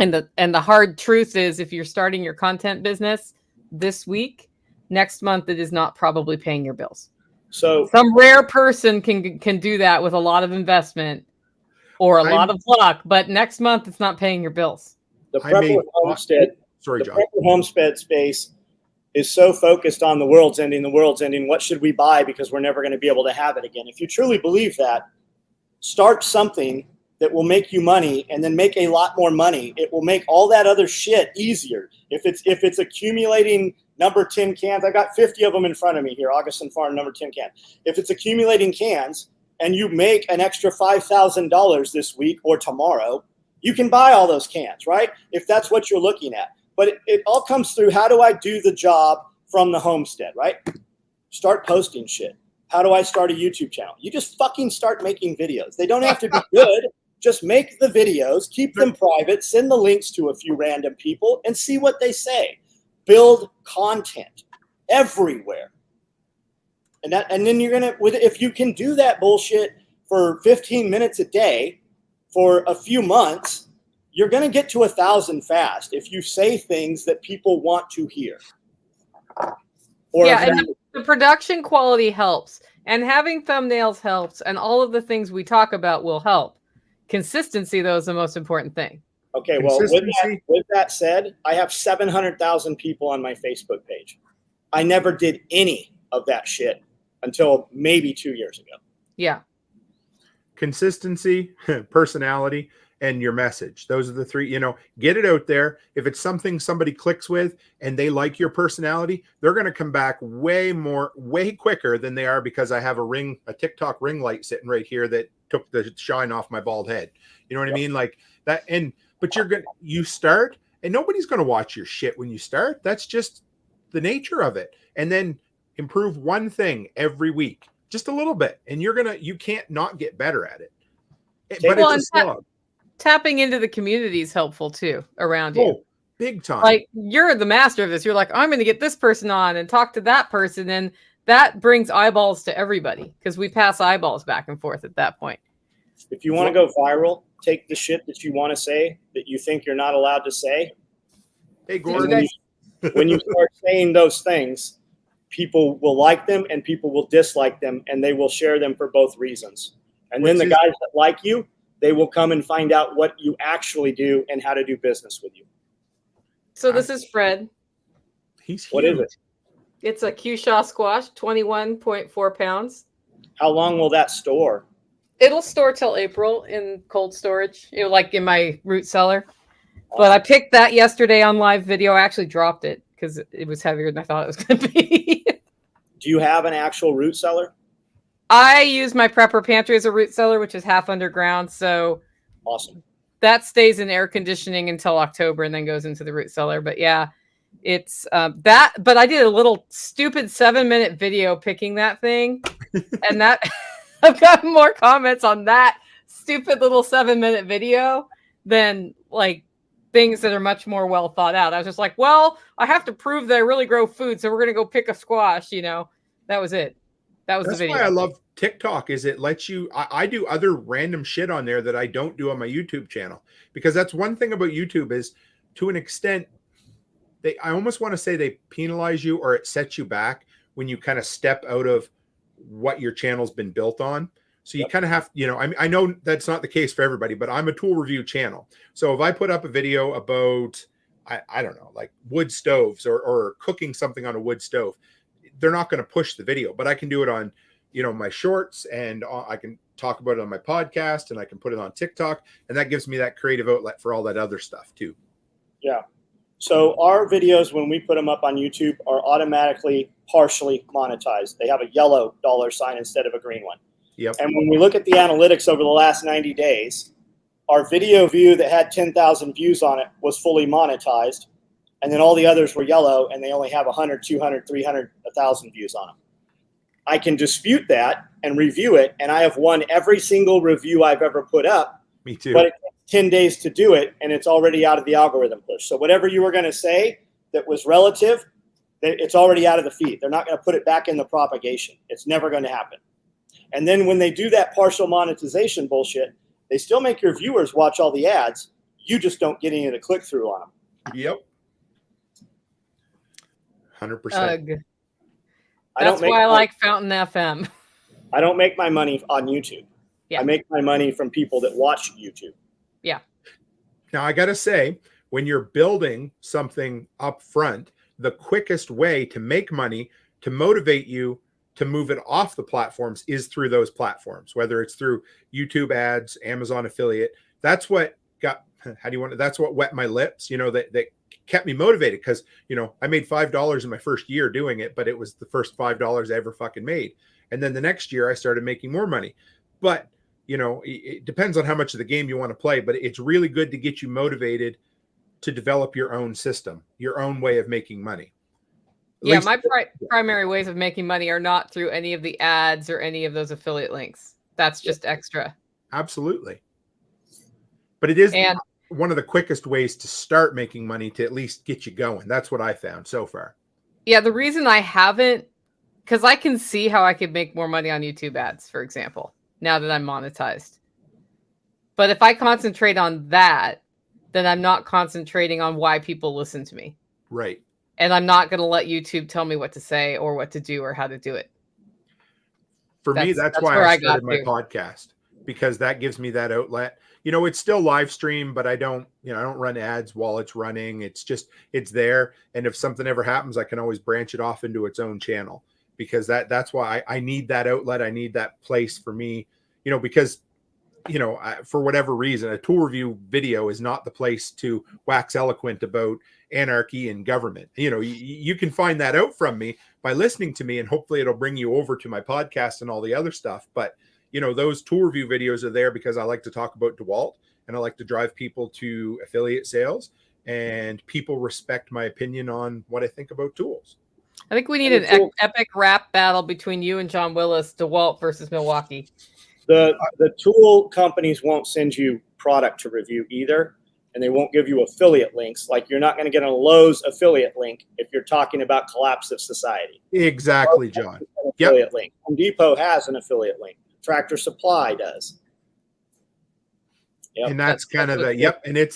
And the hard truth is, if you're starting your content business this week, next month it is not probably paying your bills. So some rare person can do that with a lot of investment or a lot of luck, but next month it's not paying your bills. The prepper homestead, sorry, John. Prepper homestead space is so focused on the world's ending. What should we buy? Because we're never going to be able to have it again. If you truly believe that, start something that will make you money, and then make a lot more money. It will make all that other shit easier. If it's accumulating number 10 cans, I got 50 of them in front of me here, Augustin Farm number 10 cans. If it's accumulating cans and you make an extra $5,000 this week or tomorrow, you can buy all those cans, right? If that's what you're looking at. But it all comes through, how do I do the job from the homestead, right? Start posting shit. How do I start a YouTube channel? You just fucking start making videos. They don't have to be good. Just make the videos, keep them private, send the links to a few random people, and see what they say. Build content everywhere. And then you're gonna, if you can do that bullshit for 15 minutes a day for a few months, you're gonna get to 1,000 fast if you say things that people want to hear. And the production quality helps, and having thumbnails helps, and all of the things we talk about will help. Consistency, though, is the most important thing. Okay, well, with that said, I have 700,000 people on my Facebook page. I never did any of that shit until maybe 2 years ago. Yeah. Consistency, personality, and your message. Those are the three, get it out there. If it's something somebody clicks with and they like your personality, they're going to come back way quicker than they are because I have a TikTok ring light sitting right here that took the shine off my bald head. You know what I mean? Like that. But you start, and nobody's going to watch your shit when you start. That's just the nature of it. And then improve one thing every week, just a little bit. And you can't not get better at it. But it's a slog. Tapping into the community is helpful too around you. Oh, big time. Like, you're the master of this. You're like, I'm going to get this person on and talk to that person. And that brings eyeballs to everybody, because we pass eyeballs back and forth at that point. If you want to go viral, take the shit that you want to say that you think you're not allowed to say. Hey, Gordon. When you start saying those things, people will like them and people will dislike them, and they will share them for both reasons. And then the guys that like you, they will come and find out what you actually do and how to do business with you. So this is Fred. He's huge. What is it? It's a Cushaw squash, 21.4 pounds. How long will that store? It'll store till April in cold storage, like in my root cellar. But I picked that yesterday on live video. I actually dropped it because it was heavier than I thought it was going to be. Do you have an actual root cellar? I use my prepper pantry as a root cellar, which is half underground. So awesome. That stays in air conditioning until October and then goes into the root cellar. But yeah, it's that. But I did a little stupid 7-minute video picking that thing. And that I've gotten more comments on that stupid little 7-minute video than like things that are much more well thought out. I was just like, well, I have to prove that I really grow food. So we're going to go pick a squash. That was it. That's the video. Why I love TikTok, is it lets you, I do other random shit on there that I don't do on my YouTube channel, because that's one thing about YouTube is, to an extent, I almost want to say they penalize you, or it sets you back when you kind of step out of what your channel's been built on. So you kind of have, I know that's not the case for everybody, but I'm a tool review channel. So if I put up a video about, I don't know, like wood stoves or cooking something on a wood stove, they're not going to push the video, but I can do it on, my shorts, and I can talk about it on my podcast, and I can put it on TikTok, and that gives me that creative outlet for all that other stuff too. Yeah. So our videos, when we put them up on YouTube, are automatically partially monetized. They have a yellow $sign instead of a green one. Yep. And when we look at the analytics over the last 90 days, our video view that had 10,000 views on it was fully monetized. And then all the others were yellow, and they only have 100, 200, 300, 1,000 views on them. I can dispute that and review it, and I have won every single review I've ever put up. Me too. But it takes 10 days to do it, and it's already out of the algorithm push. So whatever you were going to say that was relative, it's already out of the feed. They're not going to put it back in the propagation. It's never going to happen. And then when they do that partial monetization bullshit, they still make your viewers watch all the ads. You just don't get any of the click through on them. Yep. 100%. That's why I like Fountain FM. I don't make my money on YouTube. Yeah. I make my money from people that watch YouTube. Yeah. Now, I got to say, when you're building something up front, the quickest way to make money, to motivate you to move it off the platforms is through those platforms, whether it's through YouTube ads, Amazon affiliate. That's what got, that's what wet my lips, that kept me motivated, because, I made $5 in my first year doing it, but it was the first $5 I ever fucking made. And then the next year I started making more money. But, it depends on how much of the game you want to play, but it's really good to get you motivated to develop your own system, your own way of making money. Yeah, my primary ways of making money are not through any of the ads or any of those affiliate links. That's just extra. Absolutely. But it is one of the quickest ways to start making money, to at least get you going. That's what I found so far. Yeah, the reason I haven't, because I can see how I could make more money on YouTube ads, for example, now that I'm monetized. But if I concentrate on that, then I'm not concentrating on why people listen to me. Right. And I'm not going to let YouTube tell me what to say or what to do or how to do it. For me, that's why I started my podcast, because that gives me that outlet. It's still live stream, but I don't run ads while it's running. It's there. And if something ever happens, I can always branch it off into its own channel, because that's why I need that outlet. I need that place for me, because for whatever reason, a tool review video is not the place to wax eloquent about anarchy and government. You can find that out from me by listening to me, and hopefully it'll bring you over to my podcast and all the other stuff. But, those tool review videos are there because I like to talk about DeWalt, and I like to drive people to affiliate sales, and people respect my opinion on what I think about tools. I think we need an epic rap battle between you and John Willis, DeWalt versus Milwaukee. The tool companies won't send you product to review either, and they won't give you affiliate links. Like, you're not going to get a Lowe's affiliate link if you're talking about collapse of society. Exactly, John. Affiliate link. Home Depot has an affiliate link. Tractor Supply does. Yep. And that's kind of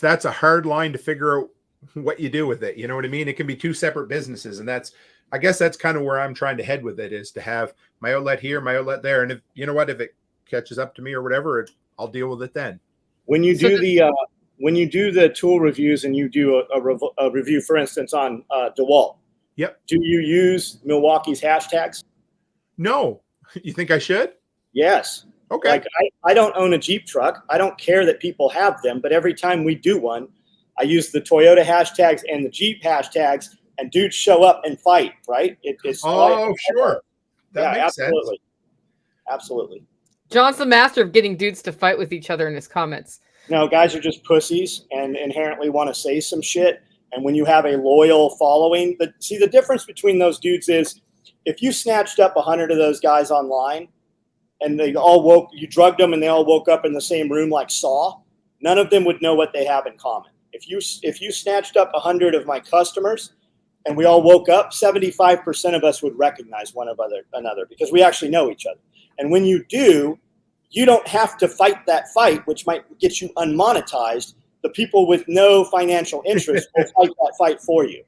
that's a hard line to figure out what you do with it. You know what I mean? It can be two separate businesses, and I guess that's kind of where I'm trying to head with it, is to have my outlet here, my outlet there, and if it catches up to me or whatever, I'll deal with it then. When you do the tool reviews and you do a review, for instance, on DeWalt, yep, do you use Milwaukee's hashtags? No. You think I should? Yes. Okay. Like, I don't own a Jeep truck. I don't care that people have them, but every time we do one, I use the Toyota hashtags and the Jeep hashtags, and dudes show up and fight, right? It's sure. That makes absolutely. sense. Absolutely. John's the master of getting dudes to fight with each other in his comments. No, guys are just pussies and inherently want to say some shit. And when you have a loyal following, the difference between those dudes is, if you snatched up 100 of those guys online and you drugged them and they all woke up in the same room like Saw, none of them would know what they have in common. If you snatched up 100 of my customers and we all woke up, 75% of us would recognize one another, because we actually know each other. And when you do, you don't have to fight that fight, which might get you unmonetized. The people with no financial interest will fight that fight for you,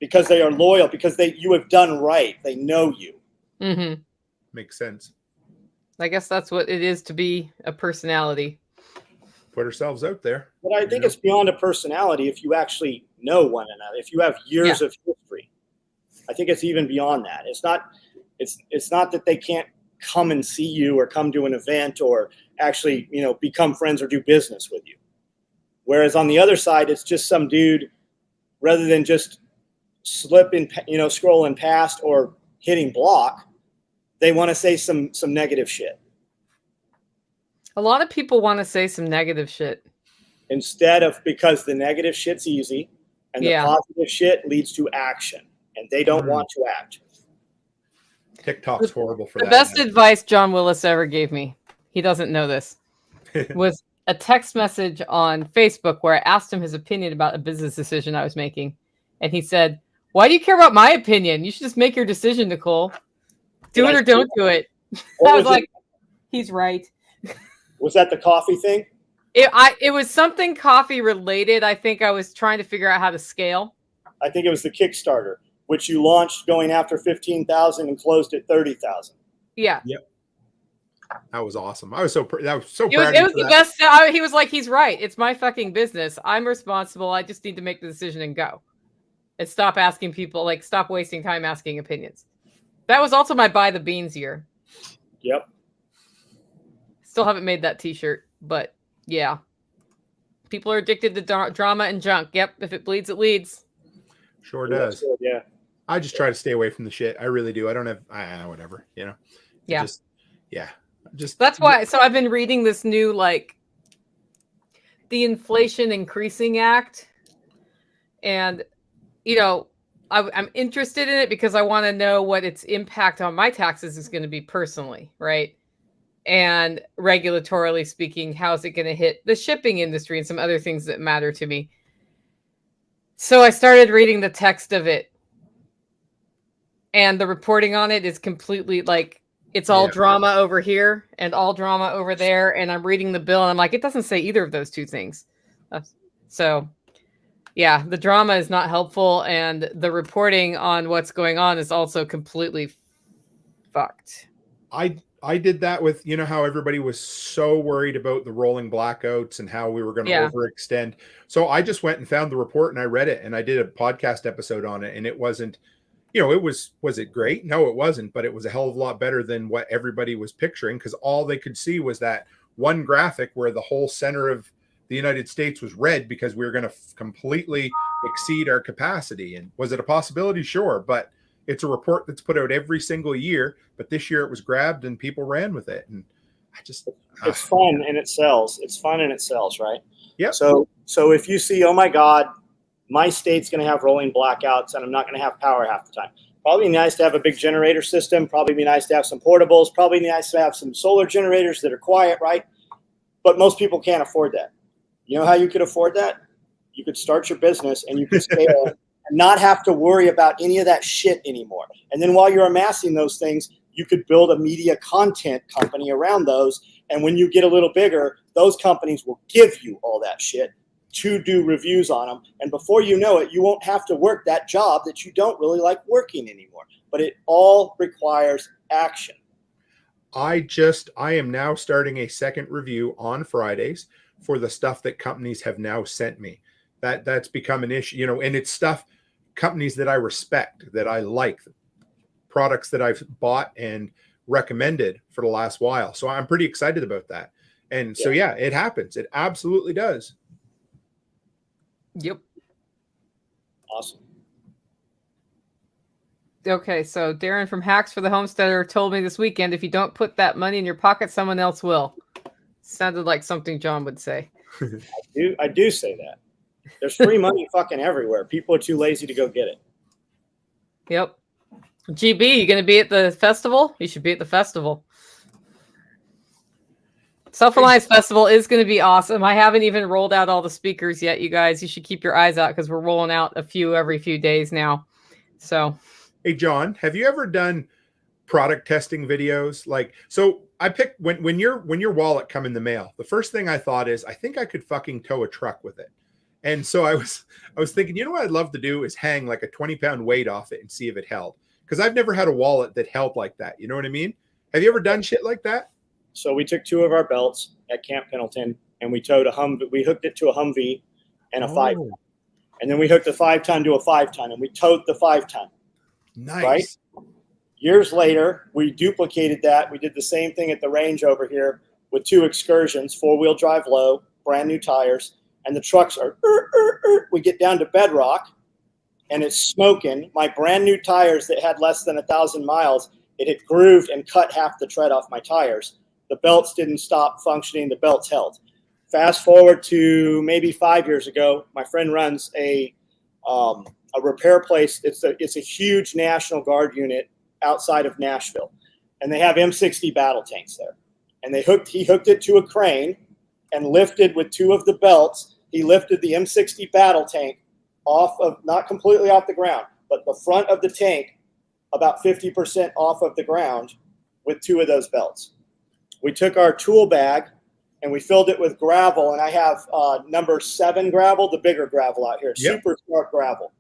because they are loyal, because you have done right. They know you. Mm-hmm. Makes sense. I guess that's what it is to be a personality. Put ourselves out there. But I think it's beyond a personality if you actually know one another, if you have years of history. I think it's even beyond that. It's not that they can't come and see you or come to an event or actually, become friends or do business with you. Whereas on the other side, it's just some dude, rather than just slipping, scrolling past or hitting block, they want to say some negative shit. A lot of people want to say some negative shit. Because the negative shit's easy and the positive shit leads to action, and they don't want to act. TikTok's horrible for that. The best advice John Willis ever gave me, he doesn't know this, was a text message on Facebook where I asked him his opinion about a business decision I was making. And he said, "Why do you care about my opinion? You should just make your decision, Nicole. Do it or don't do it." I was like, he's right. Was that the coffee thing? It was something coffee related. I think I was trying to figure out how to scale. I think it was the Kickstarter, which you launched going after 15,000 and closed at 30,000. Yeah. Yep. That was awesome. I was so proud. It was the best. He was like, he's right. It's my fucking business. I'm responsible. I just need to make the decision and go. And stop asking people, like, stop wasting time asking opinions. That was also my buy the beans year. Yep. Still haven't made that t-shirt, but yeah. People are addicted to drama and junk. Yep. If it bleeds, it leads. Sure does. Good, yeah. I just try to stay away from the shit. I really do. I don't have, whatever, Yeah. That's why. So I've been reading this new, like, the Inflation Increasing Act. And, I'm interested in it because I want to know what its impact on my taxes is going to be personally, right? And regulatorily speaking, how's it going to hit the shipping industry and some other things that matter to me. So I started reading the text of it. And the reporting on it is completely like, it's all drama over here and all drama over there. And I'm reading the bill and I'm like, it doesn't say either of those two things. So yeah, the drama is not helpful. And the reporting on what's going on is also completely fucked. I did that with, how everybody was so worried about the rolling blackouts and how we were going to overextend. So I just went and found the report and I read it and I did a podcast episode on it. And it wasn't, was it great? No, it wasn't, but it was a hell of a lot better than what everybody was picturing because all they could see was that one graphic where the whole center of the United States was red because we were going to completely exceed our capacity. And was it a possibility? Sure. But it's a report that's put out every single year, but this year it was grabbed and people ran with it. And it's fun and it sells. It's fun and it sells, right? Yeah. So if you see, oh my God, my state's going to have rolling blackouts and I'm not going to have power half the time. Probably nice to have a big generator system. Probably be nice to have some portables. Probably nice to have some solar generators that are quiet, right? But most people can't afford that. You know how you could afford that? You could start your business and you could scale and not have to worry about any of that shit anymore. And then while you're amassing those things, you could build a media content company around those. And when you get a little bigger, those companies will give you all that shit to do reviews on them. And before you know it, you won't have to work that job that you don't really like working anymore. But it all requires action. I am now starting a second review on Fridays for the stuff that companies have now sent me. That's become an issue, and it's stuff, companies that I respect, that I like, products that I've bought and recommended for the last while. So I'm pretty excited about that. And so, yeah, it happens. It absolutely does. Yep. Awesome. Okay, so Darren from Hacks for the Homesteader told me this weekend, if you don't put that money in your pocket, someone else will. Sounded like something John would say. I do say that. There's free money fucking everywhere. People are too lazy to go get it. Yep. GB, you going to be at the festival? You should be at the festival. Self-Reliance Festival is going to be awesome. I haven't even rolled out all the speakers yet, you guys. You should keep your eyes out because we're rolling out a few every few days now. So, hey, John, have you ever done product testing videos? So I picked when your wallet come in the mail, the first thing I thought is, I think I could fucking tow a truck with it. And so I was thinking, what I'd love to do is hang like a 20-pound weight off it and see if it held. Because I've never had a wallet that held like that. You know what I mean? Have you ever done shit like that? So we took 2 of our belts at Camp Pendleton and we towed we hooked it to a Humvee and a 5-ton. And then we hooked the 5-ton to a 5-ton and we towed the 5-ton. Nice. Right? Years later, we duplicated that. We did the same thing at the range over here with 2 excursions, 4-wheel drive low, brand new tires. And the trucks are, we get down to Bedrock and it's smoking. My brand new tires that had less than 1,000 miles, it had grooved and cut half the tread off my tires. The belts didn't stop functioning. The belts held. Fast forward to maybe 5 years ago, my friend runs a repair place. It's a huge National Guard unit outside of Nashville. And they have M60 battle tanks there. And he hooked it to a crane and lifted with 2 of the belts. He lifted the M60 battle tank off of, not completely off the ground, but the front of the tank about 50% off of the ground with 2 of those belts. We took our tool bag and we filled it with gravel, and I have number 7 gravel, the bigger gravel out here, Yep. super sharp gravel.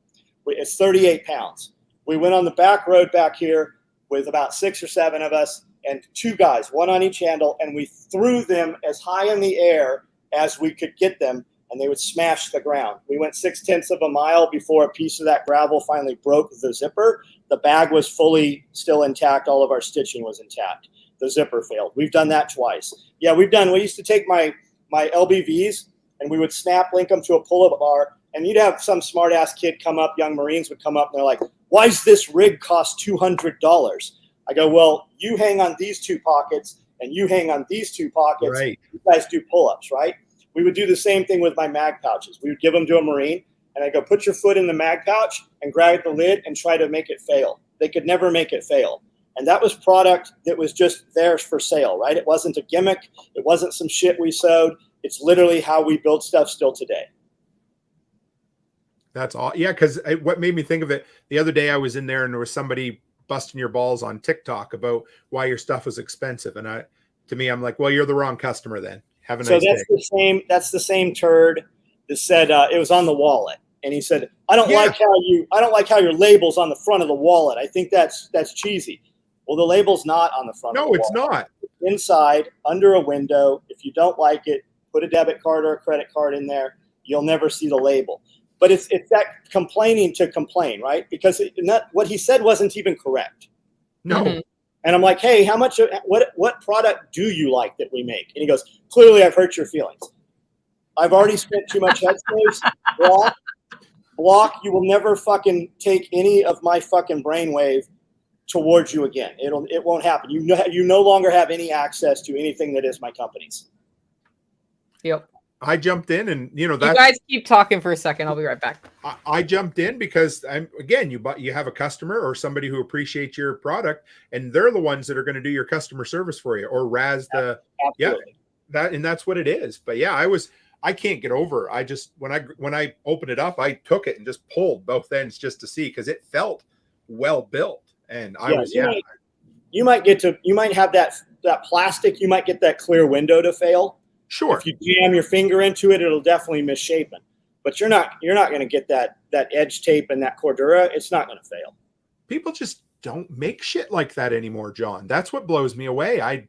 It's 38 pounds. We went on the back road back here with about 6 or 7 of us and 2 guys, 1 on each handle, and we threw them as high in the air as we could get them, and they would smash the ground. We went 0.6 of a mile before a piece of that gravel finally broke the zipper. The bag was fully still intact. All of our stitching was intact. The zipper failed. We've done that twice. Yeah, we used to take my LBVs and we would snap link them to a pull-up bar, and you'd have some smart ass kid come up, young Marines would come up and they're like, why does this rig cost $200? I go, well, you hang on these 2 pockets and you hang on these 2 pockets. Right. You guys do pull-ups, right? We would do the same thing with my mag pouches. We would give them to a Marine and I go, put your foot in the mag pouch and grab the lid and try to make it fail. They could never make it fail. And that was product that was just there for sale, right? It wasn't a gimmick. It wasn't some shit we sewed. It's literally how we build stuff still today. That's all. Yeah, because what made me think of it, the other day I was in there and there was somebody busting your balls on TikTok about why your stuff was expensive. And I'm like, well, you're the wrong customer then. Have a nice day. That's the same turd that said it was on the wallet. And he said, I don't like how your label's on the front of the wallet. I think that's cheesy. Well, the label's not on the front of the wallet. No, it's not. It's inside, under a window. If you don't like it, put a debit card or a credit card in there. You'll never see the label. But it's that complaining to complain, right? Because what he said wasn't even correct. No. Mm-hmm. And I'm like, hey, what product do you like that we make? And he goes, clearly I've hurt your feelings. I've already spent too much headspace. Block, you will never fucking take any of my fucking brainwave towards you again. It won't happen. You no longer have any access to anything that is my company's. Yep. I jumped in and, you guys keep talking for a second. I'll be right back. I jumped in because you have a customer or somebody who appreciates your product and they're the ones that are going to do your customer service for you or razz the, Absolutely. and that's what it is. But yeah, I can't get over. I just, when I opened it up, I took it and just pulled both ends just to see, cause it felt well built. And you might have that plastic, you might get that clear window to fail. Sure. If you jam your finger into it, it'll definitely misshapen. But you're not going to get that edge tape and that Cordura. It's not going to fail. People just don't make shit like that anymore, John. That's what blows me away. I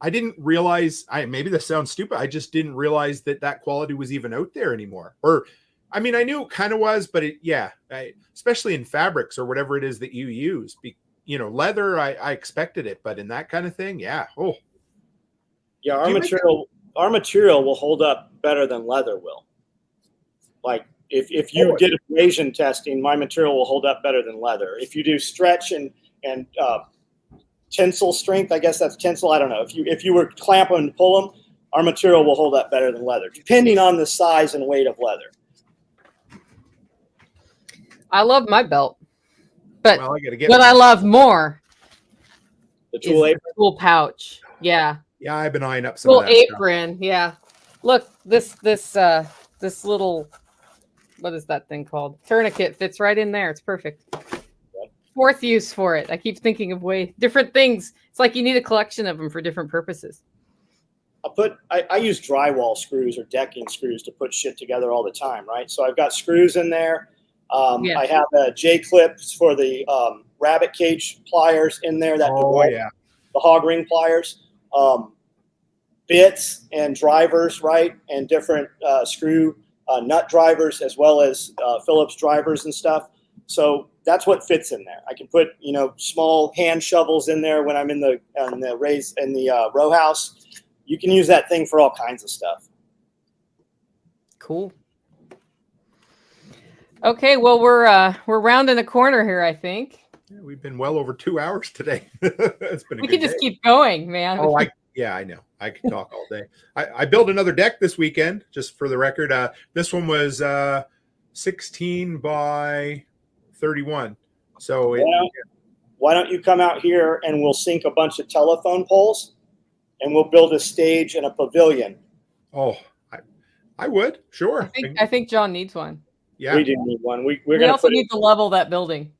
didn't realize. Maybe this sounds stupid. I just didn't realize that quality was even out there anymore. Or, I mean, I knew it kind of was, but especially in fabrics or whatever it is that you use. Leather, I expected it, but in that kind of thing, yeah. Oh, yeah. Our material will hold up better than leather will. Like if you did abrasion testing, my material will hold up better than leather. If you do stretch and tensile strength, I guess that's tensile. I don't know. If you were clamp and pull them, our material will hold up better than leather, depending on the size and weight of leather. I love my belt, but well, what I love more the tool apron, the tool pouch. Yeah. Yeah, I've been eyeing up some tool of that apron. stuff. Yeah. Look, this little, what is that thing called? Tourniquet fits right in there. It's perfect. Fourth use for it. I keep thinking of different things. It's like you need a collection of them for different purposes. I use drywall screws or decking screws to put shit together all the time, right? So I've got screws in there. I have J-clips for the rabbit cage pliers in there. The hog ring pliers. Bits and drivers, right? And different screw nut drivers as well as Phillips drivers and stuff. So that's what fits in there. I can put, small hand shovels in there when I'm in the row house. You can use that thing for all kinds of stuff. Cool. Okay, well we're rounding the corner here, I think. Yeah, we've been well over 2 hours today. It's been a we good could just day. keep going, man. Oh, I know. I can talk all day. I built another deck this weekend, just for the record. This one was 16 by 31. So why don't you come out here and we'll sink a bunch of telephone poles and we'll build a stage and a pavilion Oh, I would. Sure. I think John needs one. Yeah. We do need one. We're We going to also put need to level that building.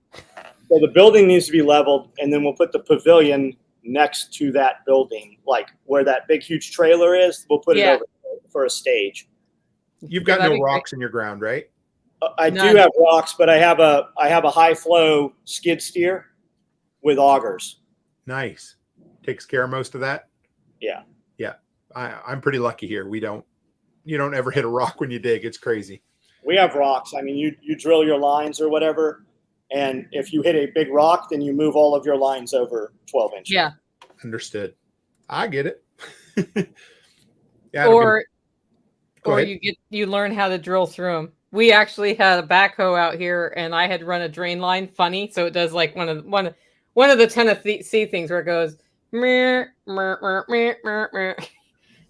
so the building needs to be leveled, and then we'll put the pavilion next to that building, like where that big, huge trailer is. We'll put it over for a stage. You've got no rocks in your ground, right? I do have rocks, but I have a high flow skid steer with augers. Nice. Takes care of most of that. Yeah. Yeah. I'm pretty lucky here. You don't ever hit a rock when you dig. It's crazy. We have rocks. I mean, you drill your lines or whatever, and if you hit a big rock, then you move all of your lines over 12 inches. Yeah. Understood. I get it. Yeah. Or you learn how to drill through them. We actually had a backhoe out here, and I had run a drain line funny, so it does like one of the Tennessee things where it goes meh, meh, meh, meh, meh, meh.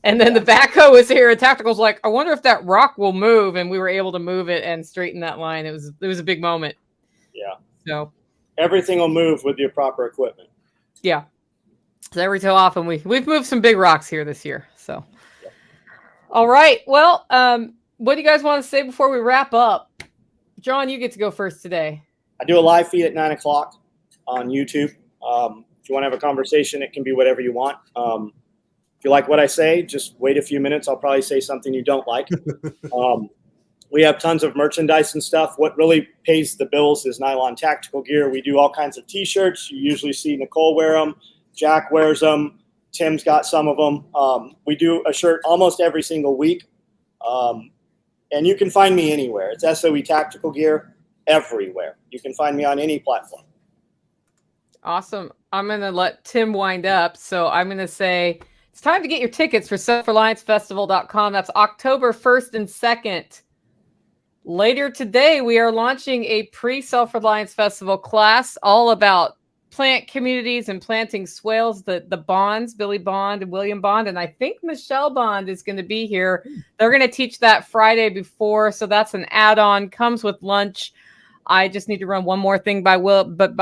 And then the backhoe was here, and Tactical's like, I wonder if that rock will move, and we were able to move it and straighten that line. It was a big moment. Yeah. So everything will move with the proper equipment. Yeah. So every so often we've moved some big rocks here this year. So, all right. Well, what do you guys want to say before we wrap up? John, you get to go first today. I do a live feed at 9:00 on YouTube. If you want to have a conversation, it can be whatever you want. If you like what I say, just wait a few minutes. I'll probably say something you don't like. We have tons of merchandise and stuff. What really pays the bills is nylon tactical gear. We do all kinds of T-shirts. You usually see Nicole wear them. Jack wears them. Tim's got some of them. We do a shirt almost every single week. And you can find me anywhere. It's SOE Tactical Gear everywhere. You can find me on any platform. Awesome. I'm going to let Tim wind up. So I'm going to say it's time to get your tickets for self-reliancefestival.com. That's October 1st and 2nd. Later today, we are launching a pre-Self-Reliance Festival class all about plant communities and planting swales, the Bonds, Billy Bond and William Bond. And I think Michelle Bond is going to be here. They're going to teach that Friday before. So that's an add-on, comes with lunch. I just need to run one more thing by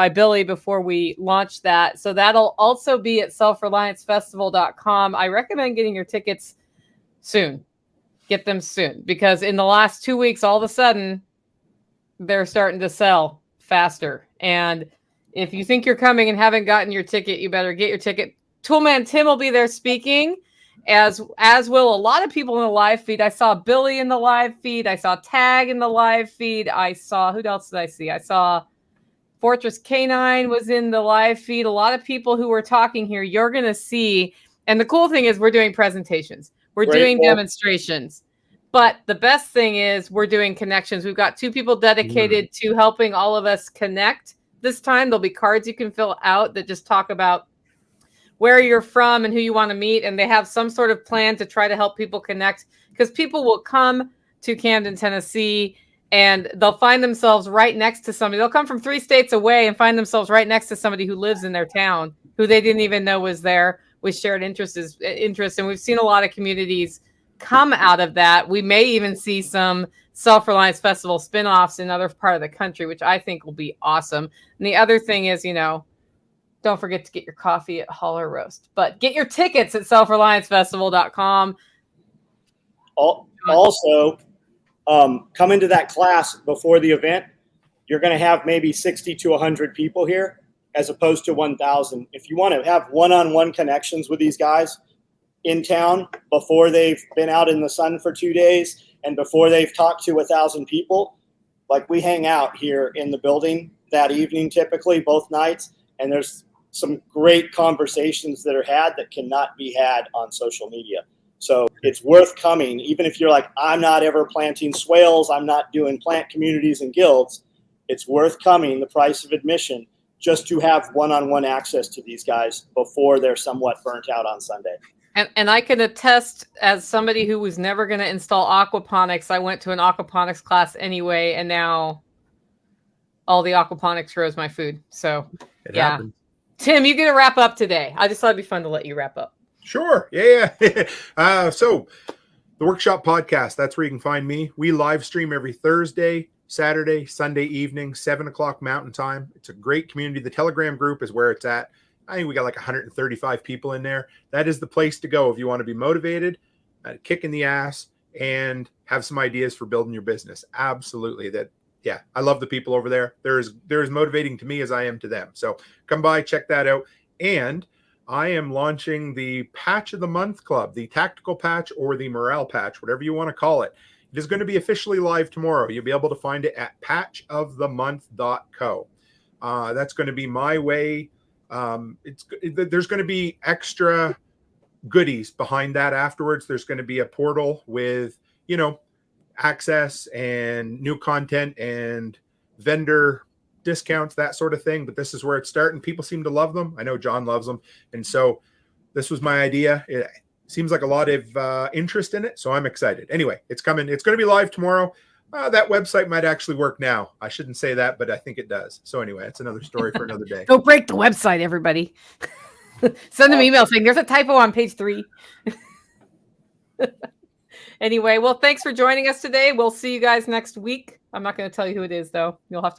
Billy before we launch that. So that'll also be at self-reliancefestival.com. I recommend getting your tickets soon. Get them soon, because in the last 2 weeks, all of a sudden, they're starting to sell faster. And if you think you're coming and haven't gotten your ticket, you better get your ticket. Toolman Tim will be there speaking, as will a lot of people in the live feed. I saw Billy in the live feed. I saw Tag in the live feed. I saw, who else did I see? I saw Fortress Canine was in the live feed. A lot of people who were talking here, you're going to see. And the cool thing is we're doing presentations. We're doing demonstrations. But the best thing is we're doing connections. We've got 2 people dedicated to helping all of us connect. This time there'll be cards you can fill out that just talk about where you're from and who you want to meet. And they have some sort of plan to try to help people connect, because people will come to Camden, Tennessee, and they'll find themselves right next to somebody. They'll come from 3 states away and find themselves right next to somebody who lives in their town, who they didn't even know was there, with shared interests. And we've seen a lot of communities come out of that. We may even see some Self-Reliance Festival spinoffs in other part of the country, which I think will be awesome. And the other thing is, don't forget to get your coffee at Holler Roast, but get your tickets at self-reliancefestival.com. Also, come into that class before the event. You're going to have maybe 60 to 100 people here, as opposed to 1,000. If you want to have one-on-one connections with these guys in town before they've been out in the sun for 2 days and before they've talked to 1,000 people, like, we hang out here in the building that evening, typically both nights, and there's some great conversations that are had that cannot be had on social media. So it's worth coming, even if you're like, I'm not ever planting swales, I'm not doing plant communities and guilds. It's worth coming, the price of admission, just to have one-on-one access to these guys before they're somewhat burnt out on Sunday. And I can attest, as somebody who was never going to install aquaponics, I went to an aquaponics class anyway, and now all the aquaponics grows my food. So It happens. Tim, you get to wrap up today. I just thought it'd be fun to let you wrap up. Sure. Yeah. So the Workshop Podcast, that's where you can find me. We live stream every Thursday, Saturday, Sunday evening, 7:00 Mountain Time. It's a great community. The Telegram group is where it's at. I think we got like 135 people in there. That is the place to go if you want to be motivated, a kick in the ass, and have some ideas for building your business. Absolutely. Yeah, I love the people over there. They're as motivating to me as I am to them. So come by, check that out. And I am launching the Patch of the Month Club, the tactical patch or the morale patch, whatever you want to call it. It is going to be officially live tomorrow. You'll be able to find it at patchofthemonth.co. That's going to be my way. There's going to be extra goodies behind that afterwards. There's going to be a portal with, access and new content and vendor discounts, that sort of thing. But this is where it's starting. People seem to love them. I know John loves them. And so this was my idea. It seems like a lot of interest in it. So I'm excited. Anyway, it's coming. It's going to be live tomorrow. That website might actually work now. I shouldn't say that, but I think it does. So anyway, it's another story for another day. Don't break the website, everybody. Send them email saying there's a typo on page 3. Anyway, well, thanks for joining us today. We'll see you guys next week. I'm not going to tell you who it is, though. You'll have to